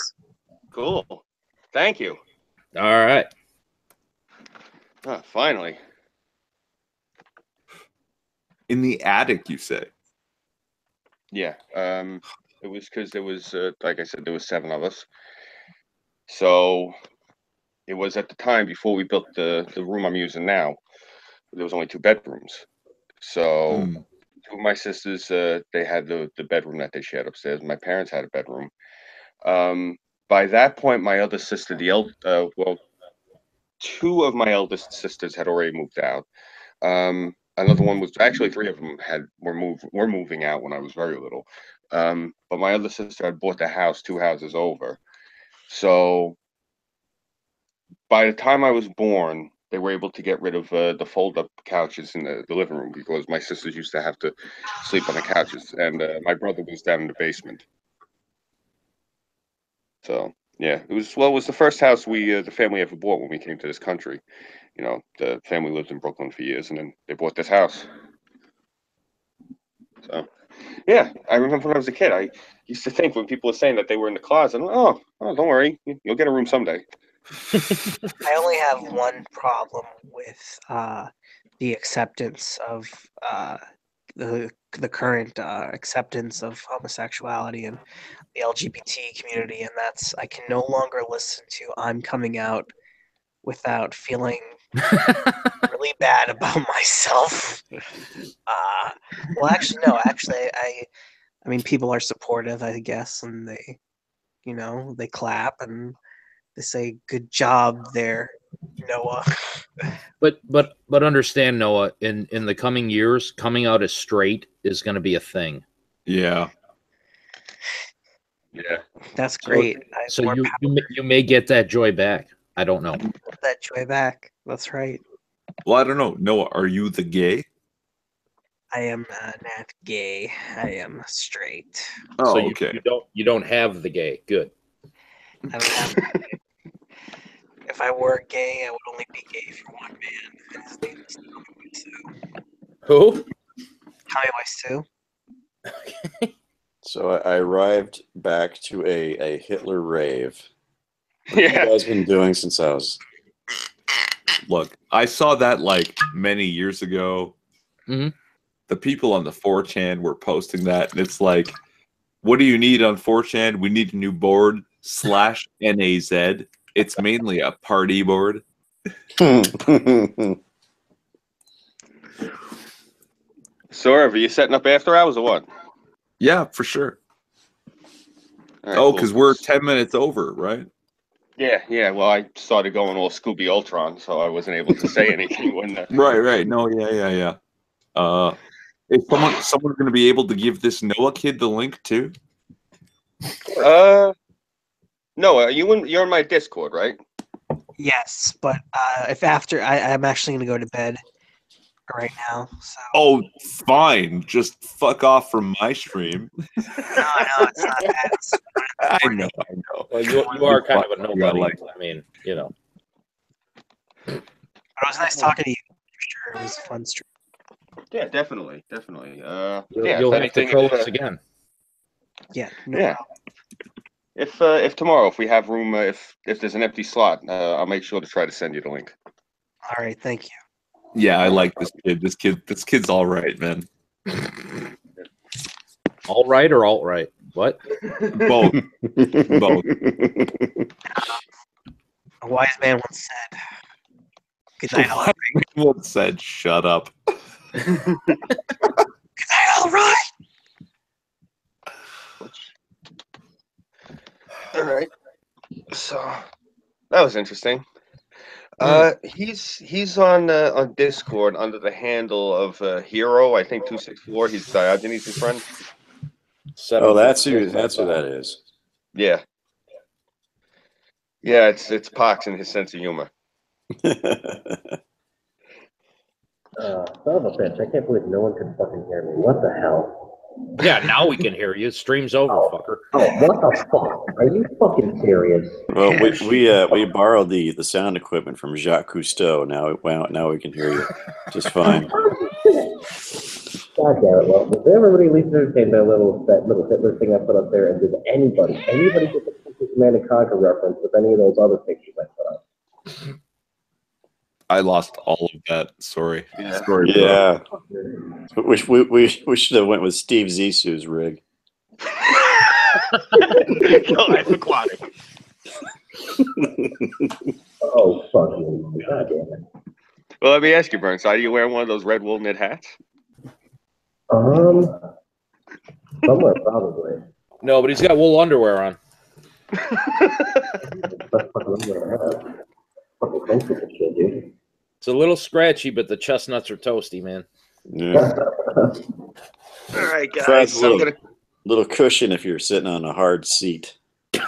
Cool. Thank you. All right. Finally. In the attic, you say? Yeah. It was because there was, like I said, there was 7 of us. So it was at the time before we built the room I'm using now. There was only 2 bedrooms. So 2 of my sisters, they had the bedroom that they shared upstairs. My parents had a bedroom. By that point, my other sister, 2 of my eldest sisters had already moved out. Another one was actually 3 of them were moving out when I was very little. But my other sister had bought the house 2 houses over. So by the time I was born, they were able to get rid of the fold-up couches in the living room because my sisters used to have to sleep on the couches, and my brother was down in the basement. So yeah, it was the first house the family ever bought when we came to this country. You know, the family lived in Brooklyn for years, and then they bought this house. So yeah, I remember when I was a kid, I used to think when people were saying that they were in the closet, oh, don't worry, you'll get a room someday. I only have one problem with the acceptance of the current acceptance of homosexuality and the LGBT community, and that's I can no longer listen to "I'm Coming Out" without feeling really bad about myself. Well, actually, no. Actually, I mean, people are supportive, I guess, and they, they clap and they say, "Good job there, Noah." But understand, Noah, in the coming years, coming out as straight is going to be a thing. Yeah. Yeah. That's great. So you may get that joy back. I don't know. That joy back. That's right. Well, I don't know. Noah, are you the gay? I am not gay. I am straight. Oh, so okay. You don't have the gay. Good. I don't have. If I were gay, I would only be gay for one man, and his name is Tommy Wiseau. Who? Tommy Wiseau. So I arrived back to a Hitler rave. What have Yeah. you guys been doing since I was... Look, I saw that like many years ago. Mhm. The people on the 4chan were posting that, and it's like, what do you need on 4chan? We need a new board /NAZ. It's mainly a party board. So, are you setting up after hours or what? Yeah, for sure. All right, Oh, cool. because we're 10 minutes over, right? Yeah. Well, I started going all Scooby Ultron, so I wasn't able to say anything when. Right. No, yeah. Is someone going to be able to give this Noah kid the link too? No, you're in my Discord, right? Yes, but if after I'm actually gonna go to bed right now. So Oh, fine. Just fuck off from my stream. no, it's not that. I know. Well, you are kind of a Yeah, nobody. like- I mean, you know. But it was nice talking to you. For sure, it was a fun stream. Yeah, definitely. You'll have to troll us again. Yeah. No Yeah. problem. If tomorrow, if we have room, if there's an empty slot, I'll make sure to try to send you the link. All right. Thank you. Yeah, I like this kid. This kid's all right, man. All right or alt right? What? Both. Both. A wise man once said, "Good night, all right." One said, "Shut up." Good night, all right. All right. So that was interesting. He's on Discord under the handle of Hero, I think 264. He's Diogenes' friend. Oh, that's who that is. Yeah. Yeah, it's Pox and his sense of humor. Son of a bitch, I can't believe no one could fucking hear me. What the hell? Yeah, now we can hear you. Stream's over, fucker. Oh, what the fuck? Are you fucking serious? Well, we borrowed the sound equipment from Jacques Cousteau. Now we can hear you just fine. God damn it. Well, was everybody at least entertained that little Hitler thing I put up there? And did anybody get the Command and Conquer reference with any of those other pictures I put up? I lost all of that. Sorry. Yeah. Sorry. Yeah. We should have went with Steve Zissou's rig. Life aquatic. Oh, fuck you. God damn it. Well, let me ask you, Burnside, are you wearing one of those red wool knit hats? Somewhere probably. No, but he's got wool underwear on. That's fucking underwear I have. Fucking comfortable shit, dude. It's a little scratchy, but the chestnuts are toasty, man. Yeah. All right, guys. Provides I'm a gonna... little cushion if you're sitting on a hard seat. All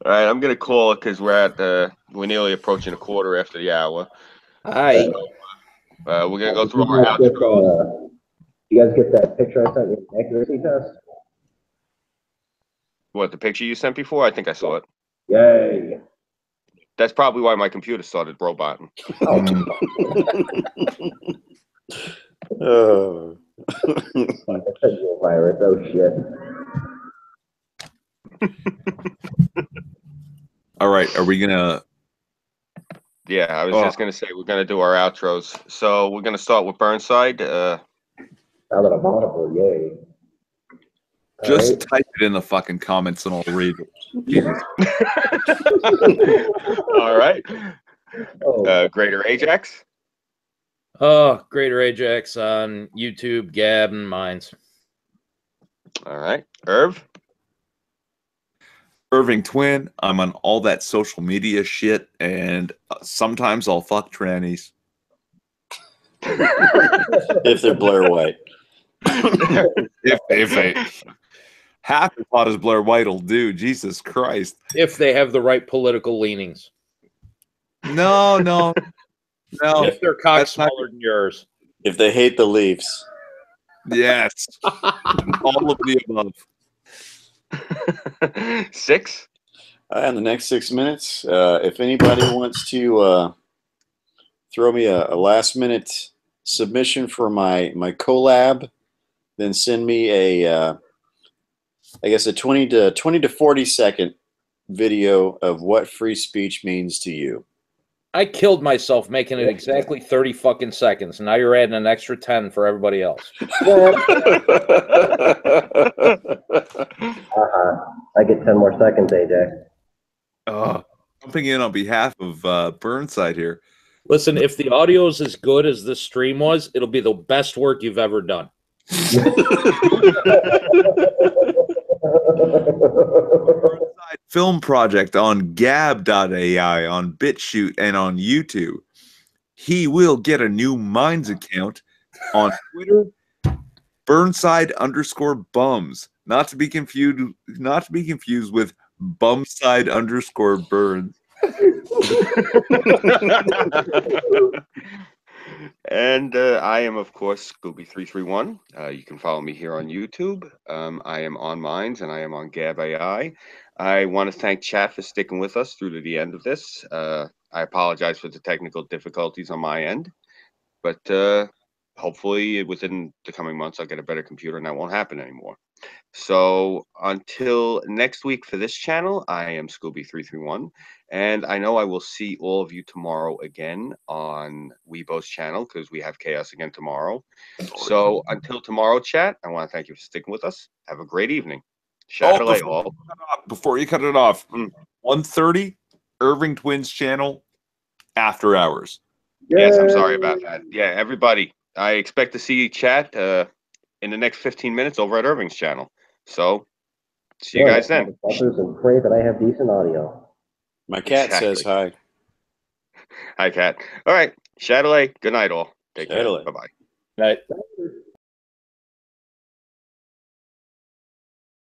right, I'm gonna call it because we're nearly approaching a quarter after the hour. Hi. We're gonna go through our outro. You guys get that picture I sent you, the accuracy test? What, the picture you sent before? I think I saw it. Yay! That's probably why my computer started roboting. Oh. I sent you a virus. Oh shit. All right. Are we gonna? Yeah, I was just gonna say we're gonna do our outros. So we're gonna start with Burnside. Now that I'm audible, yay. Just type it in the fucking comments and I'll read it. All right. Oh, Greater Ajax. Oh, Greater Ajax on YouTube, Gab, and Mines. All right. Irv. Irving Twin. I'm on all that social media shit, and sometimes I'll fuck trannies. If they're Blair White. if they half as hot as Blair White will do, Jesus Christ. If they have the right political leanings. No. If their cock's That's not- smaller than yours. If they hate the Leafs. Yes. All of the above. 6. In the next 6 minutes, if anybody wants to throw me a last-minute submission for my collab, then send me a I guess a 20 to 40 second video of what free speech means to you. I killed myself making it exactly 30 fucking seconds. Now you're adding an extra 10 for everybody else. I get 10 more seconds, AJ. Jumping in on behalf of Burnside here. Listen, if the audio is as good as this stream was, it'll be the best work you've ever done. Burnside film project on Gab.ai, on BitChute, and on YouTube. He will get a new Minds account on Twitter, Burnside_bums. Not to be confused with Bumside_Burns. And I am, of course, Scooby331. You can follow me here on YouTube. I am on Minds and I am on Gab AI. I want to thank chat for sticking with us through to the end of this. I apologize for the technical difficulties on my end, but hopefully within the coming months I'll get a better computer and that won't happen anymore. So until next week for this channel, I am Scooby331, and I know I will see all of you tomorrow again on Weibo's channel because we have Chaos again tomorrow. So until tomorrow, chat, I want to thank you for sticking with us. Have a great evening. Before you cut it off, 1:30, Irving Twins channel, after hours. Yes, I'm sorry about that. Yeah, everybody, I expect to see chat in the next 15 minutes over at Irving's channel. So, see you guys then. And pray that I have decent audio. My cat says hi. Hi, cat. All right. Shadowley, good night, all. Take care. Bye-bye. Night.